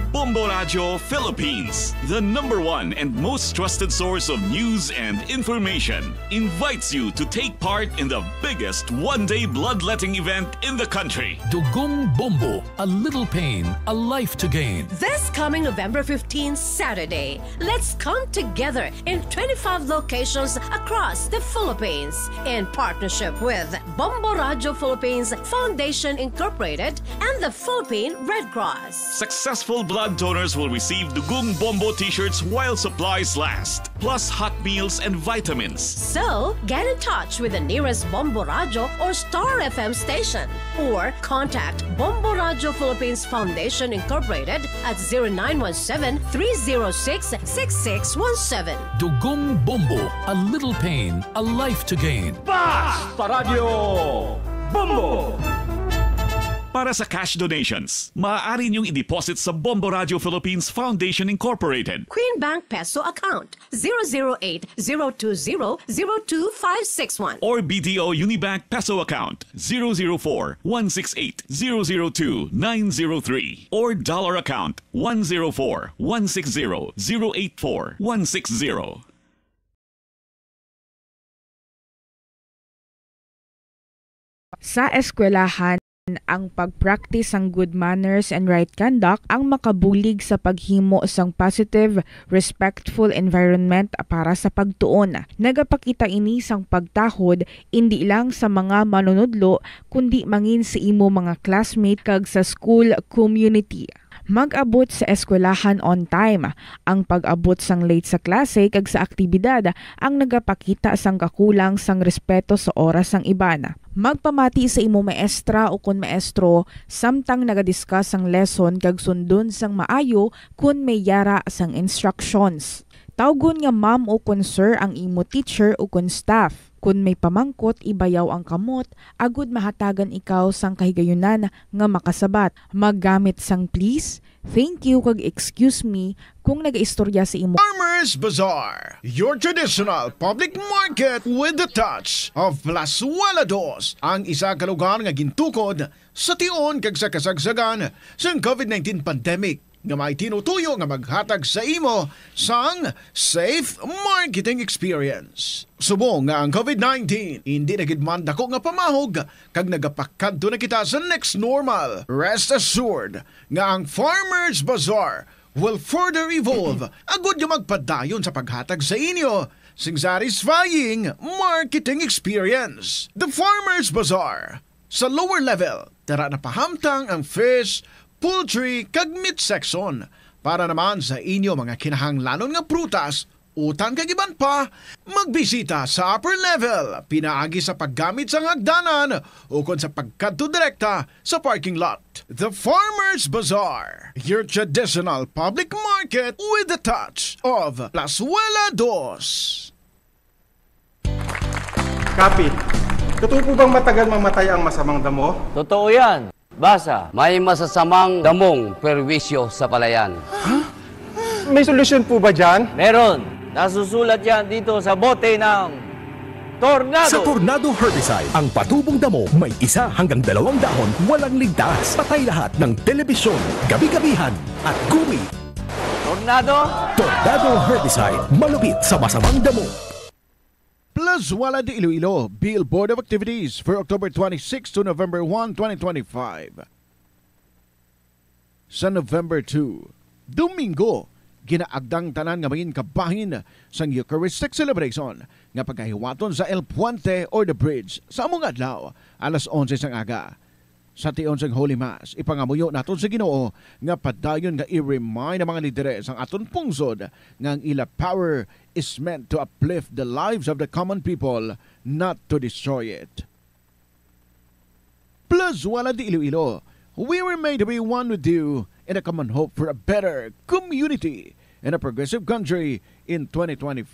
Speaker 1: Bombo Radio Philippines, the #1 and most trusted source of news and information, invites you to take part in the biggest one-day bloodletting event in the country.
Speaker 19: Dugong Bombo, a little pain, a life to gain.
Speaker 20: This coming November 15, Saturday, let's come together in 25 locations across the Philippines in partnership with Bombo Radio Philippines Foundation Incorporated and the Philippine Red Cross.
Speaker 1: Successful blood donors will receive Dugong Bombo t-shirts while supplies last, plus hot meals and vitamins.
Speaker 20: So, get in touch with the nearest Bombo Radio or Star FM station or contact Bombo Radio Philippines Foundation Incorporated at 0917-306-6617.
Speaker 19: Dugong Bombo, a little pain, a life to gain.
Speaker 1: Basta Radio Bombo! Para sa cash donations, maaari niyong i-deposit sa Bombo Radio Philippines Foundation Incorporated.
Speaker 20: Queen Bank Peso Account 008-020-02561
Speaker 1: or BDO Unibank Peso Account 004-168-002-903 or Dollar Account 104-160-084-160.
Speaker 21: Sa eskwelahan,
Speaker 3: Ang pag-practice ang good manners and right conduct ang makabulig sa paghimo sang positive, respectful environment para sa pagtuon. Nagapakita ini sang pagtahod hindi lang sa mga manunudlo kundi mangin sa imo mga classmate kag sa school community. Mag-abot sa eskwelahan on time. Ang pag-abot sang late sa klase kag sa aktibidad ang nagapakita sang kakulang sang respeto sa oras sang iban. Magpamati sa imo maestra o kun maestro samtang nagadiscuss ang lesson kag sundon sang maayo kun may yara sang instructions. Tawgon nga ma'am o kun sir ang imo teacher o kun staff. Kun may pamangkot, ibayaw ang kamot, agud mahatagan ikaw sang kahigayunan nga makasabat. Maggamit sang please, thank you kag excuse me kung nagaistorya sa imo.
Speaker 5: Farmers Bazaar, your traditional public market with the touch of Plazuela Dos, ang isa ka lugar nga gintukod sa tion kag sa kasagsagan sa COVID-19 pandemic nga may tinutuyo nga maghatag sa imo sang safe marketing experience. Subong nga ang COVID-19 hindi nagidman dako nga pamahog kag nagapakadto na kita sa next normal. Rest assured nga ang Farmers Bazaar will further evolve agud nga magpadayon sa paghatag sa inyo sing satisfying marketing experience. The Farmers Bazaar sa lower level tara na pahamtang ang fish, poultry kag meat section para naman sa inyo mga kinahanglanon nga prutas, utang kag iban pa, magbisita sa upper level pinaagi sa paggamit sa hagdanan o kon sa pagkadto direkta sa parking lot. The Farmers Bazaar, your traditional public market with the touch of Plazuela Dos.
Speaker 21: Kapit, totoo po bang matagal mamatay ang masamang damo?
Speaker 22: Totoo yan. Basa, may masasamang damong perwisyo sa palayan.
Speaker 21: Huh? May solusyon po ba dyan?
Speaker 22: Meron. Nasusulat yan dito sa bote ng Tornado.
Speaker 23: Sa Tornado Herbicide, ang patubong damo may 1 hanggang 2 dahon, walang ligtas. Patay lahat ng telebisyon, gabi-gabihan at gumi.
Speaker 22: Tornado?
Speaker 23: Tornado Herbicide, malupit sa masamang damo.
Speaker 5: Plazuela de Iloilo Billboard of Activities for October 26 to November 1, 2025. Sa November 2, Domingo, ginaagdang tanan nga maging kabahin sang Eucharistic celebration nga pagkahiwaton sa El Puente or the Bridge sa among adlaw alas 11 sang aga. Sa tion sang Holy Mass, ipangamuyo naton sa Ginoo nga padayon nga i-remind ang mga lideres ang aton pungsod nga ang ila power is meant to uplift the lives of the common people, not to destroy it. Plazuela de Iloilo, we were made to be one with you in a common hope for a better community in a progressive country in 2025.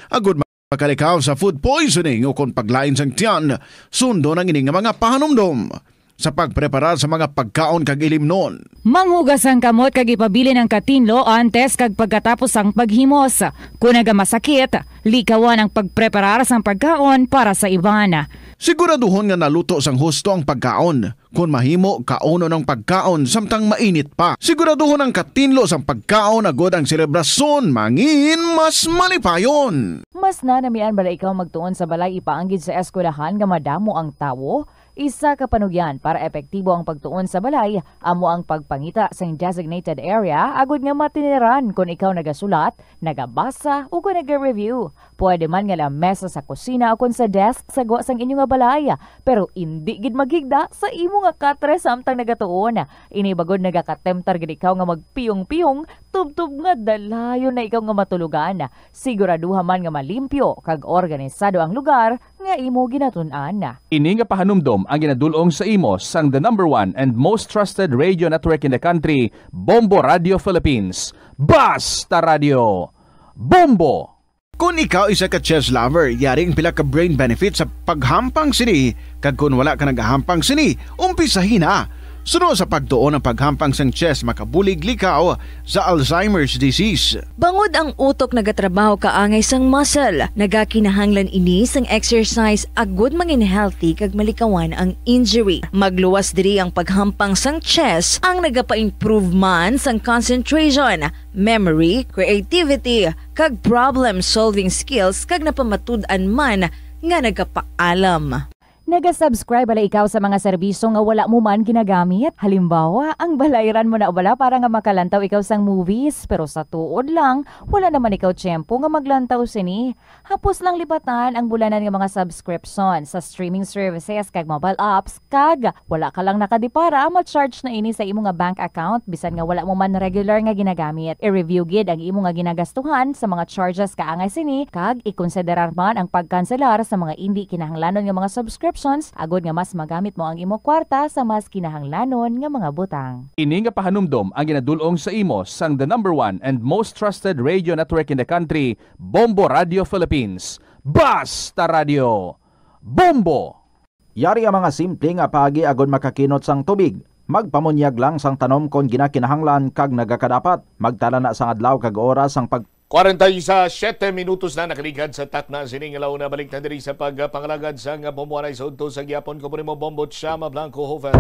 Speaker 5: Agud makalikaw sa food poisoning o kung paglain sang tiyan, sundo ng ining mga pahanumdom sa pagprepara sa mga pagkaon kag ilimnon.
Speaker 24: Manghugas ang kamot kag ipabili ng katinlo antes kag pagkatapos ang paghimos. Kung nagamasakit, likawan ang pagpreparar sang pagkaon para sa iban.
Speaker 5: Siguraduhon nga naluto sang husto ang pagkaon. Kung mahimo, kauno ng pagkaon samtang mainit pa. Siguraduhon ang katinlo sang pagkaon agod ang selebrasyon mangin mas malipayon.
Speaker 24: Mas nanamian bala ikaw magtuon sa balay ipaanggid sa eskwelahan nga madamo ang tawo? Isa ka panugyan para epektibo ang pagtuon sa balay, amo ang pagpangita sa designated area agud nga matiniran kung ikaw nagasulat, nagabasa o kung nag-review. Pwede man nga lamesa sa kusina o kung sa desk sa gwa sang inyo nga balay, pero hindi gid magigda sa imo nga katre samtang nagatuon. Ini bagod nagakatemptar gid ikaw nga magpiyong-piyong, tubtub nga dalayon na ikaw nga matulugan. Siguraduha man nga malimpyo kag organisado ang lugar nga imo ginatun-an.
Speaker 25: Ini nga pahanumdom ang ginadulong sa imo sang the #1 and most trusted radio network in the country, Bombo Radio Philippines. Basta Radio Bombo!
Speaker 5: Kung ikaw isa ka chess lover, yaring pila ka brain benefit sa paghampang sini, kag kung wala ka nagahampang sini, umpisahin na. Sunod sa pagtuon ng paghampang sang chess makabulig likaw sa Alzheimer's disease.
Speaker 27: Bangod ang utok nagatrabaho kaangay sang muscle, nagakinahanglan ini sang exercise agud mangin healthy kag malikawan ang injury. Magluwas diri ang paghampang sang chess ang nagapa-improve man sang concentration, memory, creativity kag problem solving skills kag napamatud-an man nga nagapaalam.
Speaker 24: Naga-subscribe bala ikaw sa mga serbisyo nga wala mo man ginagamit. Halimbawa, ang balayran mo na bala para nga makalantaw ikaw sang movies, pero sa tuod lang, wala naman ikaw tiyempo nga maglantaw sini. Hapos lang libatan ang bulanan nga mga subscription sa streaming services kag mobile apps, kag wala ka lang nakadipara, ma-charge na ini sa imo nga bank account bisan nga wala mo man regular nga ginagamit. I-review gid ang imo nga ginagastuhan sa mga charges kaangay sini, kag ikonsiderar man ang pagkanselar sa mga hindi kinahanglanon nga mga subscription agod nga mas magamit mo ang imo kwarta sa mas kinahanglanon nga mga butang.
Speaker 25: Ini nga pahanumdom ang ginadulong sa imo sang the #1 and most trusted radio network in the country, Bombo Radio Philippines. Basta Radio Bombo!
Speaker 2: Yari ang mga simple nga pagi agod makakinot sang tubig. Magpamunyag lang sang tanom kon ginakinahanglan kag nagakadapat. Magtala na sang adlaw kag oras sang
Speaker 13: 47 minutos na nakaligad sa takna sining ilaw na balik na diri sa pagpangalagad sa bombuanay sa udto sa gyapon ko mo Bombo Chama Blanco Hofer.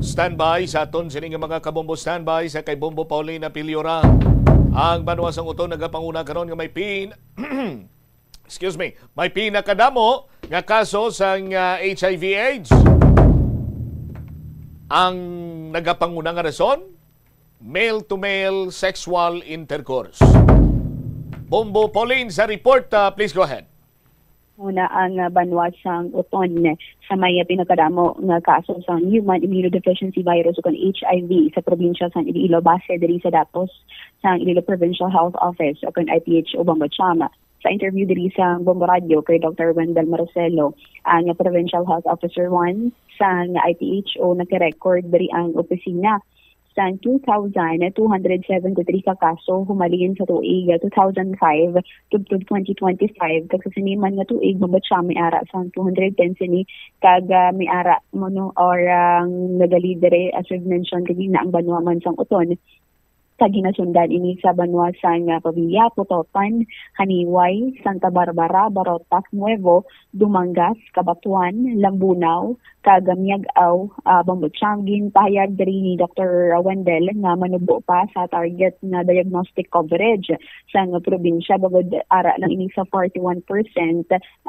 Speaker 13: Standby sa aton sining mga kabombo, standby sa kay Bombo Paulina Piliora. Ang banuasang uto nagapanguna karon nga may may pinakadamo nga kaso sang HIV/AIDS. Ang nagapanguna nga rason, male-to-male sexual intercourse. Bombo Pauline sa report, please go ahead.
Speaker 4: Una ang banwasang uton sa may pinakadamo nga kaso sa human immunodeficiency virus o HIV sa probinsya sa Iloilo base diri sa datos sa Iloilo Provincial Health Office o IPHO Bombo Chama. Sa interview diri sa Bombo Radio kay Dr. Wendell Marcelo, ang Provincial Health Officer 1 sa IPHO nagka-record diri ang opisina sa 2,273 ka kaso humalin sa tuig 2005 to 2025 kag sa siniman nga tuig mabatsa may ara sa 210 sini kag may ara mo no or nagalidere as we've mentioned kanina ang banwa man sang uton kag ginasundan ini sa banwa sang Pavilla, Putotan, Haniway, Santa Barbara, Barotac, Nuevo, Dumangas, Cabatuan, Lambunaw, Kagamiag-aw, Bambutsangin, pahayag diri ni Dr. Wendell nga manubo pa sa target na diagnostic coverage sa probinsya bagod ara lang ini sa 41%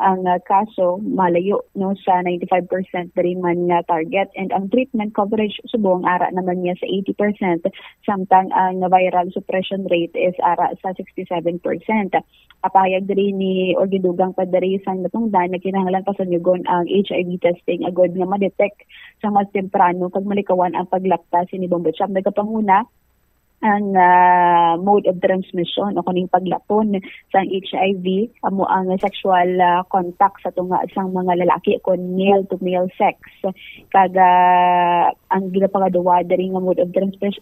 Speaker 4: ang kaso malayo no sa 95% diri man nga target and ang treatment coverage subong ara naman niya sa 80% samtang ang viral suppression rate is ara sa 67%. Apahayag diri ni Orgidugang Padari sa natungdan na kinahanglan pasanyugon ang HIV testing agod nga ma-detect sa mas temprano kag malikawan ang paglakta ni Bombo Cham. Nagapanguna ang mode of transmission o kuning paglaton sa HIV amo ang sexual contact sa tunga sang mga lalaki kon male to male sex kag ang ginapagaduwa diri nga mode of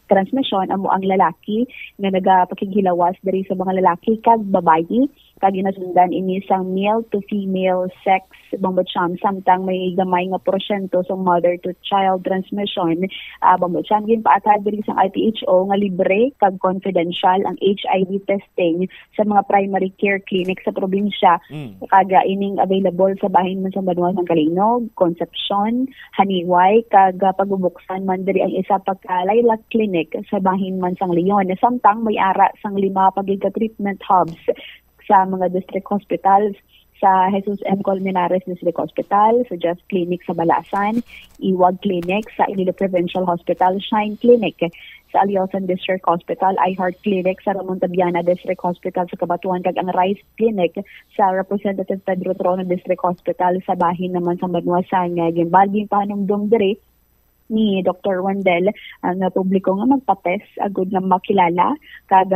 Speaker 4: transmission amo ang lalaki nga nagapakighilawas diri sa mga lalaki kag babayi kag ginasundan ini sang male to female sex Bombo Cham samtang may gamay nga porsyento sa mother to child transmission. Bombo Cham gin paatad diri sang IPHO nga libre kag confidential ang HIV testing sa mga primary care clinic sa probinsya. Kag ining available sa bahin man sa Banwa ng Kalinog, Concepcion, Haniway kag pagubuksan man diri ang isa pa ka Lilac Clinic sa bahin man sang Leon. Samtang may ara sang 5 pagigka treatment hubs sa mga district hospitals sa Jesus M. Colmenares District Hospital, sa Just Clinic sa Balasan, Iwag Clinic sa Iloilo Provincial Hospital, Shine Clinic sa Aliosan District Hospital, iHeart Clinic sa Ramon Tabiana District Hospital sa Cabatuan, kag ang Rice Clinic sa Representative Pedro Trono District Hospital sa bahin naman sa Banwasan. Gimbalging panumdum diri ni Dr. Wendell ang publiko nga magpa-test agud nga makilala kag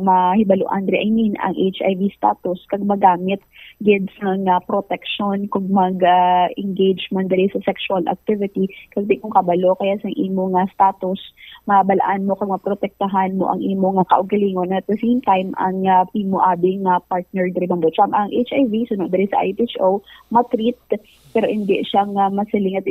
Speaker 4: mahibaluan diri ang HIV status kag magamit gid sa protection kung mag-engage man diri sa sexual activity kag di kung kabalo kaya sa imo nga status mabalaan mo kag maprotektahan mo ang imo nga kaugalingon at the same time ang imo abi nga partner diri Bombo Cham. Ang HIV sunod diri sa IPHO matreat pero hindi siya nga masiling at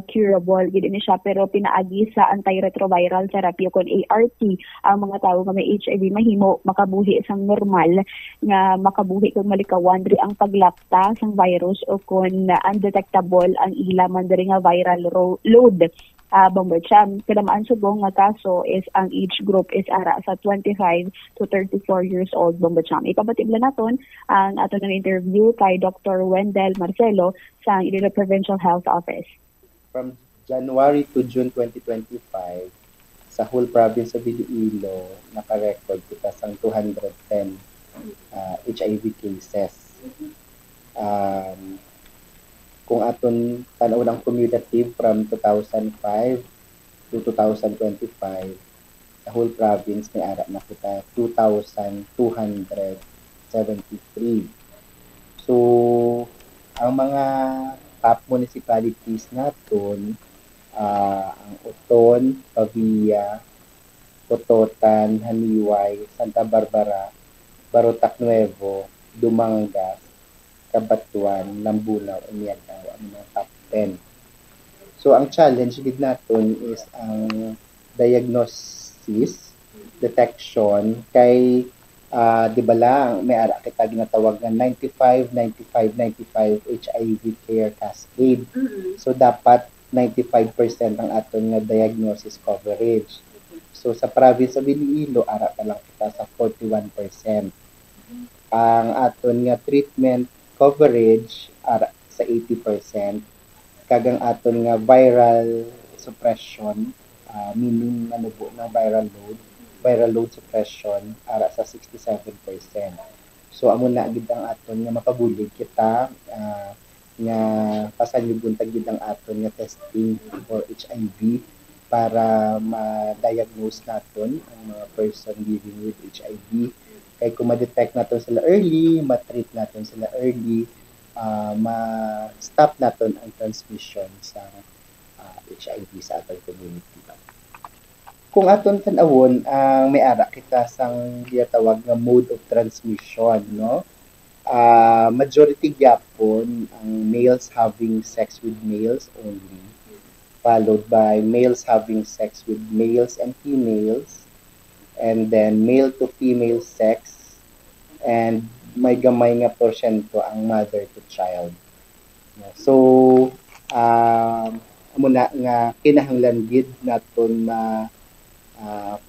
Speaker 4: curable gid ni siya pero pinaagi sa antiretroviral therapy o kon ART ang mga tawo nga may HIV mahimo makabuhi sang normal nga makabuhi kung malikawan diri ang paglapta sang virus o kon undetectable ang ila man diri nga viral load Bombocham. Kadamaan subong nga kaso is ang age group is ara sa 25 to 34 years old Bombocham. Ipabatibla naton ang ato ng interview kay Dr. Wendell Marcelo sa Iloilo Provincial Health Office.
Speaker 6: From January to June 2025, sa whole province of Iloilo, naka-record kita sang 210 HIV cases. Kung aton tanaw ng cumulative from 2005 to 2025, sa whole province may ara na kita 2,273. So, ang mga top municipalities naton, ang Uton, Pavia, Cototan, Haniway, Santa Barbara, Barotac Nuevo, Dumangas, Cabatuan, Lambunaw, Umiagao, ang mga top 10. So, ang challenge gid naton is ang diagnosis, detection, kay di ba lang, may ara kita ginatawag na 95-95-95 HIV care cascade. So, dapat 95% ang aton nga diagnosis coverage. So, sa province of Iloilo, ara pa lang kita sa 41%. Ang aton nga treatment coverage ara sa 80%. Kagang aton nga viral suppression, meaning nanubo ng viral load suppression ara sa 67%. So amo na gid ang aton nga mapabulig kita nga pasayugon tag gid ang aton nga testing for HIV para ma-diagnose naton ang mga person living with HIV. Kaya kung ma-detect natin sila early, ma-treat natin sila early, ma-stop natin ang transmission sa HIV sa ating community. Kung aton tanawon, ang may ara kita sang giyatawag nga mode of transmission, no? Majority gyapon ang males having sex with males only, followed by males having sex with males and females, and then male to female sex, and may gamay nga porsyento ang mother to child. So, muna nga kinahanglan gid naton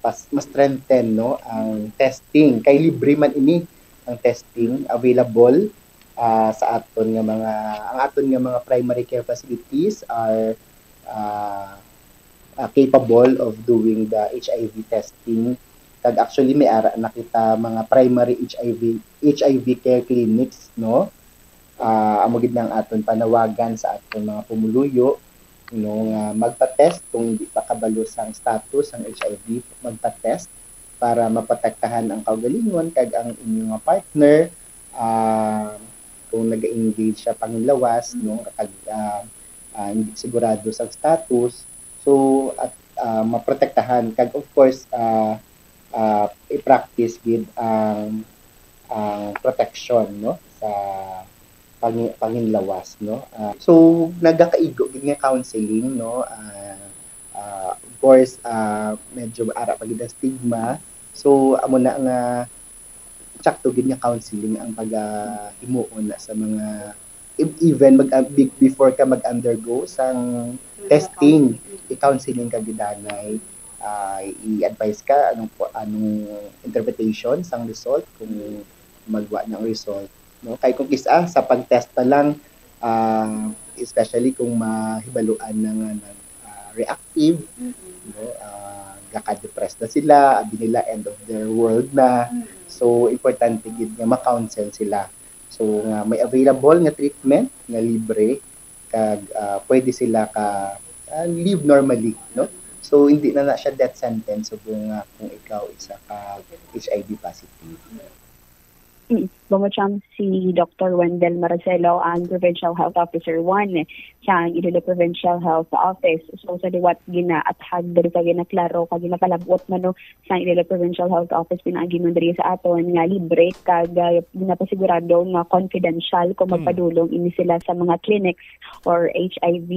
Speaker 6: mas strengthen no ang testing, kay libre man ini ang testing available sa aton nga ang aton nga mga primary care facilities are capable of doing the HIV testing. Kag actually may ara na kita mga primary HIV care clinics, no? Amo gid nang aton panawagan sa aton mga pumuluyo, no, nga magpa-test kung hindi pa kabalo sang status ang HIV, magpa-test para maprotektahan ang kaugalingon kag ang inyong partner kung nag-engage siya pangilawas, no, kag hindi sigurado sa status. So at maprotektahan kag of course i-practice gid ang protection, no, sa panginlawas, no. So nagakaigo gid nga counseling, no. Of course medyo ara pa gid ang stigma. So amo na nga sakto gid nga counseling ang paghimuon na sa mga even before ka mag-undergo sang testing, i-counseling ka gid danay. I-advise ka anong interpretation sang result kung magwa ng result, no. Kay kung isa sa pag-test pa lang, especially kung mahibaluan ng reactive, no, gaka-depressed na sila, abi nila end of their world na. So importante gid nga ma-counsel sila. So may available nga treatment nga libre kag pwede sila ka live normally, no. So, hindi na siya death sentence kung ikaw isa ka HIV positive.
Speaker 4: Bombocham si Dr. Wendell Marcelo, ang Provincial Health Officer 1 sa Iloilo Provincial Health Office. So, sa diwat gina-athag dari ka ginaklaro, kag ginapalabot man sa Iloilo Provincial Health Office, pinaginon dari sa aton nga libre, kag ginapasigurado nga confidential kung magpadulong ini sila sa mga clinics or HIV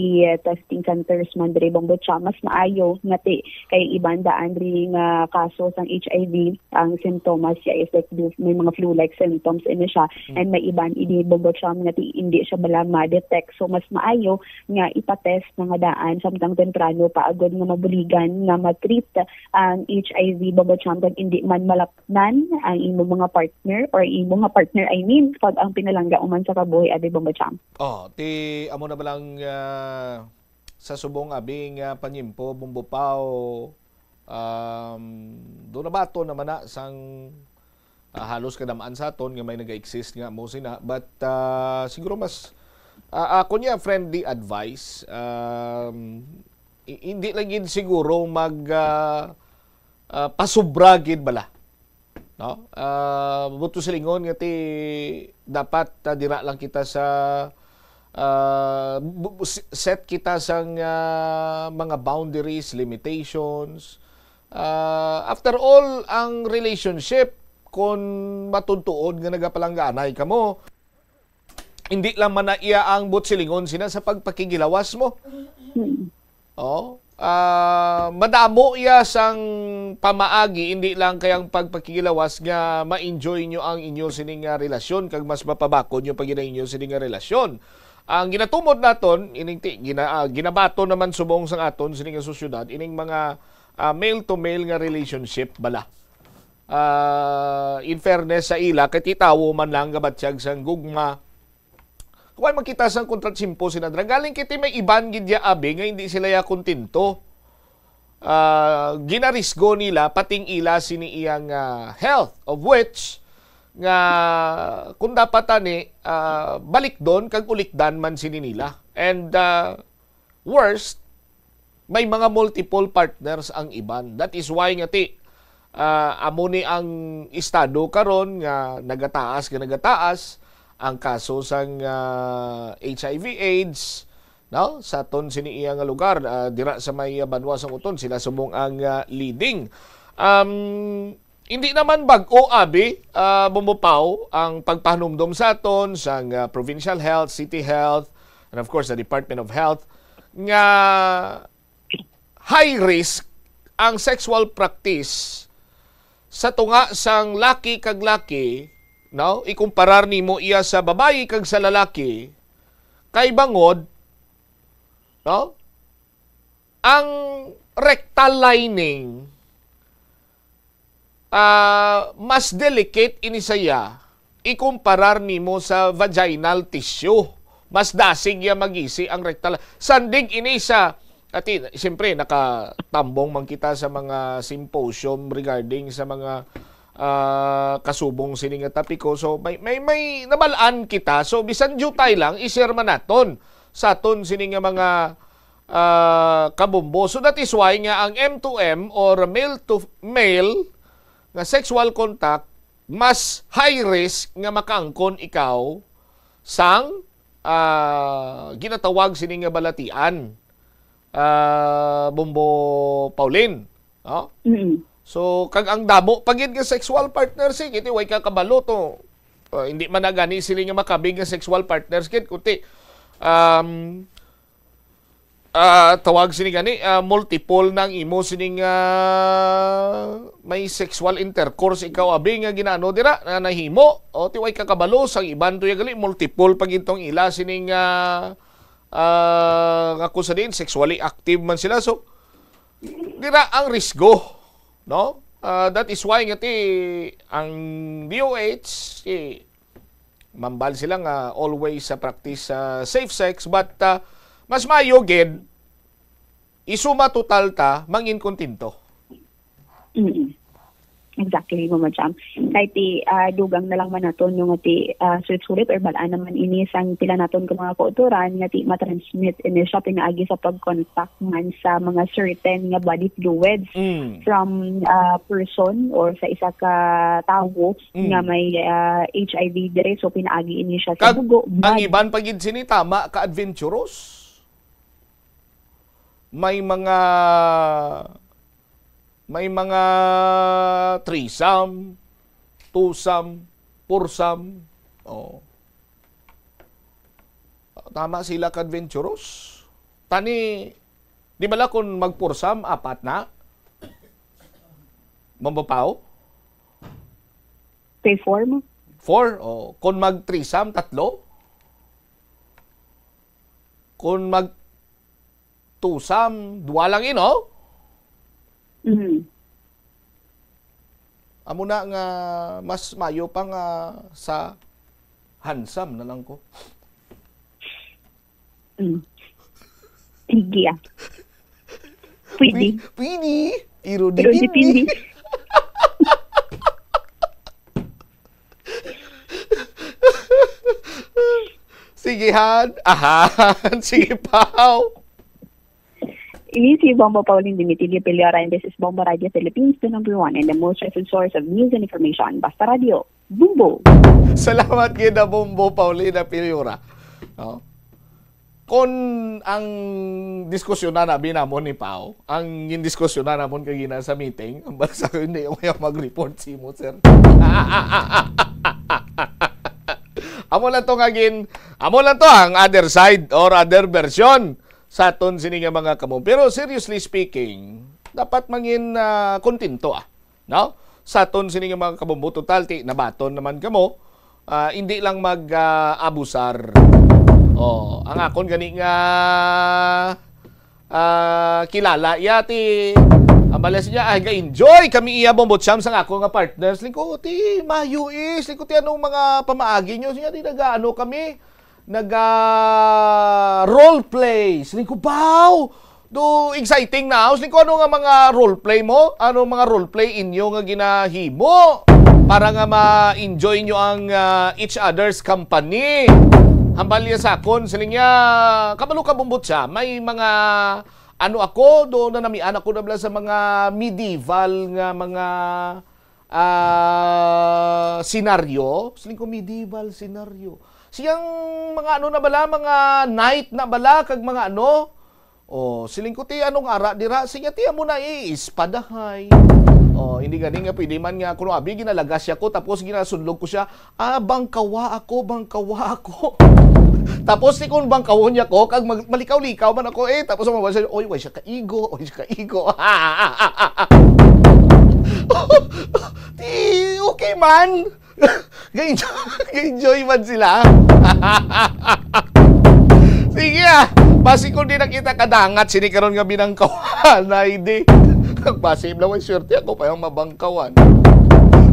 Speaker 4: testing centers man dari Bombocham. Mas maayo nga kay ibandaan dari nga kaso sang HIV, ang symptoms siya is like may mga flu-like symptoms ini siya and may iban ini bombotram nga hindi siya bala ma-detect. So mas maayo nga ipatest nga daan samtang temprano paagod nga mabuligan nga matreat ang HIV bombotram kag hindi man malapnan ang imong mga partner or imong mga partner pag ang pinalangga uman sa kabuhi abi bombotram.
Speaker 13: Ti amo na balang sa subong abing panyimpo bumbupaw doon na bato naman na sang halos kadamaan sa aton nga may nag-exist nga mo sina but siguro mas ako niya friendly advice hindi lang gid siguro mag pasubra gid bala no buto silingon nga ti dapat dira lang kita sa set kita sang mga boundaries, limitations. After all, ang relationship, kung matuntuod nga nagapalangganay ka mo, hindi lang man na iya ang butsilingon sina sa pagpakigilawas mo. Madamo iya sang pamaagi, hindi lang kayang pagpakigilawas nga ma-enjoy nyo ang inyo sining relasyon, kag mas mapabako nyo pag inyo sining relasyon. Ang ginatumod naton ining ginabato naman subong sang aton sining sosyudad ining mga male to male nga relationship bala. In fairness sa ila kay titawo man lang gabatsyag sang gugma. Kuway makita sang kontratsimpo sinadra galing kiti may iban gid ya abi nga hindi sila ya kontento. Ginarisgo nila pating ila sini iyang health of which nga kung dapat ani balik doon kag ulikdan man sini nila. And worst, may mga multiple partners ang iban. That is why nga ti amo ni ang estado karon nga nagataas ang kaso sang HIV AIDS no sa ton sini iya nga lugar dira sa may banwa sang uton sila subong ang leading. Hindi naman bag-o abi bumupaw ang pagpahanumdom sa aton sang provincial health, city health, and of course the Department of Health nga high risk ang sexual practice sa tunga sang laki kag laki, no? Ikumparar nimo iya sa babayi kag sa lalaki kay bangod, no? Ang rectal lining mas delicate ini saya ikumparar nimo sa vaginal tissue. Mas dasig ya magisi ang rectal. Sandig ini sa siyempre nakatambong man kita sa mga symposium regarding sa mga kasubong sining tapiko. So may nabalaan kita. So bisan jutay lang i-share man naton sa aton sining mga kabumbo. So that is why nga ang M2M or male to male nga sexual contact mas high risk nga makaangkon ikaw sang ginatawag sining nga balatian. Bombo Pauline, no? So kag ang damo pagid nga sexual partners kiti way ka kabalo to. Hindi man na gani sila nga makabig nga sexual partners kit kundi tawag sini gani multiple nang imo sining may sexual intercourse ikaw abi nga ginano dira na nahimo o tiway kakabalo sang iban to gali multiple pagintong ila sining ako sa din sexually active man sila so dira ang risgo, no? That is why nga ti ang DOH mambal sila nga always sa practice safe sex but mas maayo gid isuma total ta mangin kontinto.
Speaker 4: Exactly, Mama Jam. Kahit dugang na lang man naton yung sulit-sulit or balaan naman ini sang pila naton ko mga kauturan nga matransmit ini siya pinaagi sa pag-contact man sa mga certain nga body fluids from person or sa isa ka tawo nga may HIV dire so pinaagi ini siya sa dugo.
Speaker 13: Ang iban pagid sini tama ka adventurous. May mga threesome, twosome, foursome. Tama sila ka-adventurous. Tani, di ba kung mag-foursome, apat na? Mambapaw?
Speaker 4: Say four mo?
Speaker 13: 4 o kung mag-threesome, 3. Kung mag-twosome, 2 lang ino. Amo na nga mas mayo pa nga sa handsome na lang ko.
Speaker 4: Sige ah. Pwede.
Speaker 13: Pwede. Pero depende. Sige, Han. Ahan. Sige, Pao.
Speaker 4: Ini si Bombo Pauline Dimitilio Peliora, and this is Bombo Radio Philippines, the number 1 and the most trusted source of news and information. Basta Radio. Bumbo.
Speaker 13: Salamat kina Bombo Pauline Peliora. No? Kung ang diskusyon na namin namon ni Pao, ang diskusyon na namon kagina sa meeting, ang basta ko hindi yung mag-report si mo, sir. Amo lang to ang other side or other version sa aton sini nga mga kamo. Pero seriously speaking, dapat mangin kontento no? Sa aton sini nga mga kamo, total nabaton naman kamo, hindi lang mag-abusar. Ang akon gani nga kilala yati amalas niya ay ga-enjoy kami iya bombotsam sa ako nga partners. Lingko ti mayo is, lingko ti anong mga pamaagi nyo siya di nagaano kami role play. Lingko baw do exciting na house. Lingko ano nga mga role play mo? Ano mga role play inyo nga ginahimo para nga ma-enjoy nyo ang each other's company. Hambal niya sa akon, siling niya, kabalo ka bumbot siya, may mga, ako, doon na namian ako na sa mga medieval nga mga senaryo. Siling ko medieval senaryo. Siyang mga na bala, mga knight na bala, kag mga siling ko ti anong ara, dira, siya ti amo na ispadahay. Hindi gani nga pwede man nga kuno abi ginalagas siya ko tapos ginasunlog ko siya. Bangkawa ako. Tapos ni kun bangkawon niya ko kag malikaw-likaw man ako tapos mawala siya, oy siya kaigo. Okay man. Enjoy man sila. Sige basi ko di nakita kadangat sini karon nga binangkawan na hindi. Basim lang, swerte ako pa yung mabangkawan.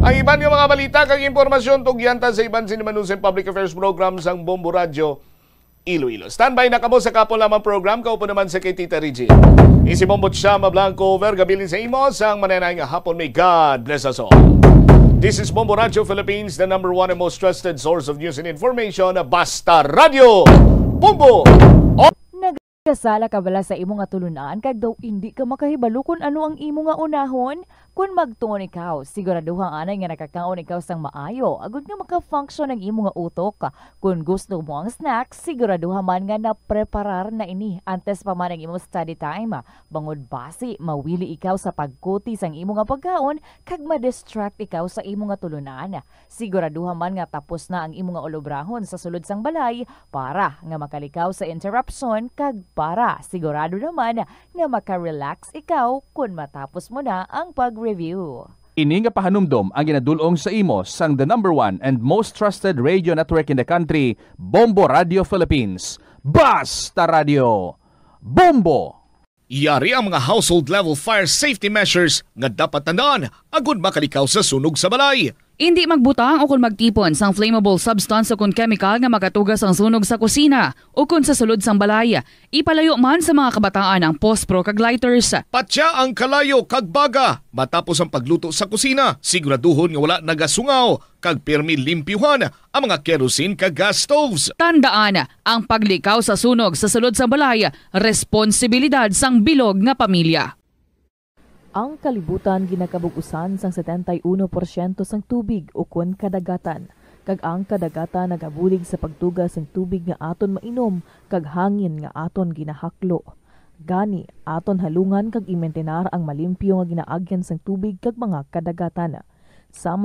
Speaker 13: Ang iban yung mga balita kag impormasyon tugyanta sa iban sinimanusin public affairs program sang Bombo Radio Iloilo. Standby na kamo sa kapon lamang program, kaupo naman sa kay Tita Regine. Isi Bombo Chama Blanco over gabilin sa imo sang mananay nga hapon. May God bless us all. This is Bombo Radio Philippines, the number 1 and most trusted source of news and information. Basta Radio Bombo.
Speaker 24: Kasala ka bala sa imo nga tulunan kag daw hindi ka makahibalo kung ano ang imo nga unahon? Kung magtuon ikaw, siguraduhang anay nga nakakaon ikaw sang maayo, agud nga maka-function ang imo nga utok. Kung gusto mo ang snack, siguraduhan man nga na-preparar na ini antes pa man ang imo study time. Bangod basi, mawili ikaw sa pagkuti sang imo nga pagkaon kag ma-distract ikaw sa imo nga tulunan. Siguraduhan man nga tapos na ang imo nga olobrahon sa sulod sang balay para nga makalikaw sa interruption kag para sigurado naman nga maka-relax ikaw kung matapos mo na ang pag-review.
Speaker 25: Ini nga pahanumdom ang ginadulong sa imo sang the number 1 and most trusted radio network in the country, Bombo Radio Philippines. Basta Radio Bombo!
Speaker 1: Yari ang mga household level fire safety measures nga dapat tandaan agud makalikaw sa sunog sa balay.
Speaker 7: Hindi magbutang o kung magtipon sang flammable substance o kung chemical nga makatugas ang sunog sa kusina o kung sa sulod sang balay. Ipalayo man sa mga kabataan ang pospro kag lighters.
Speaker 1: Patya ang kalayo kag baga matapos ang pagluto sa kusina. Siguraduhon nga wala nagasungaw kag pirmi limpyuhan ang mga kerosene kag gas stoves.
Speaker 7: Tandaan, ang paglikaw sa sunog sa sulod sang balay, responsibilidad sang bilog nga pamilya.
Speaker 24: Ang kalibutan ginakabugusan sang 71% sang tubig o kun kadagatan. Kag ang kadagatan nagabulig sa pagtugas sang tubig nga aton mainom kag hangin nga aton ginahaklo. Gani aton halungan kag imentenar ang malimpyo nga ginaagyan sang tubig kag mga kadagatan.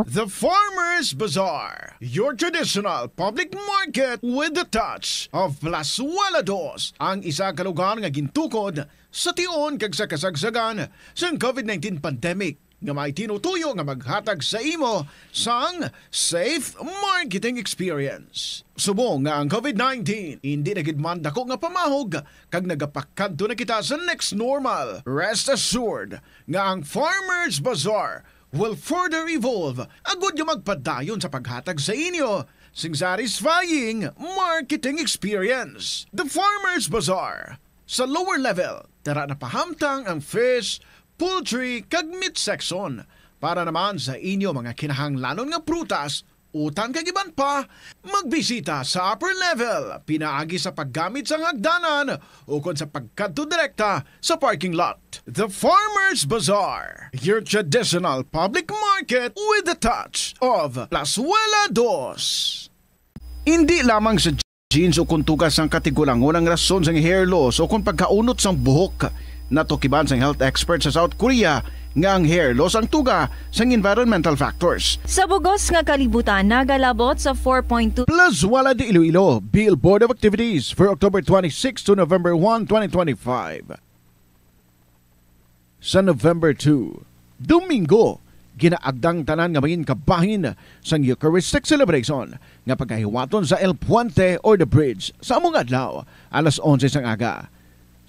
Speaker 5: The Farmer's Bazaar, your traditional public market with the touch of Plazuela Dos, ang isa ka lugar nga gintukod sa tion kag sa kasagsagan sa COVID-19 pandemic. nga may tinutuyo nga maghatag sa imo sang safe marketing experience. Subong nga ang COVID-19 hindi nagidman dako nga pamahog kag nagapakadto na kita sa next normal. Rest assured nga ang Farmers Bazaar will further evolve agud nga magpadayon sa paghatag sa inyo sing satisfying marketing experience. The Farmers Bazaar. Sa lower level, tara na pahamtang ang fish, poultry, kag meat section. Para naman sa inyo mga kinahanglanon nga prutas, utang kag iban pa, magbisita sa upper level, pinaagi sa paggamit sa hagdanan o kon sa pagkadto direkta sa parking lot. The Farmers Bazaar, your traditional public market with a touch of Plazuela Dos. Hindi lamang sa jeans o kung tugas ang katigulangon ang rason sa hair loss o kung pagkaunot sang buhok. Natukiban sang health expert sa South Korea nga ang hair loss ang tuga sang environmental factors.
Speaker 27: Sa bugos nga kalibutan, nagalabot sa 4.2
Speaker 5: Plazuela de Iloilo Billboard of Activities for October 26 to November 1, 2025. Sa November 2, Domingo, ginaagdang tanan nga maging kabahin sang Eucharistic celebration nga pagkahiwaton sa El Puente or the Bridge sa among adlaw alas 11 sang aga.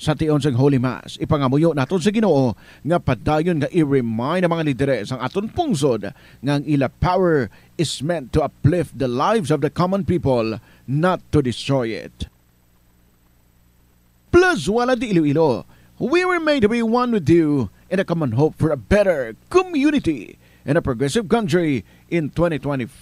Speaker 5: Sa tion sang Holy Mass, ipangamuyo naton sa Ginoo nga padayon nga i-remind ang mga lideres ang aton pungsod nga ang ila power is meant to uplift the lives of the common people, not to destroy it. Plazuela de Iloilo, we were made to be one with you in a common hope for a better community in a progressive country in 2025.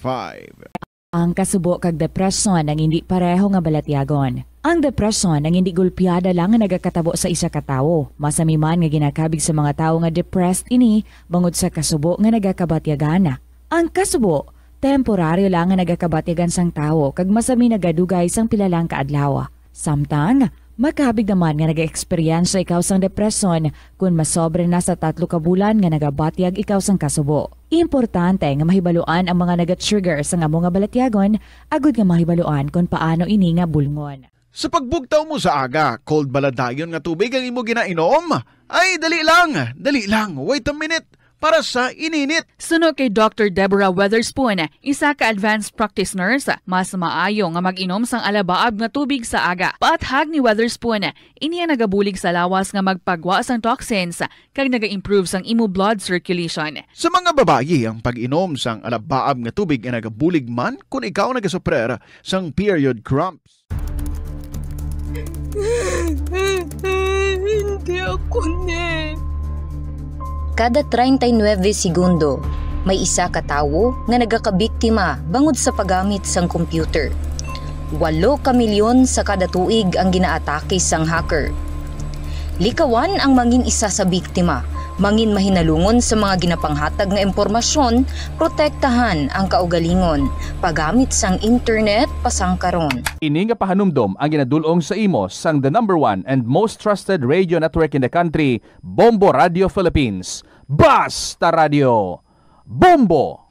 Speaker 24: Ang kasubo kag depresyon ang hindi pareho nga balatyagon. Ang depresyon ang hindi gulpiyada lang nga nagakatabo sa isa ka tawo. Masami man nga ginakabig sa mga tawo nga depressed ini bangod sa kasubo nga nagakabatyagana. Ang kasubo, temporaryo lang nga nagakabatyagan sang tawo kag masami nagadugay sang pilalang kaadlaw. Samtang makabig naman nga nag-experience ikaw sang depresyon kung masobre na sa 3 ka bulan nga nagabatyag ikaw sang kasubo. Importante nga mahibaluan ang mga naga-trigger sa nga mga balatyagon, agud nga mahibaluan kung paano ini nga bulngon.
Speaker 5: Sa pagbugtaw mo sa aga, cold baladayon nga tubig ang imo ginainom? Ay, dali lang, wait a minute, para sa ininit.
Speaker 7: Suno kay Dr. Deborah Weatherspoon, isa ka advanced practice nurse, mas maayo nga mag-inom sang alabaab nga tubig sa aga. Paathag ni Weatherspoon, iniya nagabulig sa lawas nga magpagwa sang toxins kag naga-improve sang imo blood circulation.
Speaker 5: Sa mga babayi, ang pag-inom sang alabaab nga tubig ay nagabulig man kung ikaw nagasuprer sang period cramps.
Speaker 8: Hindi ako Kada 39 segundo, may isa ka tawo nga nagakabiktima bangod sa paggamit sang computer. 8 ka milyon sa kada tuig ang ginaatake sang hacker. Likawan ang mangin isa sa biktima, mangin mahinalungon sa mga ginapanghatag nga impormasyon, protektahan ang kaugalingon, paggamit sang internet pasangkaron.
Speaker 25: Ini nga pahanumdom ang ginadulong sa imo sang the #1 and most trusted radio network in the country, Bombo Radio Philippines. Basta Radio Bombo!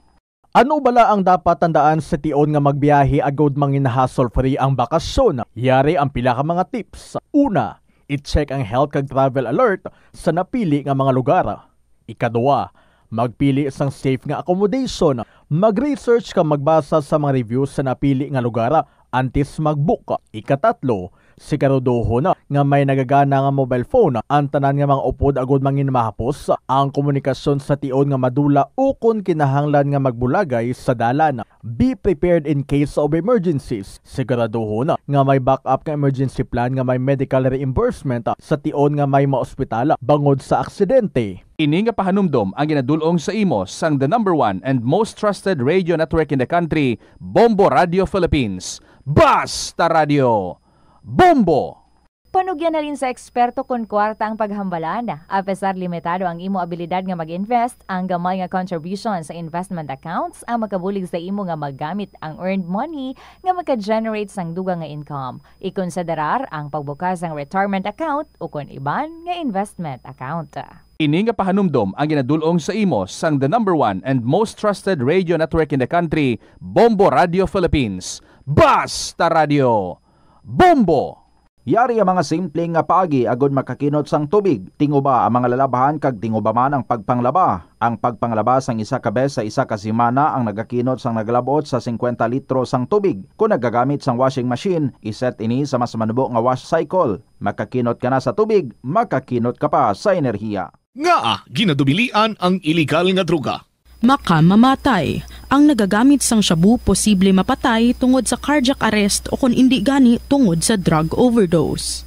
Speaker 2: Ano bala ang dapat tandaan sa tion nga magbiyahe agud mangin hassle-free ang bakasyon? Yari ang pila ka mga tips. Una, i-check ang health kag travel alert sa napili nga mga lugar. Ikaduwa, magpili isang safe nga accommodation. Mag-research ka magbasa sa mga reviews sa napili nga lugar antes mag-book. Ikatatlo, siguraduho na nga may nagagana nga mobile phone. Ang tanan nga mga upod agud mangin mahapos ang komunikasyon sa tion nga madula o kung kinahanglan nga magbulagay sa dalan. Be prepared in case of emergencies. Siguraduho na nga may backup nga emergency plan nga may medical reimbursement sa tion nga may maospitala bangod sa aksidente.
Speaker 25: Ini nga pahanumdom ang ginadulong sa imo sang the #1 and most trusted radio network in the country, Bombo Radio Philippines. Basta Radio Bombo!
Speaker 24: Panugyan na rin sa eksperto kung kwarta ang paghambalan. Apesar limitado ang imo abilidad nga mag-invest, ang gamay nga contribution sa investment accounts ang makabulig sa imo nga maggamit ang earned money nga maka-generate sang dugang nga income. Ikonsiderar ang pagbukas ng retirement account o kung iban nga investment account.
Speaker 25: Ini nga pahanumdom ang ginadulong sa imo sang the #1 and most trusted radio network in the country, Bombo Radio Philippines. Basta Radio Bombo! Yari ang mga simpleng nga paagi agod makakinot sang tubig. Tinguba ang mga lalabahan kag tinguba man ang pagpanglaba. Ang pagpanglaba sang isa ka bes sa isa ka semana ang nagakinot sang naglabot sa 50 litro sang tubig. Kung nagagamit sang washing machine, iset ini sa mas manubo nga wash cycle. Makakinot ka na sa tubig, makakinot ka pa sa enerhiya.
Speaker 1: Nga ginadubilian ang iligal nga droga.
Speaker 9: Makamamatay. Ang nagagamit sang shabu posible mapatay tungod sa cardiac arrest o kung hindi gani tungod sa drug overdose.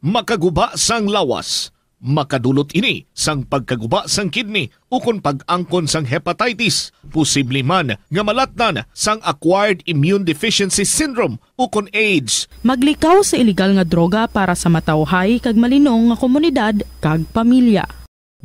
Speaker 1: Makaguba sang lawas. Makadulot ini sang pagkaguba sang kidney o kung pag-angkon sang hepatitis. Posible man nga malatnan sang acquired immune deficiency syndrome o kung AIDS.
Speaker 9: Maglikaw sa iligal nga droga para sa matawhay kag malinong nga komunidad kag pamilya.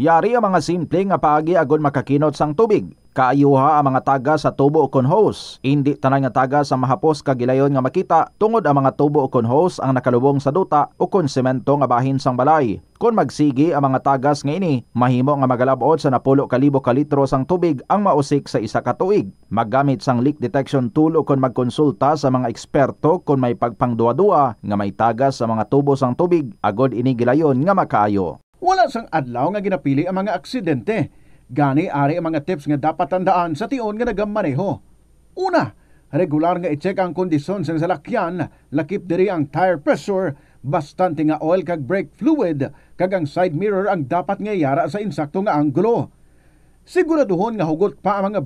Speaker 25: Yari ang mga simple nga paagi agod makakinot sang tubig. Kaayuha ang mga taga sa tubo o kon hose. Hindi tanan nga taga sa mahapos kagilayon nga makita tungod ang mga tubo o kon hose ang nakalubong sa duta o kon semento nga bahin sang balay. Kung magsigi ang mga tagas nga ini, mahimo nga magalabot sa 10,000 ka litro sang tubig ang mausik sa isa ka tuig. Maggamit sang leak detection tool o kon magkonsulta sa mga eksperto kung may pagpangduwa-duwa nga may tagas sa mga tubo sang tubig agod ini gilayon nga makaayo.
Speaker 5: Wala sang adlaw nga ginapili ang mga aksidente. Gani ari ang mga tips nga dapat tandaan sa tion nga nagamaneho. Una, regular nga i-check ang kondisyon sang salakyan, lakip diri ang tire pressure, bastante nga oil kag brake fluid, kag ang side mirror ang dapat nga yara sa insakto nga anggulo. Siguraduhon nga hugot pa ang mga...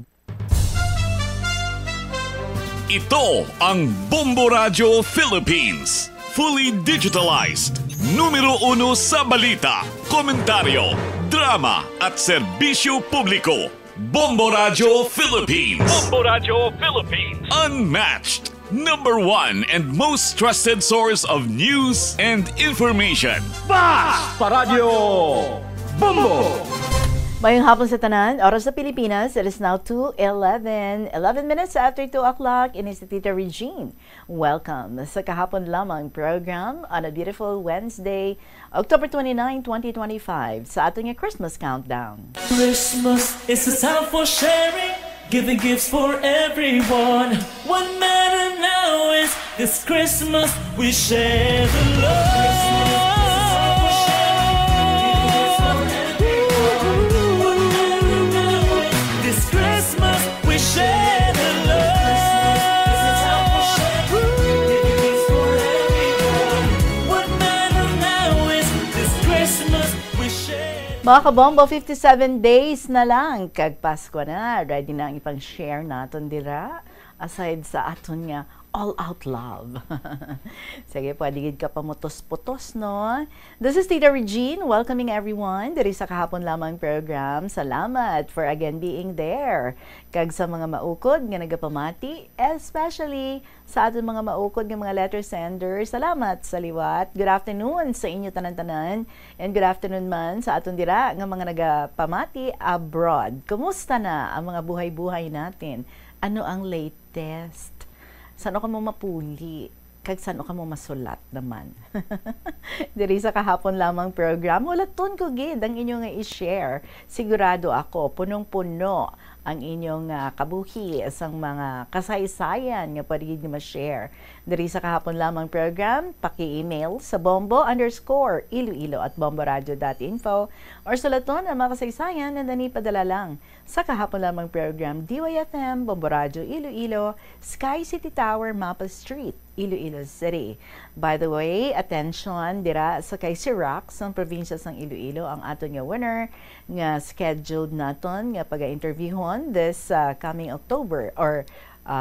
Speaker 1: Ito ang Bombo Radio Philippines. Fully digitalized. Numero 1 sa balita, komentaryo, drama at serbisyo publiko. Bombo Radio Philippines. Bombo Radio Philippines. Unmatched. Number 1 and most trusted source of news and information.
Speaker 23: Basta Radio Bombo!
Speaker 10: Mayong hapon sa tanan, oras sa Pilipinas, it is now 2:11. 11 minutes after 2 o'clock, ini si Tita Regine. Welcome sa kahapon lamang program on a beautiful Wednesday, October 29, 2025, sa ating Christmas countdown.
Speaker 11: Christmas is a time for sharing, giving gifts for everyone. What matters now is this Christmas we share the love.
Speaker 10: Mga kabombo, 57 days na lang kag Pasko na. Ready na ang ipang-share natin dira. Aside sa aton nga all-out love. Sige, pwede ka pamutos-putos, no? This is Tita Regine, welcoming everyone diri sa kahapon lamang program. Salamat for again being there. Kag sa mga maukod nga nagapamati, especially sa aton mga maukod nga mga letter senders. Salamat sa liwat. Good afternoon sa inyo tanan-tanan. And good afternoon man sa aton dira nga mga nagapamati abroad. Kumusta na ang mga buhay-buhay natin? Ano ang latest? Saan ka mo mapuli? Kag saan ka mo masulat naman? Diri sa kahapon lamang program, wala ton ko gid ang inyong i-share. Sigurado ako, punong-puno ang inyong kabuhi sa mga kasaysayan nga pwede nyo ma-share. Diri sa kahapon lamang program, paki-email sa bombo_iloilo@bomboradio.info or sulaton ang mga kasaysayan na padala lang sa kahapon lamang program DYFM, Bombo Radio Iloilo, Sky City Tower, Mapa Street, Iloilo City. By the way, attention dira sa kay si Rox ng probinsya ng Iloilo ang aton nga winner nga scheduled naton nga pag-interviewon this coming October or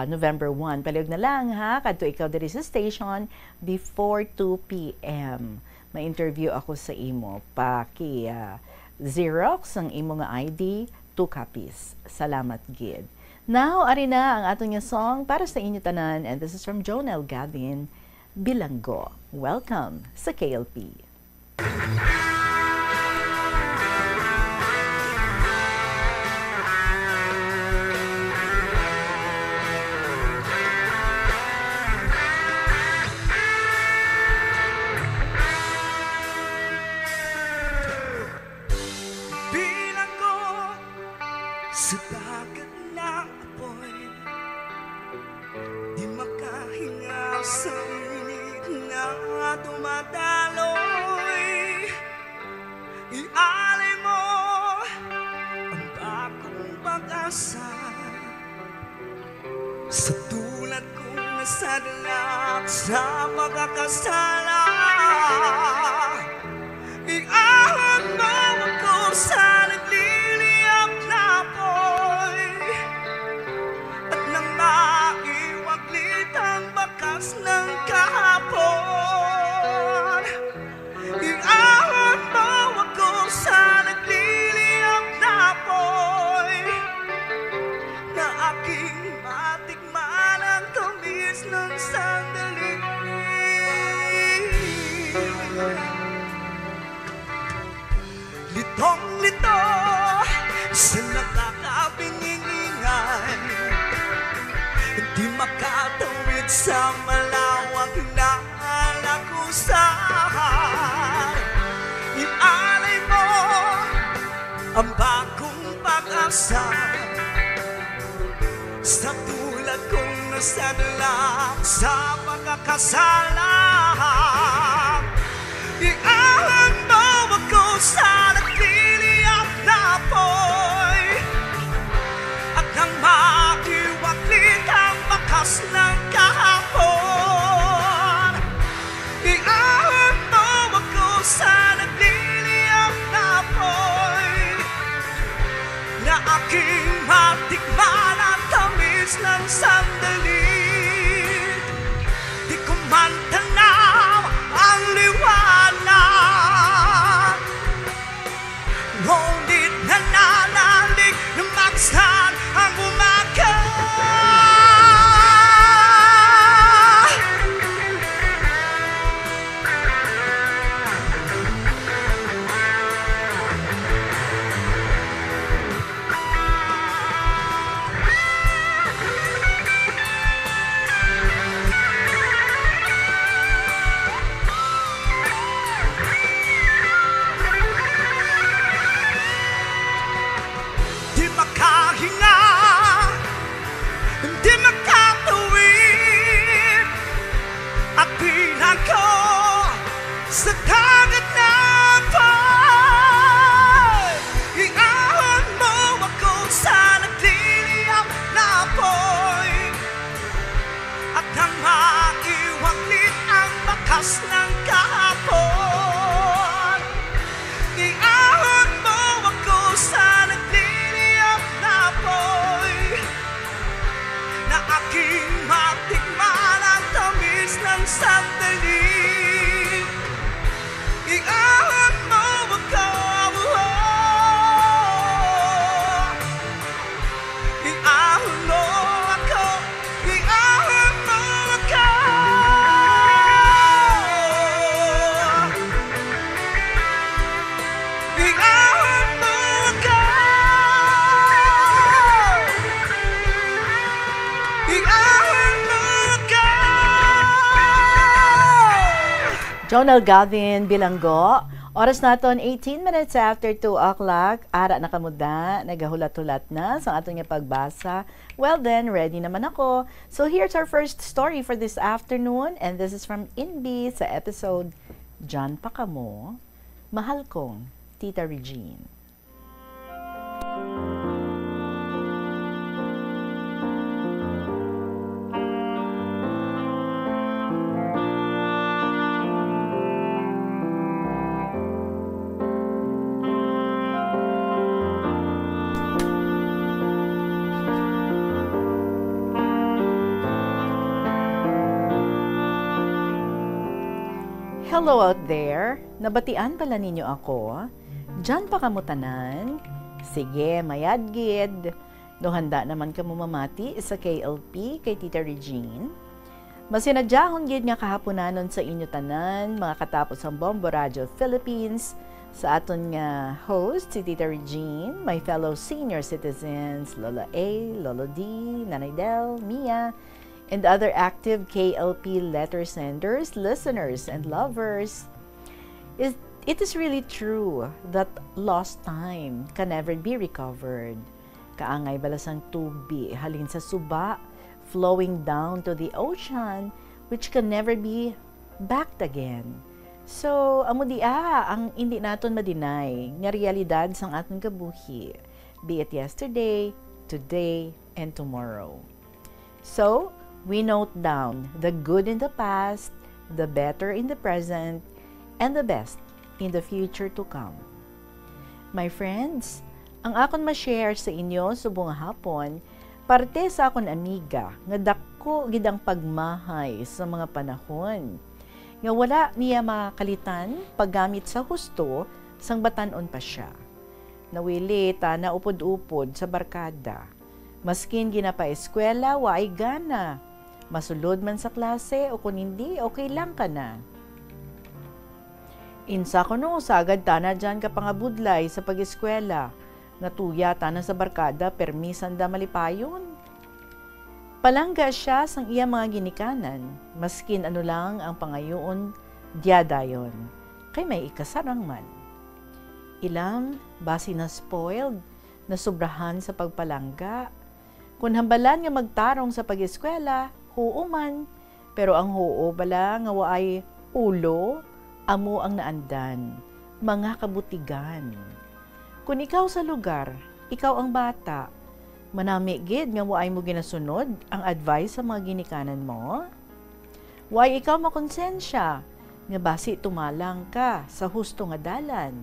Speaker 10: November 1. Palihog na lang ha, kadto ikaw diri sa station before 2 p.m. Ma-interview ako sa imo. Paki Xerox ang imo nga ID, 2 copies. Salamat gid. Now, ari na ang atong nga song para sa inyo tanan, and this is from Jonel Gavin, Bilanggo. Welcome sa KLP.
Speaker 11: Sa dagat na apoy, di makahinga sa init na
Speaker 12: dumadaloy, ialay mo ang bagong pag-asa. Sa tulad kong nasadalak sa pagkakasala, iahon mo ako sa nagliliyap na apoy, at nang maiwaglit ang bakas ng kahapon, iahon mo ako sa nagliliyap na apoy, na aking matikman ang tamis ng sandali. Litong-lito sa nakakapingingan, di makatawid sa malawak na alakusan. Ialay mo ang bagong pag-asa, sa tulad kong nasadalak sa pagkakasala. Iahon mo ako sa nagliliyap na apoy, at nang maiwaglit ang bakas ng kahapon, iahon mo ako sa nagliliyap na apoy, na aking matikman ang tamis ng sandali. Di ko man tanaw ang liwanag, ngunit nananalig na magsan ang umaga. Di makahinga, di makatawid, at bilang ko sa dagat na apoy. Iahon mo ako sa nagliliyap na apoy, at nang maiwaglit ang bakas ng kahapon, iahon mo ako sa nagliliyap na apoy, na aking matikman ang tamis ng sandali. Iahon mo ako, iahon mo ako, iahon mo ako. Iahon mo ako, iahon mo ako.
Speaker 10: Jonel Galvin Bilanggo. Oras naton 18 minutes after 2 o'clock. Ara na kamuda, nagahulat-hulat na sa atong nga pagbasa. Well then, ready naman ako. So here's our first story for this afternoon, and this is from Inbi sa episode Diyan Pa Kamo, Mahal Kong, Tita Regine. Hello out there! Nabatian pala ninyo ako? Diyan pa kamutanan? Sige, mayadgid. No handa naman ka mamati sa KLP kay Tita Regine. Masinadyahon gid nga kahaponanon sa inyo tanan, mga katapos ang Bombo Radio Philippines, sa aton nga host si Tita Regine, my fellow senior citizens, Lola A, Lolo D, Nanay Del, Mia, and other active KLP letter senders, listeners, and lovers. It is really true that lost time can never be recovered. Kaangay balasang tubi halin sa suba, flowing down to the ocean, which can never be backed again. So, amo dia ang hindi naton madinay nga realidad sang aton kabuhi, be it yesterday, today, and tomorrow. So, we note down the good in the past, the better in the present, and the best in the future to come. My friends, ang akon ma-share sa inyo subong hapon, parte sa akon amiga nga dako gid ang pagmahay sa mga panahon nga wala niya makalitan paggamit sa husto sang batan-on pa siya. Nawili ta na upod-upod sa barkada. Maskin ginapa-eskwela, waay gana. Masulod man sa klase o kung hindi, okay lang ka na. Insa ko no, sagad ta na dyan ka pangabudlay sa pag-eskwela. Natuya ta na sa barkada, permisan da malipayon. Palangga siya sang iya mga ginikanan, maskin ano lang ang pangayoon, diadayon, kay may ikasarang man. Ilang, basi na spoiled, na sobrahan sa pagpalangga. Kung hambalan nga magtarong sa pag-eskwela, huo man, pero ang huo bala nga waay ulo, amo ang naandan, mga kabutigan. Kung ikaw sa lugar, ikaw ang bata, manami gid nga waay mo ginasunod ang advice sa mga ginikanan mo? Waay ikaw makonsensya nga basi tumalang ka sa husto nga dalan.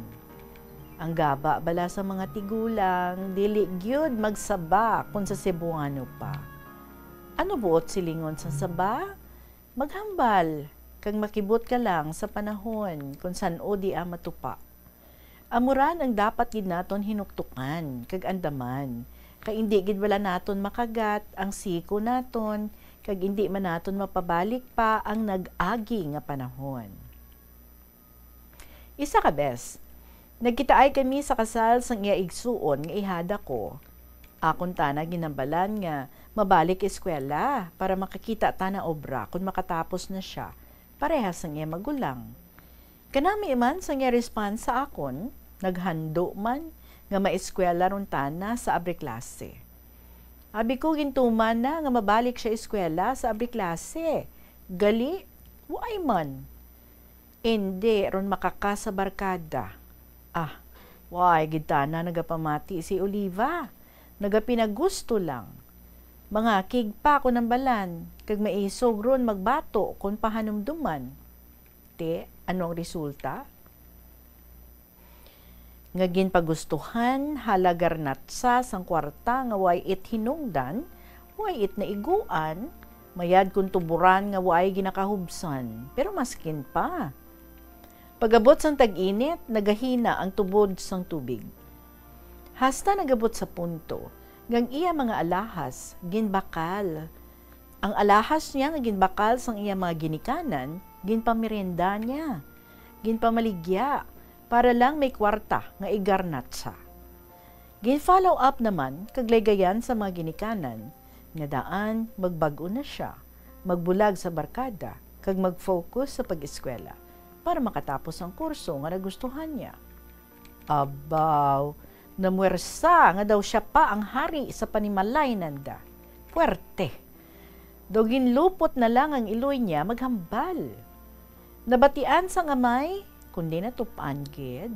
Speaker 10: Ang gaba bala sa mga tigulang, dili gyud magsaba kung sa Cebuano pa. Ano buot silingon sa saba? Maghambal, kag makibot ka lang sa panahon kung san o di matupa. Amuran ang dapat gid naton hinuktukan, kag andaman, kag hindi gid wala naton makagat ang siko naton, kag hindi man naton mapabalik pa ang nag-agi nga panahon. Isa ka bes, nagkitaay kami sa kasal sang iya igsuon nga ihada ko. Akon tana ginambalan nga mabalik eskwela para makakita ta na obra kung makatapos na siya, parehas sang iya magulang. Kanami man sang iya response sa akon, naghando man nga maeskwela ron tana sa abri klase. Abi ko gintuman na nga mabalik siya eskwela sa abri klase. Gali, why man? Hindi ron makaka sa barkada. Why gitana nagapamati si Oliva? Nagapinagusto lang. Mga kig pa ko ng balan, kag maisog ron magbato kung pahanumduman. Te, anong resulta? Nga ginpagustuhan, halagar natsa sang kwarta nga way it hinungdan, way it naiguan, mayad kung tuburan nga way ginakahubsan, pero maskin pa. Pagabot sang tag-init, nagahina ang tubod sang tubig. Hasta nagabot sa punto, ngang iya mga alahas, ginbakal. Ang alahas niya nga ginbakal sang iya mga ginikanan, ginpamirenda niya, ginpamaligya, para lang may kwarta nga igarnat sa. Gin-follow up naman, kaglagayan sa mga ginikanan, nga daan magbago na siya, magbulag sa barkada, kag mag-focus sa pag-eskwela, para makatapos ang kurso nga nagustuhan niya. Abaw, namuwersa nga daw siya pa ang hari sa panimalay nanda. Puwerte. Dogin lupot na lang ang iloy niya maghambal. Nabatian sang amay, kundi natupaan gid,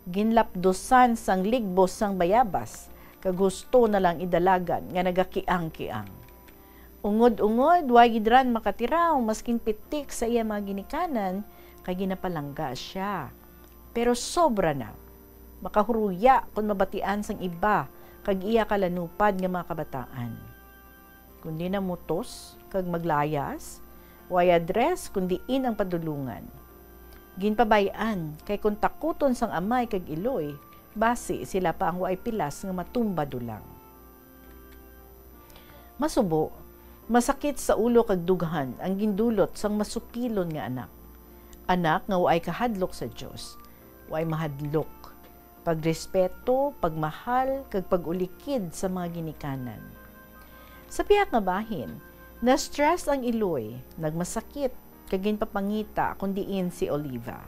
Speaker 10: ginlapdosan sang ligbos sang bayabas, kagusto na lang idalagan nga nagakiang-kiang. Ungod-ungod, way gidran makatiraw, maskin pitik sa iya mga ginikanan, kay ginapalangga siya. Pero sobra na, makahuruya kung mabatian sang iba, kag iya kalanupad nga mga kabataan. Kundi na mutos, kag maglayas, way address kundi in ang padulungan. Ginpabayaan, kay kung takuton sang amay kag iloy, basi sila pa ang waay pilas nga matumba dulang. Masubo, masakit sa ulo kag dughan ang gindulot sang masupilon nga anak. Anak nga waay kahadlok sa Dios, waay mahadlok, pagrespeto, pagmahal, kag pagulikid sa mga ginikanan. Sa piyak nga bahin, na-stress ang iloy, nagmasakit, kagin papangita kundiin si Oliva.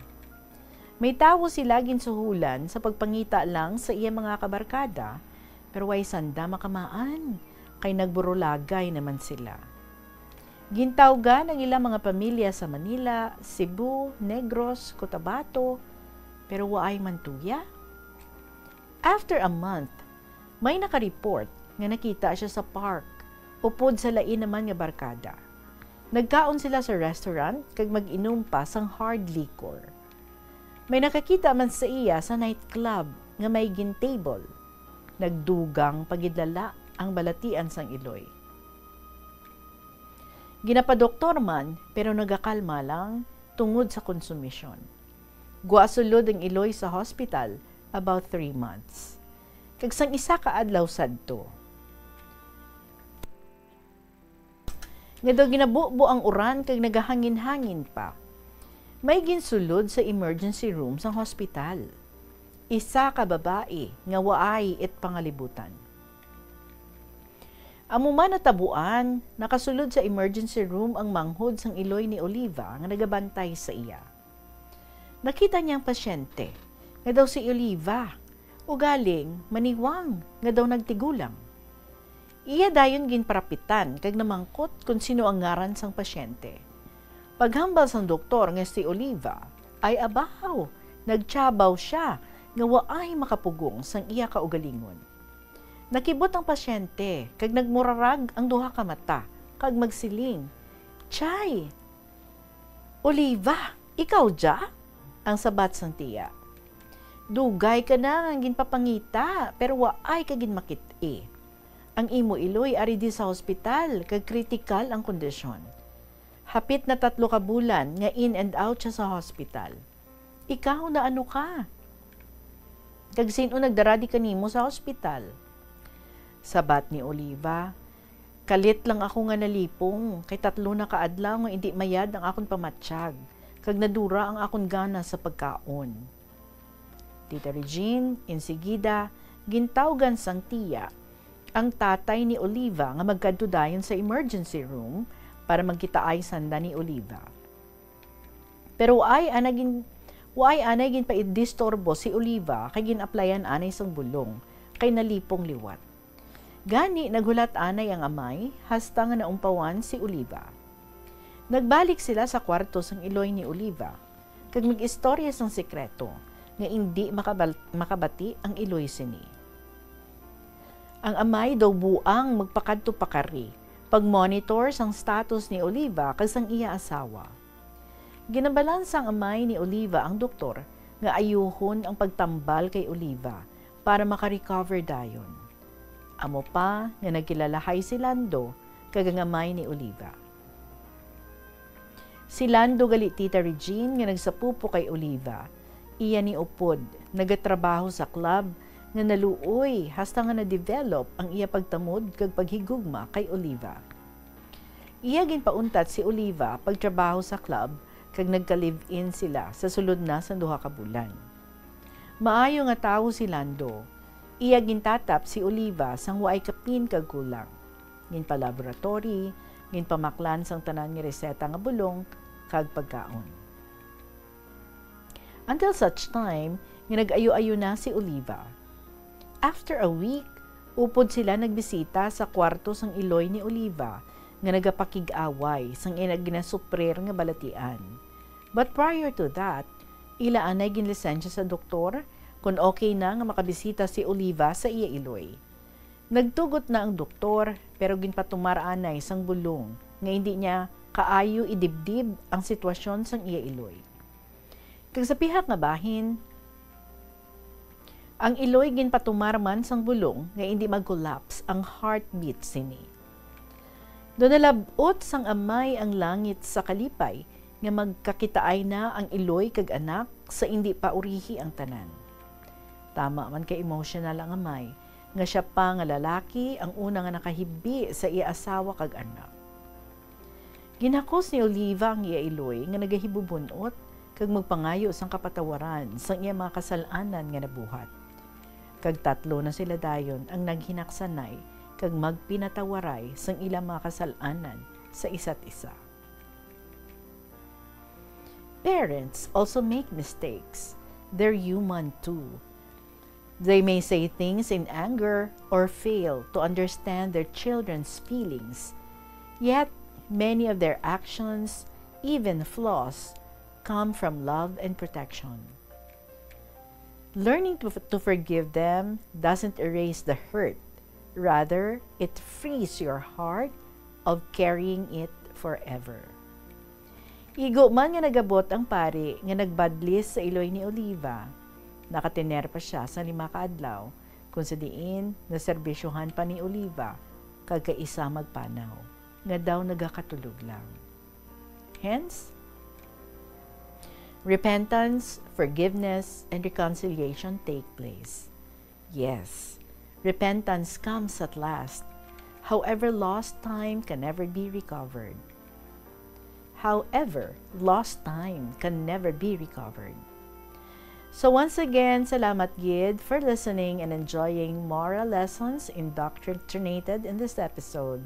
Speaker 10: May tawo sila ginsuhulan sa pagpangita lang sa iya mga kabarkada, pero way sanda makamaan, kay nagburulagay naman sila. Gintawgan ang ilang mga pamilya sa Manila, Cebu, Negros, Cotabato, pero waay mantuya. After a month, may nakareport nga nakita siya sa park, upod sa lain naman nga barkada. Nagkaon sila sa restaurant kag mag-inom pa sang hard liquor. May nakakita man sa iya sa nightclub nga may gin-table. Nagdugang pagidlala ang balatian sang Iloy. Ginapadoktor man pero nagakalma lang tungod sa konsumisyon. Guasulod ang Iloy sa hospital about 3 months. Kag sang isa ka adlaw sadto. Nga daw ginabubo ang uran kag nagahangin-hangin pa. May ginsulod sa emergency room sa hospital. Isa ka babae nga waay it pangalibutan. Amo man natabuan, nakasulod sa emergency room ang manghod sang Iloy ni Oliva nga nagabantay sa iya. Nakita niyang pasyente nga daw si Oliva o galing maniwang nga daw nagtigulang. Iya dayon ginparapitan kag namangkot kung sino ang ngaran sang pasyente. Paghambal sang doktor nga si Oliva ay abaw, nagtsabaw siya nga waay makapugong sang iya kaugalingon. Nakibot ang pasyente kag nagmurarag ang duha ka mata kag magsiling, "Chay, Oliva, ikaw ja?" ang sabat sang tiya. "Dugay ka na ang ginpapangita pero waay ka ginmakit-i. Ang imo Iloy ari di sa hospital kag critical ang kondisyon. Hapit na 3 ka bulan nga in and out siya sa hospital. Ikaw na ano ka? Kag sino nagdaradi kanimo sa hospital?" Sabat ni Oliva, "Kalit lang ako nga nalipong, kay 3 na kaadlaw nga hindi mayad ang akon pamatsyag, kag nadura ang akon gana sa pagkaon." Tita Regine, insigida, gintawgan sang tiya ang tatay ni Oliva nga magkadto dayon sa emergency room para magkitaay sanda ni Oliva. Pero waay anay gin pa idistorbo si Oliva kay ginaplayan anay sang bulong kay nalipong liwat. Gani naghulat anay ang amay hasta nga naumpawan si Oliva. Nagbalik sila sa kwarto sang Iloy ni Oliva kag mag-istorya sang sekreto nga hindi makabati ang Iloy sini. Ang amay daw buang magpakadto pakari, pag-monitor sang status ni Oliva kag sang iya asawa. Ginabalan sang amay ni Oliva ang doktor nga ayuhon ang pagtambal kay Oliva para makarecover dayon. Amo pa nga nagkilalahay si Lando kag ang amay ni Oliva. Si Lando gali Tita Regine nga nagsapupo kay Oliva. Iya ni upod, nagatrabaho sa club nga naluoy hasta nga na-develop ang iya pagtamod kag paghigugma kay Oliva. Iya ginpauntat si Oliva pagtrabaho sa club kag nagka-live-in sila sa sulod na sa 2 ka bulan. Maayo nga tawo si Lando. Iya gintatap si Oliva sang waay kapin kag kulang. Ginpa-laboratory, ginpamaklan sang tanan nga reseta nga bulong kag pagkaon. Until such time, nga nag-ayo-ayo na si Oliva. After a week, upod sila nagbisita sa kwarto sang Iloy ni Oliva nga nagapakig-away sang ginasuprer nga balatian. But prior to that, ila anay ginlisensya sa doktor kung okay na nga makabisita si Oliva sa iya Iloy. Nagtugot na ang doktor pero ginpatumar anay sang bulong nga hindi niya kaayo idibdib ang sitwasyon sang iya Iloy. Kag sa pihak nga bahin, ang Iloy ginpatumar man sang bulong nga hindi mag-collapse ang heartbeat sini. Do nalabot sang amay ang langit sa kalipay nga magkakitaay na ang Iloy kag anak sa hindi pa urihi ang tanan. Tama man kay emotional ang amay nga siya pa nga lalaki ang una nga nakahibi sa iya asawa kag anak. Ginhakos ni Oliva ang iya Iloy nga nagahibubunot kag magpangayo sang kapatawaran sang iya mga kasalanan nga nabuhat. Kag 3 na sila dayon ang naghinaksanay kag magpinatawaray sang ilang mga kasalanan sa isa't isa. Parents also make mistakes. They're human too. They may say things in anger or fail to understand their children's feelings. Yet, many of their actions, even flaws, come from love and protection. Learning to forgive them doesn't erase the hurt. Rather, it frees your heart of carrying it forever. Igo man nga nagabot ang pari nga nagbadlis sa iloy ni Oliva. Nakatiner pa siya sa 5 kaadlaw kung sa diin na serbisyohan pa ni Oliva kagkaisa magpanaw nga daw nagakatulog lang. Hence, repentance, forgiveness, and reconciliation take place. Yes, repentance comes at last. However, lost time can never be recovered. So once again, salamat gid for listening and enjoying moral lessons indoctrinated in this episode.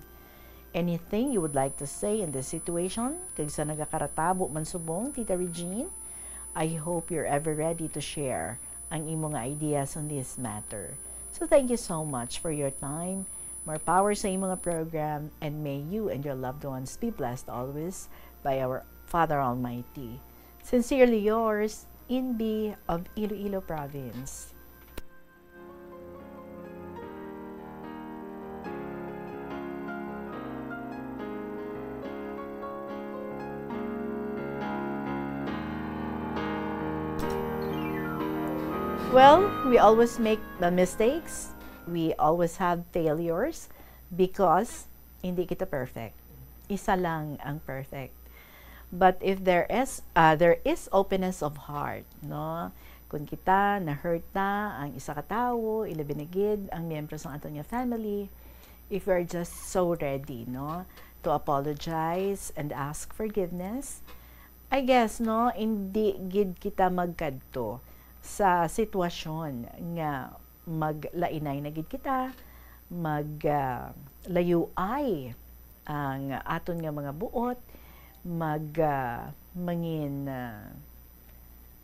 Speaker 10: Anything you would like to say in this situation? Kag sa nagakaratabo man subong, Tita Regine, I hope you're ever ready to share ang imong ideas on this matter. So thank you so much for your time. More power sa imong program, and may you and your loved ones be blessed always by our Father Almighty. Sincerely yours, Inbi of Iloilo Province. Well, we always make mistakes. We always have failures because hindi kita perfect. Isa lang ang perfect. But if there is openness of heart, no? Kung kita na-hurt na ang isa ka tawo, ilabinigid ang miyembro sa ato niya family, if we are just so ready, no, to apologize and ask forgiveness, I guess, no, hindi gid kita magkadto sa sitwasyon nga maglainay na gid kita, maglayuay ang aton nga mga buot,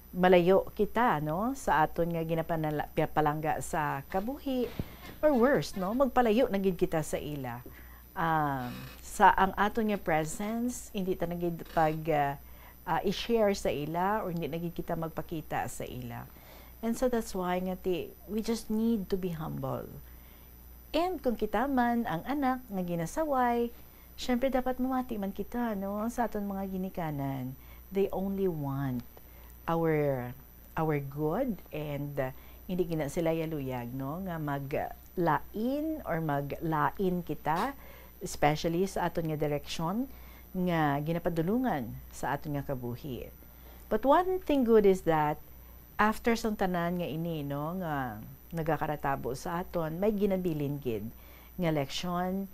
Speaker 10: malayo kita, no, sa aton nga ginapalangga sa kabuhi, or worse, no, magpalayo na gid kita sa ila. Sa ang aton nga presence, hindi ta nagid pag i-share sa ila, or hindi nagid kita magpakita sa ila. And so that's why nga we just need to be humble. And kung kita man ang anak nga ginasaway, syempre dapat mamati man kita, no, sa aton mga ginikanan. They only want our good, and hindi gina sila yaluyag, no, nga maglain or maglain kita, especially sa aton nga direksyon nga ginapadulungan sa aton nga kabuhi. But one thing good is that after sang tanan nga ini, no, nga nagakaratabo sa aton, may ginabilin gid nga leksyon.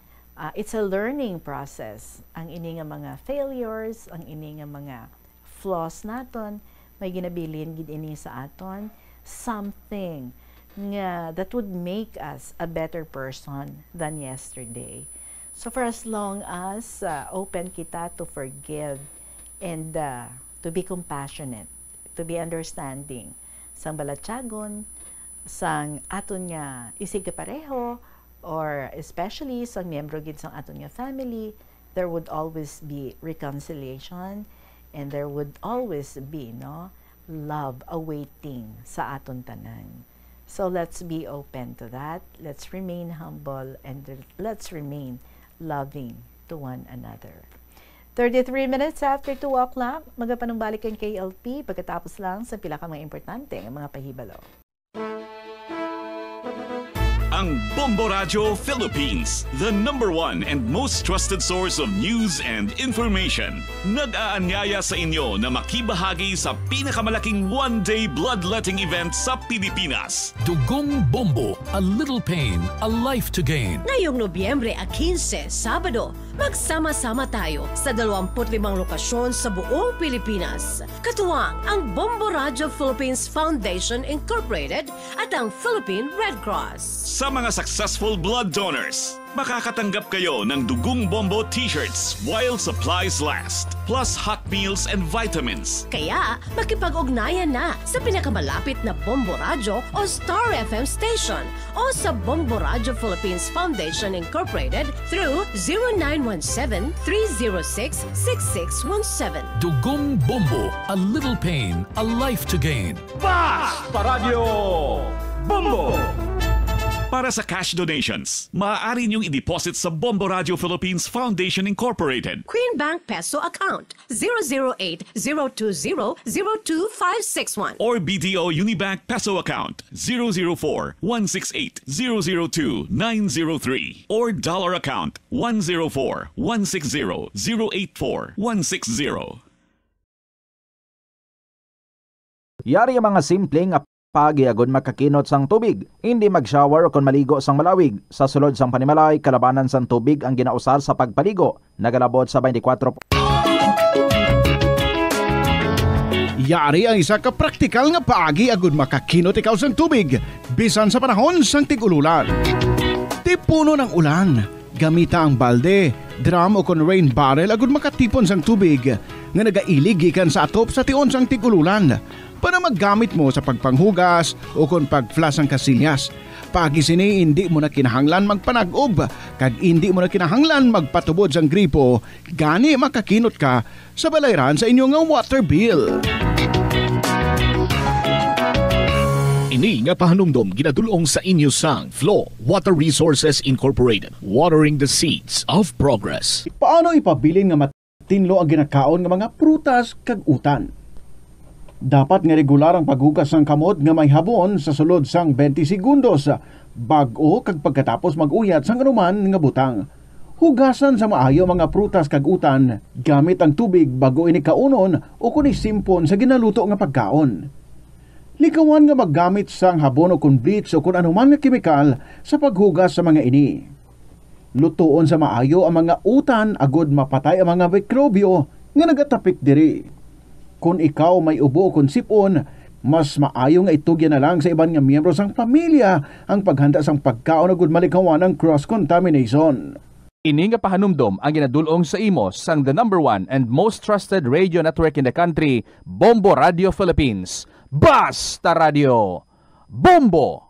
Speaker 10: It's a learning process. Ang ini nga mga failures, ang ini nga mga flaws naton, may ginabilin gid ini sa aton, something nga that would make us a better person than yesterday. So for as long as open kita to forgive and to be compassionate, to be understanding sang balatyagon, sang aton nga isig pareho, or especially sa miyembro gid sang aton nga family, there would always be reconciliation, and there would always be, no, love awaiting sa aton tanan. So let's be open to that. Let's remain humble, and let's remain loving to one another. 33 minutes after 2 o'clock, magapanumbalik ang KLP pagkatapos lang sa pila ka mga importante ng mga pahibalo.
Speaker 1: Ang Bombo Radio Philippines, the #1 and most trusted source of news and information. Nag-aanyaya sa inyo na makibahagi sa pinakamalaking one-day bloodletting event sa Pilipinas.
Speaker 23: Dugong Bombo, a little pain, a life to gain.
Speaker 20: Ngayong Nobyembre 15, Sabado, magsama-sama tayo sa 25 lokasyon sa buong Pilipinas. Katuwang ang Bombo Radio Philippines Foundation Incorporated at ang Philippine Red Cross.
Speaker 1: Sa mga successful blood donors, makakatanggap kayo ng Dugong Bombo t-shirts while supplies last, plus hot meals and vitamins.
Speaker 20: Kaya, makipag-ugnayan na sa pinakamalapit na Bombo Radyo o Star FM station o sa Bombo Radyo Philippines Foundation Incorporated through 0917-306-6617.
Speaker 14: Dugong Bombo, a little pain, a life to gain.
Speaker 1: Basta Radio Bombo! Para sa cash donations, maaari niyong i-deposit sa Bombo Radio Philippines Foundation Incorporated.
Speaker 20: Queen Bank Peso Account 008-020-02561
Speaker 1: or BDO Unibank Peso Account 004-168-002-903 or Dollar Account 104-160-084-160.
Speaker 25: Yari ang mga simpleng pagiagod makakinot sang tubig, hindi mag-shower o kung maligo sang malawig. Sa sulod sang panimalay, kalabanan sang tubig ang ginausar sa pagpaligo. Nagalabot sa 24.
Speaker 5: Yari ang isa ka praktikal nga paagi agud makakinot ikaw sang tubig, bisan sa panahon sang tig-ululan. Tipuno ng ulan, gamita ang balde, drum o kon rain barrel agud makatipon sang tubig nga nagailig gikan sa atop sa tion sang tig-ululan para maggamit mo sa pagpanghugas o kung pag-flush ang kasilyas. Pagi sini hindi mo na kinahanglan magpanag-ob kag hindi mo na kinahanglan magpatubod sang gripo, gani makakinot ka sa balayran sa inyong nga water bill.
Speaker 15: Ini nga pahanumdom ginadulong sa inyo sang Flow Water Resources Incorporated, watering the seeds of progress.
Speaker 5: Paano ipabilin nga matinlo ang ginakaon nga mga prutas kag utan? Dapat nga regular ang paghugas ng kamot nga may habon sa sulod sang 20 segundos bag-o kag pagkatapos mag-uyat sang anuman nga butang. Hugasan sa maayo mga prutas kag utan gamit ang tubig bago ini kaunon o kun isimpon sa ginaluto nga pagkaon. Likawan nga maggamit sang habon o kun bleach o kun anuman nga kemikal sa paghugas sa mga ini. Lutuon sa maayo ang mga utan agud mapatay ang mga mikrobyo nga nagatapik diri. Kung ikaw may ubo o kung sipon, mas maayo nga itugyan na lang sa iban nga miyembro sang pamilya ang paghanda sang pagkaon agud malikawan ng cross-contamination.
Speaker 16: Ini nga pahanumdom ang ginadulong sa imo sang the #1 and most trusted radio network in the country, Bombo Radio Philippines. Basta Radio Bombo!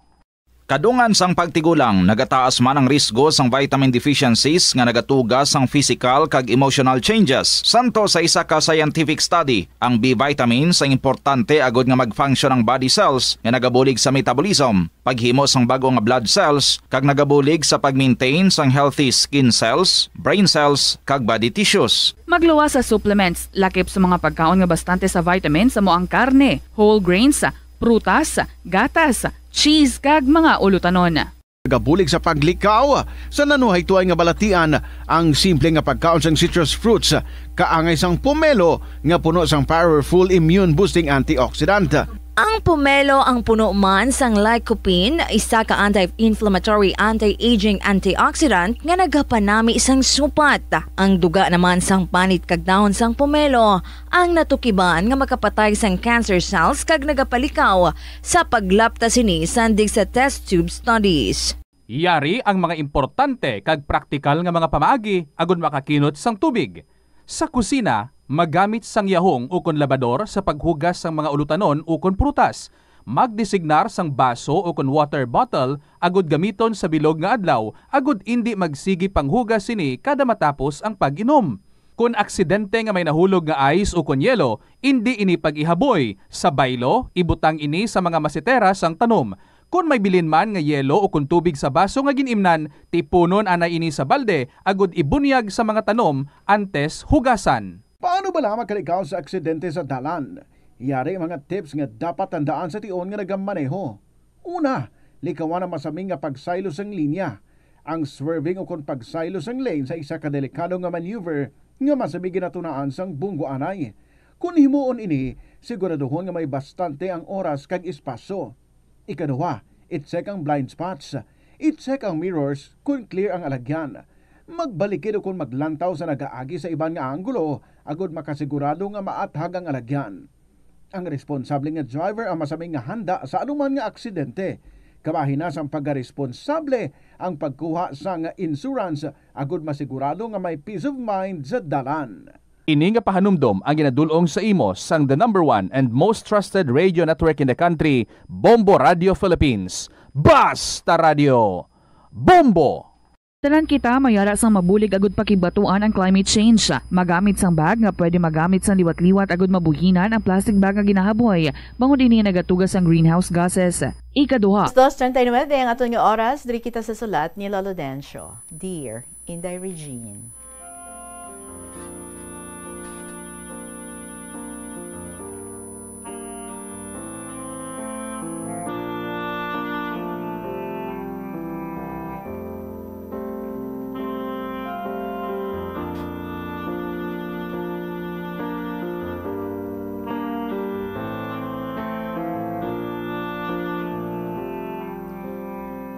Speaker 25: Kadungan sang pagtigulang, nagataas man ang risgo sang vitamin deficiencies nga nagatugas sang physical kag emotional changes. Santo sa isa ka scientific study, ang B vitamins ang importante agud nga mag-function ang body cells nga nagabulig sa metabolism, paghimo sang bago nga blood cells, kag nagabulig sa pag-maintain sang healthy skin cells, brain cells, kag body tissues.
Speaker 7: Magluwas sa supplements, lakip sa mga pagkaon nga bastante sa vitamins amo ang karne, whole grains, prutas, gatas, cheese kag mga ulutanon.
Speaker 5: Nagabulig sa paglikaw sa nanuhay tuay nga balatian ang simple nga pagkaon sang citrus fruits, kaangay sang pomelo nga puno sang powerful immune boosting antioxidant.
Speaker 27: Ang pomelo ang puno man sang lycopene, isa ka anti-inflammatory, anti-aging antioxidant nga nagapanami isang supat. Ang duga naman sang panit kag dahon sang pomelo ang natukiban nga makapatay sang cancer cells kag nagapalikaw sa paglapta sini sandig sa test tube studies.
Speaker 16: Yari ang mga importante kag praktikal nga mga pamaagi agud makakinot sang tubig. Sa kusina, magamit sang yahong o kon labador sa paghugas sang mga ulutanon o kon prutas. Magdesignar sang baso o kon water bottle agud gamiton sa bilog nga adlaw agud indi magsigi panghugas sini kada matapos ang pag-inom. Kung aksidente nga may nahulog nga ice o kon yelo, indi ini pag-ihaboy. Sa baylo, ibutang ini sa mga masitera sang tanom. Kung may bilin man nga yelo o kung tubig sa baso nga ginimnan, tipunon anay ini sa balde agud ibunyag sa mga tanom antes hugasan.
Speaker 5: Paano ba lamang kalikaw sa aksidente sa dalan? Yari mga tips nga dapat tandaan sa tion nga nagamaneho. Una, likawan ang masaming nga pagsaylo sang linya. Ang swerving o kung pagsaylo sang lane sa isa ka delikado nga maneuver nga masabi ginatunaan sang bunggo anay. Kung himuon ini, siguraduhon nga may bastante ang oras kag espasyo. Ikaduha, i-check ang blind spots. I-check ang mirrors kung clear ang alagyan. Magbalikid o kung maglantaw sa nagaagi sa ibang nga anggulo, agud makasigurado nga maathag ang alagyan. Ang responsable nga driver ang masaming nga handa sa anuman nga aksidente. Kabahin na sang pagkaresponsable ang pagkuha sang insurance agud masigurado nga may peace of mind sa dalan.
Speaker 16: Ini nga pahanumdom ang ginadulong sa imo sang the #1 and most trusted radio network in the country, Bombo Radio Philippines. Basta Radio! Bombo!
Speaker 7: Tanan kita mayara sang mabulig agud pakibatuan ang climate change. Magamit sang bag nga pwede magamit sang liwat-liwat agud mabuhinan ang plastic bag nga ginahaboy. Bangod dinhi nagatugas ang greenhouse gases. Ikaduha.
Speaker 10: 2:39 ang aton nga oras diri kita sa sulat ni Lolo Dencio. Dear Inday Regine.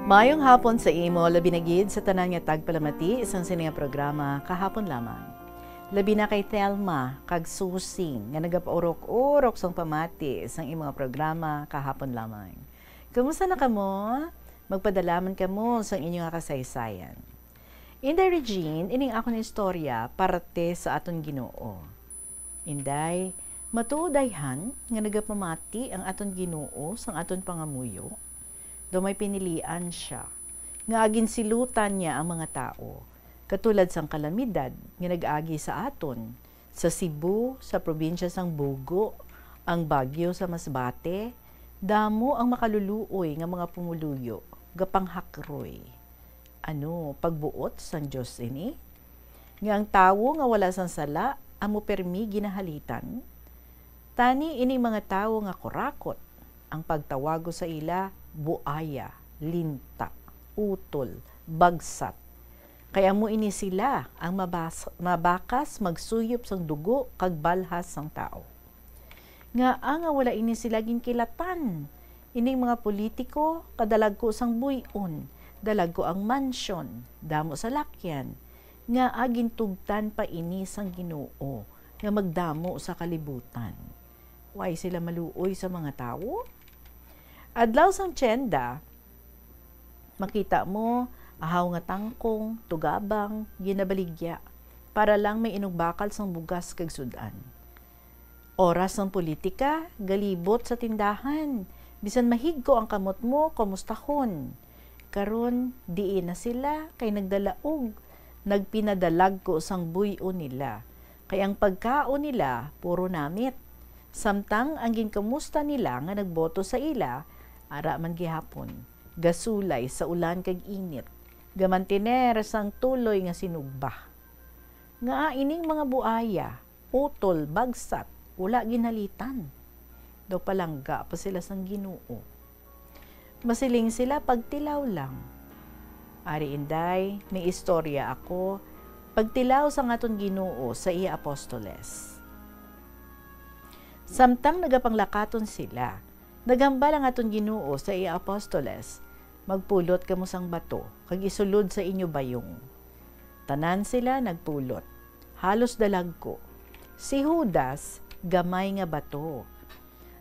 Speaker 10: Mayong hapon sa imo, labi na gid sa tanan nga tagpalamati isang sininga programa kahapon lamang. Labi na kay Thelma kag Susing nga nagapaurok-urok sang pamati isang imong programa kahapon lamang. Kumusta na kamo? Magpadalaman kamo sa inyong kasaysayan. Inday Regine, ining akong istorya parte sa aton Ginoo. Inday, matuodayhan nga nagapamati ang aton Ginoo sang aton pangamuyo. Do may pinilian siya. Nga agin silutan niya ang mga tao. Katulad sang kalamidad nga nag-agi sa aton. Sa Cebu, sa probinsya sang Bugo, ang Bagyo sa Masbate, damo ang makaluluoy nga mga pumuluyo, gapanghakroy. Ano, pagbuot sang Diyos ini? Nga ang tawo nga wala sang sala, amo permi ginahalitan. Tani ini mga tawo nga kurakot, ang pagtawago sa ila, buaya, linta, utol, bagsat. Kaya mo ini sila ang mabakas magsuyop sang dugo kag balhas sang tao. Nga nga wala ini sila ginkilatan. Ining mga politiko kadalag ko sang buyon, dalag ko ang mansyon, damo sa lakyan. Nga agin tugtan pa ini sang Ginoo nga magdamo sa kalibutan. Why sila maluoy sa mga tao? Adlaw sang tiyenda, makita mo, ahaw nga tangkong, tugabang, ginabaligya, para lang may inugbakal sang bugas kag sudan. Oras ng politika, galibot sa tindahan, bisan mahigko ang kamot mo, kumustahon. Karon, diin na sila, kay nagdalaog, nagpinadalag ko sang buyo nila. Kay ang pagkaon nila, puro namit. Samtang ang ginkamusta nila nga nagboto sa ila, ara man gihapon, gasulay sa ulan kag init, gamantiner sang tuloy nga sinugba. Nga ining mga buaya, utol, bagsat, wala ginalitan. Do palangga pa sila sang Ginoo. Masiling sila pagtilaw lang. Ari Inday, may istorya ako, pagtilaw sang aton Ginoo sa iya apostoles. Samtang nagapanglakaton sila, nagambal ang aton Ginoo sa iya apostoles, magpulot kamo sang bato, kag isulod sa inyo bayong. Tanan sila nagpulot, halos dalagko. Si Judas, gamay nga bato.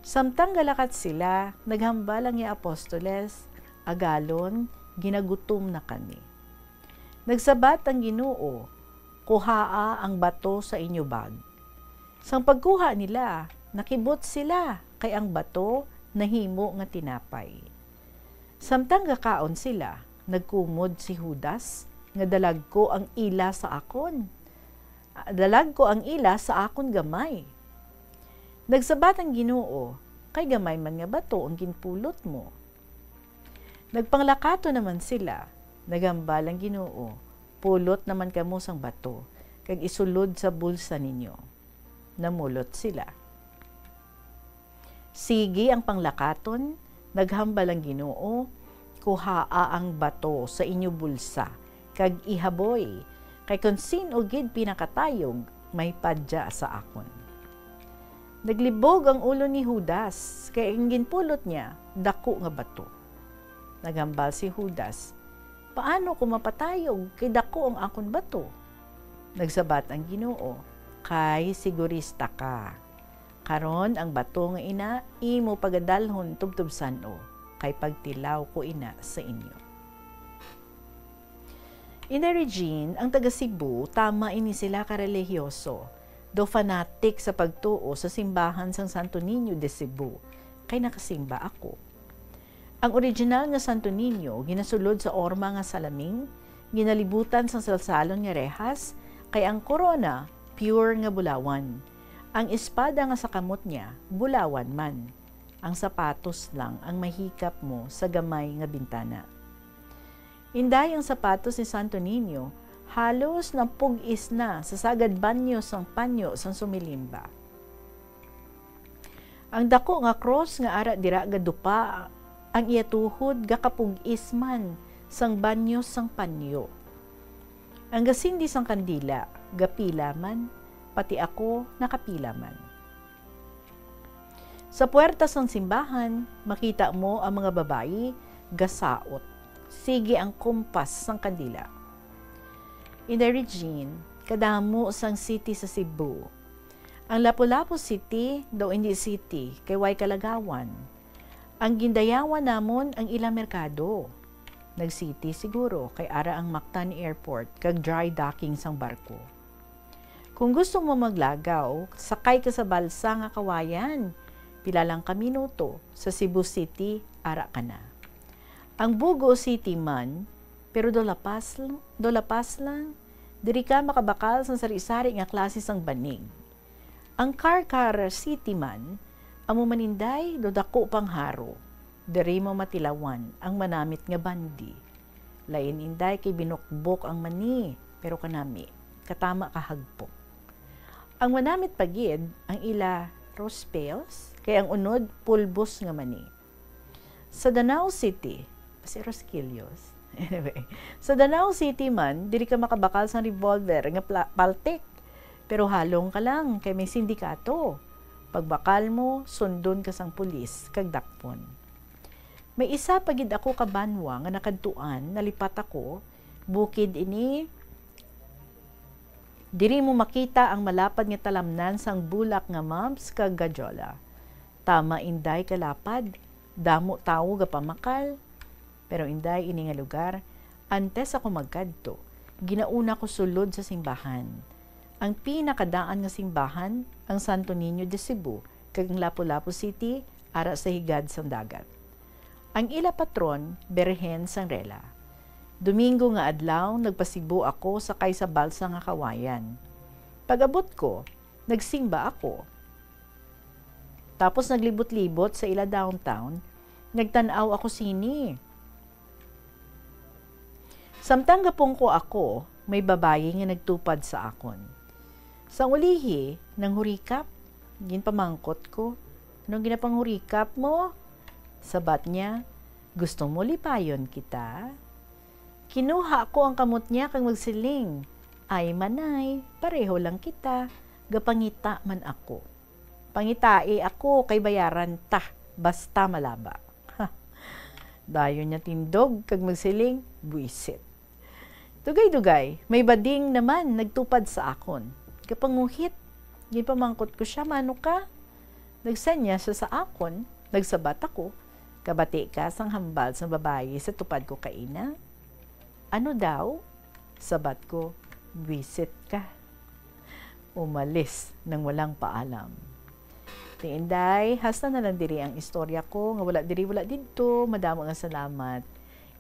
Speaker 10: Samtang galakat sila, naghambal ang iya apostoles, agalon, ginagutom na kami. Nagsabat ang Ginoo, kuhaa ang bato sa inyo bag. Sang pagkuha nila, nakibot sila, kay ang bato, nahimo nga tinapay. Samtang gakaon sila, nagkumod si Judas, nga dalag ko ang ila sa akon. Dalag ko ang ila sa akon gamay. Nagsabat ang Ginoo, kay gamay man nga bato ang ginpulot mo. Nagpanglakato naman sila, nagambal ang Ginoo, pulot naman kamo sang bato, kag isulod sa bulsa ninyo. Namulot sila. Sige ang panglakaton, naghambal ang Ginoo, kuhaa ang bato sa inyo bulsa, kag ihaboy, kay kung sino gid pinakatayog, may padya sa akon. Naglibog ang ulo ni Judas, kay ang ginpulot niya, dako nga bato. Naghambal si Judas, paano ko mapatayog, kay dako ang akon bato? Nagsabat ang Ginoo, kay sigurista ka. Karon ang bato nga ina, imo pagadalhon tubtub sano. kay pagtilaw ko ina sa inyo. Inday Regine, ang taga Cebu, tama ini sila karelihiyoso, do fanatic sa pagtuo sa simbahan sang Santo Niño de Cebu, kay nakasimba ako. Ang original nga Santo Niño, ginasulod sa orma nga salaming, ginalibutan sang salsalon nga rehas, kay ang korona, pure nga bulawan. Ang espada nga sa kamot niya, bulawan man. Ang sapatos lang ang mahikap mo sa gamay nga bintana. Inday ang sapatos ni Santo Niño, halos napugis na sa sagad banyo sang panyo sang sumilimba. Ang dako nga cross nga ara dira gadupa, ang iyatuhod gakapugis man sang banyo sang panyo. Ang gasindi sang kandila, gapila man, pati ako nakapila man. Sa puwerta sang simbahan, makita mo ang mga babayi, gasaot. Sige ang kumpas sang kandila. Inday Regine, kadamo sang city sa Cebu. Ang Lapu-Lapu City, daw hindi city, kay way kalagawan. Ang gindayawan namon ang ilang merkado. Nag-city siguro, kay ara ang Mactan Airport, kag dry docking sang barko. Kung gusto mo maglagaw, sakay ka sa balsa nga kawayan. Pila lang ka minuto, sa Cebu City, ara ka na. Ang Bugo City man, pero dolapas lang, diri ka makabakal sa sari-sari nga klase sang banig. Ang Carcar City man, amo maninday do dako pang haro, diri mo matilawan ang manamit nga bandi. Lain inday kay binukbok ang mani, pero kanami, katama kahagpok. Ang manamit pagid, ang ila rospels, kay ang unod pulbos nga mani. Sa Danao City, si Rosquillos. Anyway, sa Danao City man, diri ka makabakal sa revolver nga paltik. Pero halong ka lang kay may sindikato. Pagbakal mo, sundon ka sang pulis, kag dakpon. May isa pagid ako kabanwa nga nakadtuan, nalipat ako, bukid ini, diri mo makita ang malapad nga talamnan sang bulak nga mumps kag gajola. Tama inday kalapad, damo tawo ga pamakal. Pero inday ini nga lugar, antes ako magkadto, ginauna ko sulod sa simbahan. Ang pinakadaan nga simbahan, ang Santo Niño de Cebu, kag Lapu-Lapu City, ara sa higad sang dagat. Ang ila patron, Berhen sang Rela. Domingo nga adlaw, nagpasibo ako sakay sa balsa nga kawayan. Pag-abot ko, nagsimba ako. Tapos naglibot-libot sa ila downtown, nagtanaw ako sini. Samtang gapong ko ako, may babae nga nagtupad sa akon. Sa ulihi, nang hurikap, ginpamangkot ko. Anong ginapanghurikap mo? Sabat niya, gusto mo lipayon kita? Kinuha ko ang kamot niya kang magsiling. Ay manay, pareho lang kita, gapangita man ako. Pangitae ako kay bayaran ta, basta malaba. Dayon niya tindog kag magsiling, buisit. Dugay-dugay, may bading naman nagtupad sa akon. Kapanguhit, ginpamangkot ko siya, mano ka? Nagsanya siya sa akon, nagsabat ako, kabati ka sang hambal sa babae sa tupad ko kaina. Ano daw? Sabat ko, visit ka. Umalis nang walang paalam. Tiinday, hasta na lang diri ang istorya ko, nga wala diri wala dito, madamo nga salamat.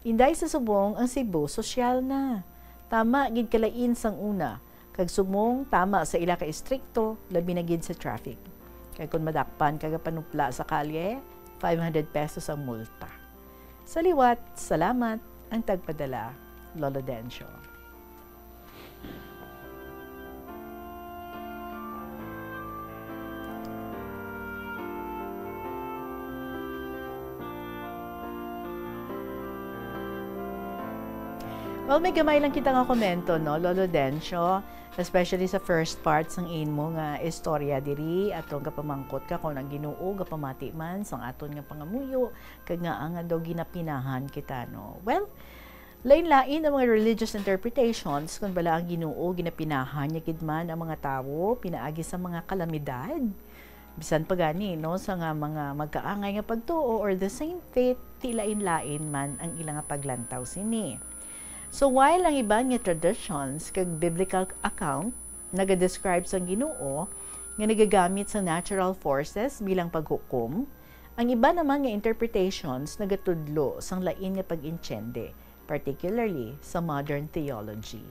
Speaker 10: Inday sa subong ang Cebu, sosyal na. Tama, gid kalain sang una. Kag sumong, tama sa ila ka istrikto, labi na gid sa traffic. Kag kung madakpan, kagapanupla sa kalye, 500 pesos ang multa. Sa liwat, salamat, ang tagpadala, Lolo Dencio. Well, may gamay lang kita nga komento, no, Lolo Dencio, especially sa first part sang inmo nga istorya diri atong kapamangkot ka kung ang Ginoo gapamati man sang aton nga pangamuyo kag nga ang daw ginapinahan kita, no. Well, lain-lain ang mga religious interpretations kung bala ang Ginoo ginapinahan niya gid man ang mga tawo pinaagi sa mga kalamidad Bisan pa gani, no, sa nga mga magkaangay nga pagtuo or the same faith, tilain-lain man ang ilang paglantaw sini. So while ang iban nga traditions kag biblical account naga-describe sa Ginoo nga nagagamit sa natural forces bilang paghukom, ang iba naman nga interpretations nagatudlo sang lain nga pag-intyende, particularly sa modern theology.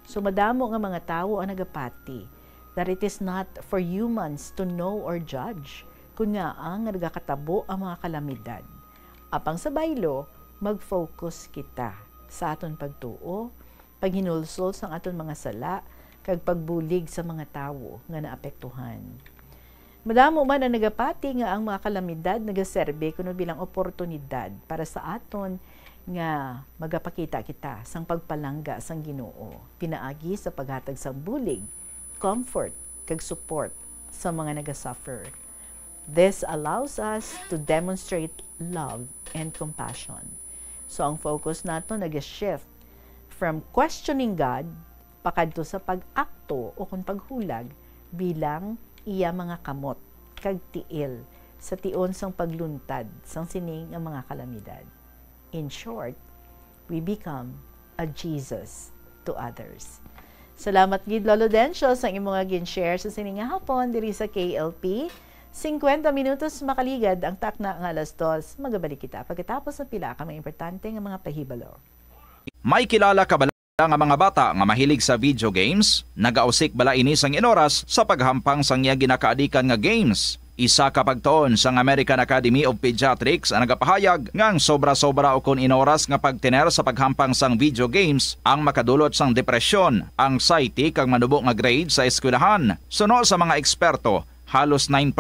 Speaker 10: So madamo nga mga tawo ang nagapati that it is not for humans to know or judge, kunya ang nagakatabo ang mga kalamidad. Apang sa baylo, mag-focus kita sa aton pagtuo, paghinulsol sa aton mga sala, kag pagbulig sa mga tawo nga naapektuhan. Madamo man ang nagapati nga ang mga kalamidad nagaserbe kuno bilang oportunidad para sa aton nga magapakita kita sang pagpalangga sang Ginoo, pinaagi sa paghatag sang bulig, comfort, kag support sa mga nagasuffer. This allows us to demonstrate love and compassion. So ang focus nato nag-shift from questioning God pakadto sa pag-akto o kung paghulag bilang iya mga kamot kag tiil sa tion sang pagluntad sang sining ang mga kalamidad. In short, we become a Jesus to others. Salamat gid Lolo Dencio sa imong nga gin-share sa sining nga hapon diri sa KLP. 50 minutos makaligad ang takna nga alas 2. Magabalik kita pagkatapos sa pila ka mga importante nga mga pahibalo.
Speaker 25: May kilala ka bala nga mga bata nga mahilig sa video games? Nagausik bala ini sang inoras sa paghampang sang iya ginakaadikan nga games. Isa ka pagtuon sang American Academy of Pediatrics ang nagapahayag ngang sobra-sobra o kun inoras nga pagtener sa paghampang sang video games ang makadulot sang depresyon, anxiety kag manubo nga grade sa eskwelahan. Suno sa mga eksperto, halos 9%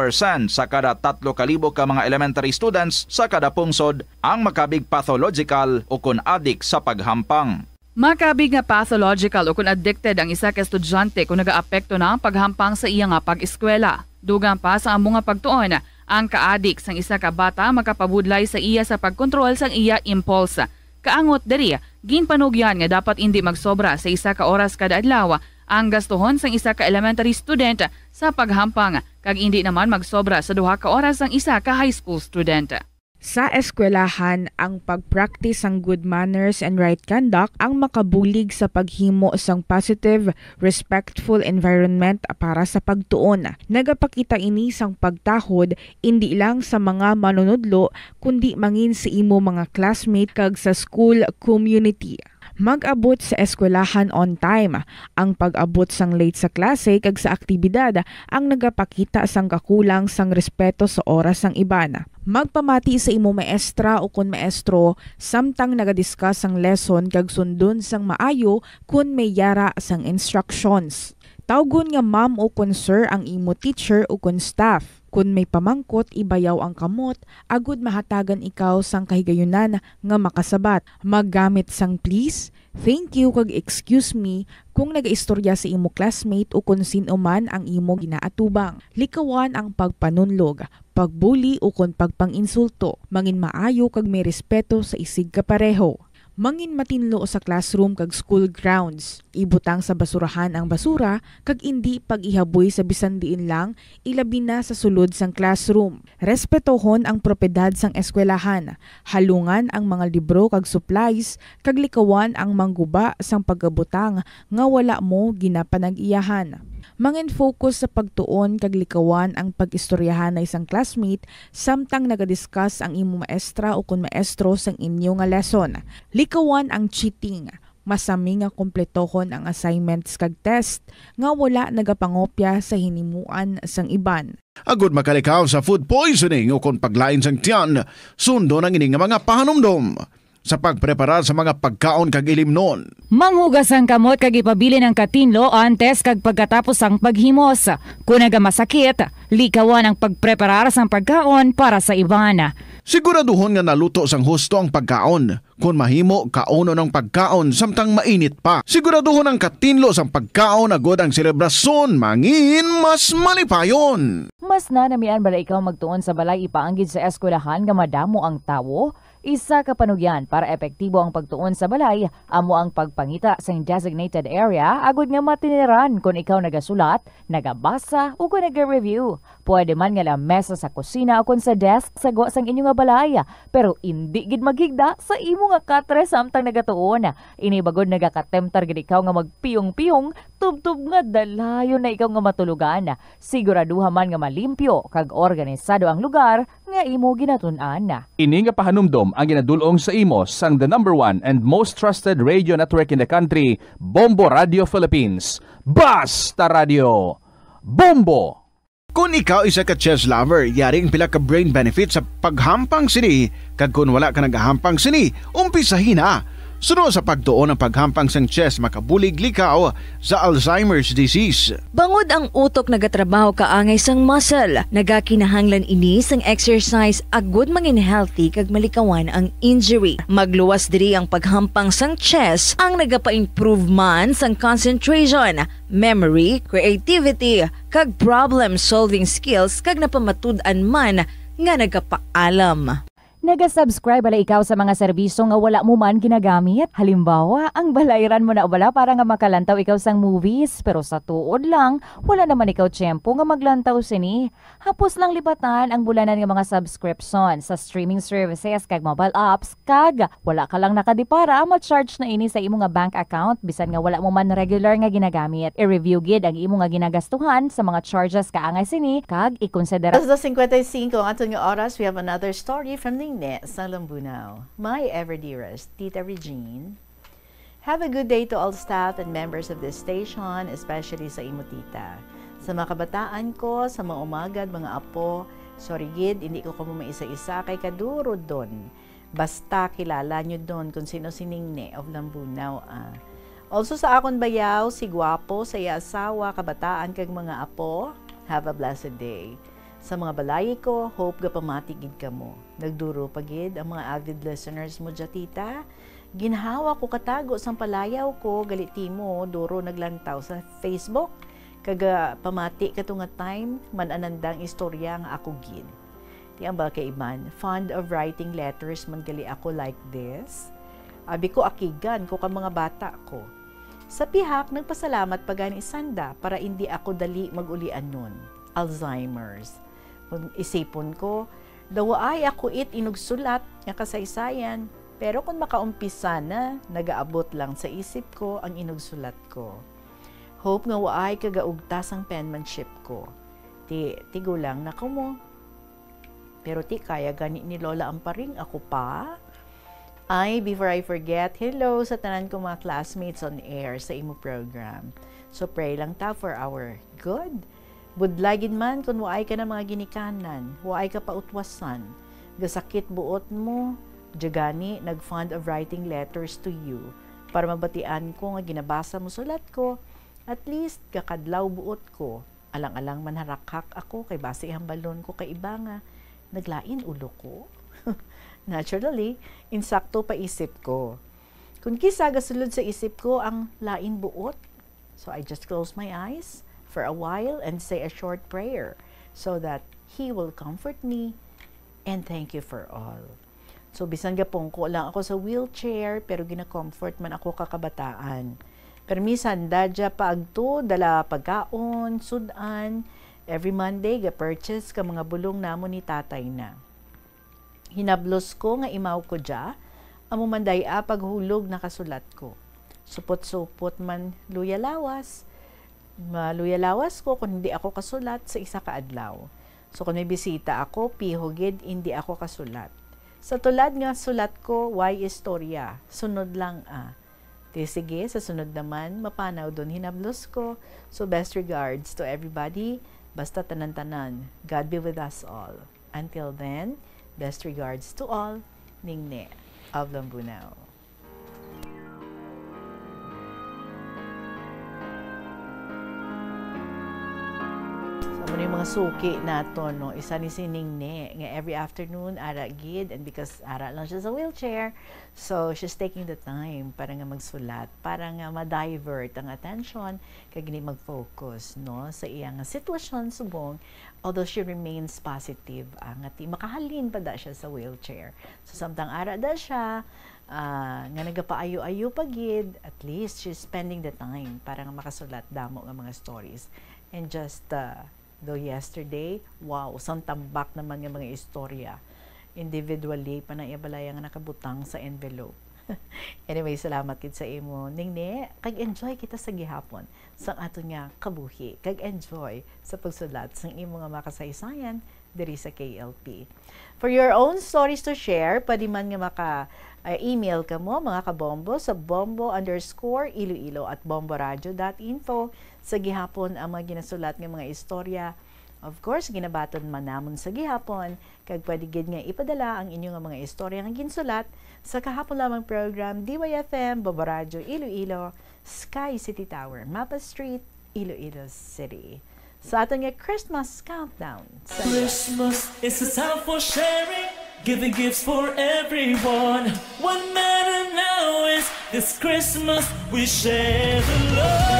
Speaker 25: sa kada 3,000 ka mga elementary students sa kada pungsod ang makabig pathological o kun addict sa paghampang.
Speaker 7: Makabig nga pathological o kung addicted ang isa ka estudyante kung nagaapekto na ang paghampang sa iya nga pag-eskwela. Dugang pa sa among nga pagtuon, ang ka-addict sang isa ka bata makapabudlay sa iya sa pagkontrol sang iya impulse. Kaangot diri, ginpanugyan nga dapat hindi magsobra sa isa ka oras kada adlaw ang gastuhon sang isa ka elementary student sa paghampang kag hindi naman magsobra sa 2 ka oras ang isa ka high school student.
Speaker 3: Sa eskwelahan, ang pag-practice ng good manners and right conduct ang makabulig sa paghimo sang positive, respectful environment para sa pagtuon. Nagapakita ini sang pagtahod hindi lang sa mga manunudlo kundi mangin sa imo mga classmate kag sa school community. Mag-abot sa eskwelahan on time. Ang pag-abot sang late sa klase kag sa aktibidad ang nagapakita sang kakulang sang respeto sa oras sang iban. Magpamati sa imo maestra o kun maestro samtang nagadiscuss sang lesson kag sundon sang maayo kun may yara sang instructions. Tawgon nga ma'am o kun sir ang imo teacher o kun staff. Kun may pamangkot, ibayaw ang kamot, agud mahatagan ikaw sang kahigayunan nga makasabat. Maggamit sang please, thank you kag excuse me kung nagaistorya sa imo classmate o kung sino man ang imo ginaatubang. Likawan ang pagpanunlog, pagbuli o kung pagpanginsulto. Mangin maayo kag may respeto sa isig kapareho. Mangin matinlo sa classroom kag school grounds. Ibutang sa basurahan ang basura kag indi pag-ihaboy sa bisan diin lang ilabi na sa sulod sang classroom. Respetohon ang propiedad sang eskwelahan. Halungan ang mga libro kag supplies kag likawan ang mangguba sang pagabutang nga wala mo ginapanag-iyahan. Mangin focus sa pagtuon kag likawan ang pag-istoryahan na isang classmate samtang nagadiscuss ang imo maestra o kun maestro sang inyo nga lesson. Likawan ang cheating. Masami nga kompletohon ang assignments kag test nga wala nagapangopya sa hinimuan sang iban.
Speaker 5: Agud makalikaw sa food poisoning o kun paglain sang tiyan, sundo ng ining nga mga pahanumdom sa pagpreparar sa mga pagkaon kag ilimnon.
Speaker 24: Manghugas ang kamot kag ipabili ng katinlo antes kag pagkatapos ang paghimos. Kung nagamasakit, likawan ang pagpreparar sang pagkaon para sa iban.
Speaker 5: Siguraduhon nga naluto sang husto ang pagkaon. Kung mahimo, kauno ng pagkaon samtang mainit pa. Siguraduhon ang katinlo sang pagkaon agod ang selebrasyon mangin mas malipayon.
Speaker 24: Mas nanamian bala ikaw magtuon sa balay ipaanggid sa eskwelahan nga madamo ang tawo? Isa ka panugyan para epektibo ang pagtuon sa balay, amo ang pagpangita sa designated area agud nga matiniran kung ikaw nagasulat, nagabasa o kung nag-review. Pwede man nga lamesa sa kusina o kung sa desk sa sang inyo nga balay, pero hindi gid maghigda sa imo nga katre samtang nagatuon. Ini bagod nagakatemptar gid ikaw nga magpiyong-piyong tubtub nga dalayon na ikaw nga matulugan. Siguraduha man nga malimpyo kag organisado ang lugar nga imo ginatun-an.
Speaker 16: Ini nga pahanumdom ang ginadulong sa imo sang the #1 and most trusted radio network in the country, Bombo Radio Philippines. Basta Radio! Bombo!
Speaker 5: Kung ikaw isa ka chess lover, yari ang pila ka brain benefit sa paghampang sini. Kag kung wala ka nagahampang sini, umpisahin na. Sunod sa pagtuon ng paghampang sang chess makabulig likaw sa Alzheimer's disease.
Speaker 27: Bangod ang utok nagatrabaho kaangay sang muscle, nagakinahanglan ini sang exercise agud mangin healthy kag malikawan ang injury. Magluwas diri ang paghampang sang chess ang nagapa-improve man sang concentration, memory, creativity, kag problem-solving skills kag napamatud-an man nga nagapaalam.
Speaker 24: Naga-subscribe bala ikaw sa mga serbisyo nga wala mo man ginagamit. Halimbawa, ang balayran mo na bala para nga makalantaw ikaw sang movies, pero sa tuod lang, wala naman ikaw tiyempo nga maglantaw sini. Hapos lang lipatan ang bulanan nga mga subscription sa streaming services kag mobile apps, kag wala ka lang nakadipara ma-charge na ini sa imo nga bank account bisan nga wala mo man regular nga ginagamit. I-review gid ang imo nga ginagastuhan sa mga charges kaangay sini, kag ikonsidera.
Speaker 10: Alas 2:55 ang aton nga oras, we have another story from Ning sa Lambunaw. My ever dearest, Tita Regine. Have a good day to all staff and members of this station, especially sa imo tita. Sa mga kabataan ko, sa mga umagad, mga apo, sorry gid, hindi ko kamo maisa-isa kay kaduro doon. Basta kilala nyo doon kung sino si Ningne of Lambunaw. Also sa akon bayaw, si Guapo, sa iya asawa, kabataan kag mga apo, have a blessed day. Sa mga balay ko, hope ga pamatigid ka mo. Nagduro pagid ang mga avid listeners mo dya, tita. Ginhawa ko katago sang palayaw ko, galiti mo, duro naglantaw sa Facebook. Kaga pamati kato nga time, mananandang istorya nga ako gid. Di ang ba kay Iman, fond of writing letters man gali ako like this. Abi ko akigan ko ka mga bata ko. Sa pihak, nagpasalamat pa gani sanda para hindi ako dali magulian nun. Alzheimer's. Kung isipon ko, daw ay ako inugsulat nga kasaysayan, pero kung makaumpisa na, nagaabot lang sa isip ko ang inugsulat ko. Hope nga waay kagaugtas ang penmanship ko. Tigo lang na ko mo. Pero kaya gani ni Lola Amparing ako pa. Ay, before I forget, hello sa tanan ko mga classmates on air sa imo program. So pray lang ta for our good. Budlagin man kung waay ka na mga ginikanan, waay ka pautwasan, gasakit buot mo, jagani nag-fond of writing letters to you, para mabatian ko nga ginabasa mo sulat ko, at least kakadlaw buot ko, alang-alang manharakak ako kay base hambalon ko kay iba nga, naglain ulo ko. Naturally, insakto pa isip ko. Kung kisa gasulod sa isip ko ang lain buot, so I just close my eyes for a while and say a short prayer so that He will comfort me and thank you for all. So bisan gapong ko lang ako sa wheelchair pero gina-comfort man ako kakabataan. Permisan dadya paagto dala pagkaon, sudan, every Monday ga-purchase ka mga bulong namo ni tatay na. Hinablos ko nga imaw ko dya, amo manday paghulog nakasulat ko. Supot-supot man luyalawas. Maluyalawas ko kung hindi ako kasulat sa isa ka adlaw. So kung may bisita ako, pihogid, hindi ako kasulat. Sa tulad nga sulat ko, why istorya? Sunod lang sige, sa sunod naman, mapanaw doon hinablos ko. So best regards to everybody, basta tanan-tanan. God be with us all. Until then, best regards to all, Ningne of Lambunaw. Ano yung mga suki nato, no? Isa ni si Ningne, nga every afternoon, ara gid, and because ara lang siya sa wheelchair, so she's taking the time para nga magsulat, para nga ma-divert ang attention, kag gini mag-focus, no? Sa iyang sitwasyon subong, although she remains positive, ang ati, makahalin pa da siya sa wheelchair. So, samtang ara da siya, nga nagapaayo-ayo pagid, at least she's spending the time para nga makasulat damo nga mga stories. And just, though yesterday, wow, sang tambak naman nga mga istorya. Individually, pa na ibalaya nga nakabutang sa envelope. Anyway, salamat kid sa imo. Ningne, kag-enjoy kita sa gihapon sa ato nga kabuhi. Kag-enjoy sa pagsulat sa imo nga makasaysayan diri sa KLP. For your own stories to share, pwede man nga email ka mo, mga kabombo, sa bombo_iloilo@bomboradio.info. Sa gihapon ang mga ginasulat ng mga istorya. Of course, ginabaton man namon sa gihapon. Kag pwede gid nga ipadala ang inyong mga istorya nga ginsulat sa kahapon lamang program DYFM, Bombo Radio, Iloilo, Sky City Tower, Mapa Street, Iloilo City. Sa aton nga Christmas countdown.
Speaker 11: Christmas is a time for sharing, giving gifts for everyone. What matter now is this Christmas we share the love.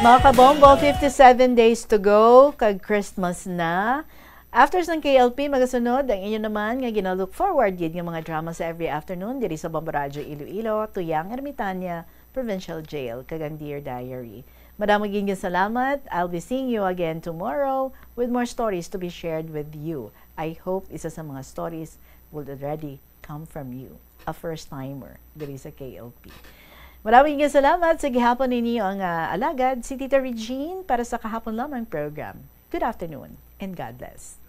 Speaker 10: Mga kabombo, 57 days to go, kag Christmas na. After ng KLP, magasunod ang inyo naman nga ginalook forward yun ng mga drama sa every afternoon diri sa Bombo Radio Iloilo, Tuyang Ermitania, Provincial Jail, kagang Dear Diary. Madaming gingin salamat. I'll be seeing you again tomorrow with more stories to be shared with you. I hope isa sa mga stories will already come from you, a first-timer diri sa KLP. Maraming salamat sa gihapon ninyo ang alagad, si Tita Regine, para sa kahapon lamang program. Good afternoon and God bless.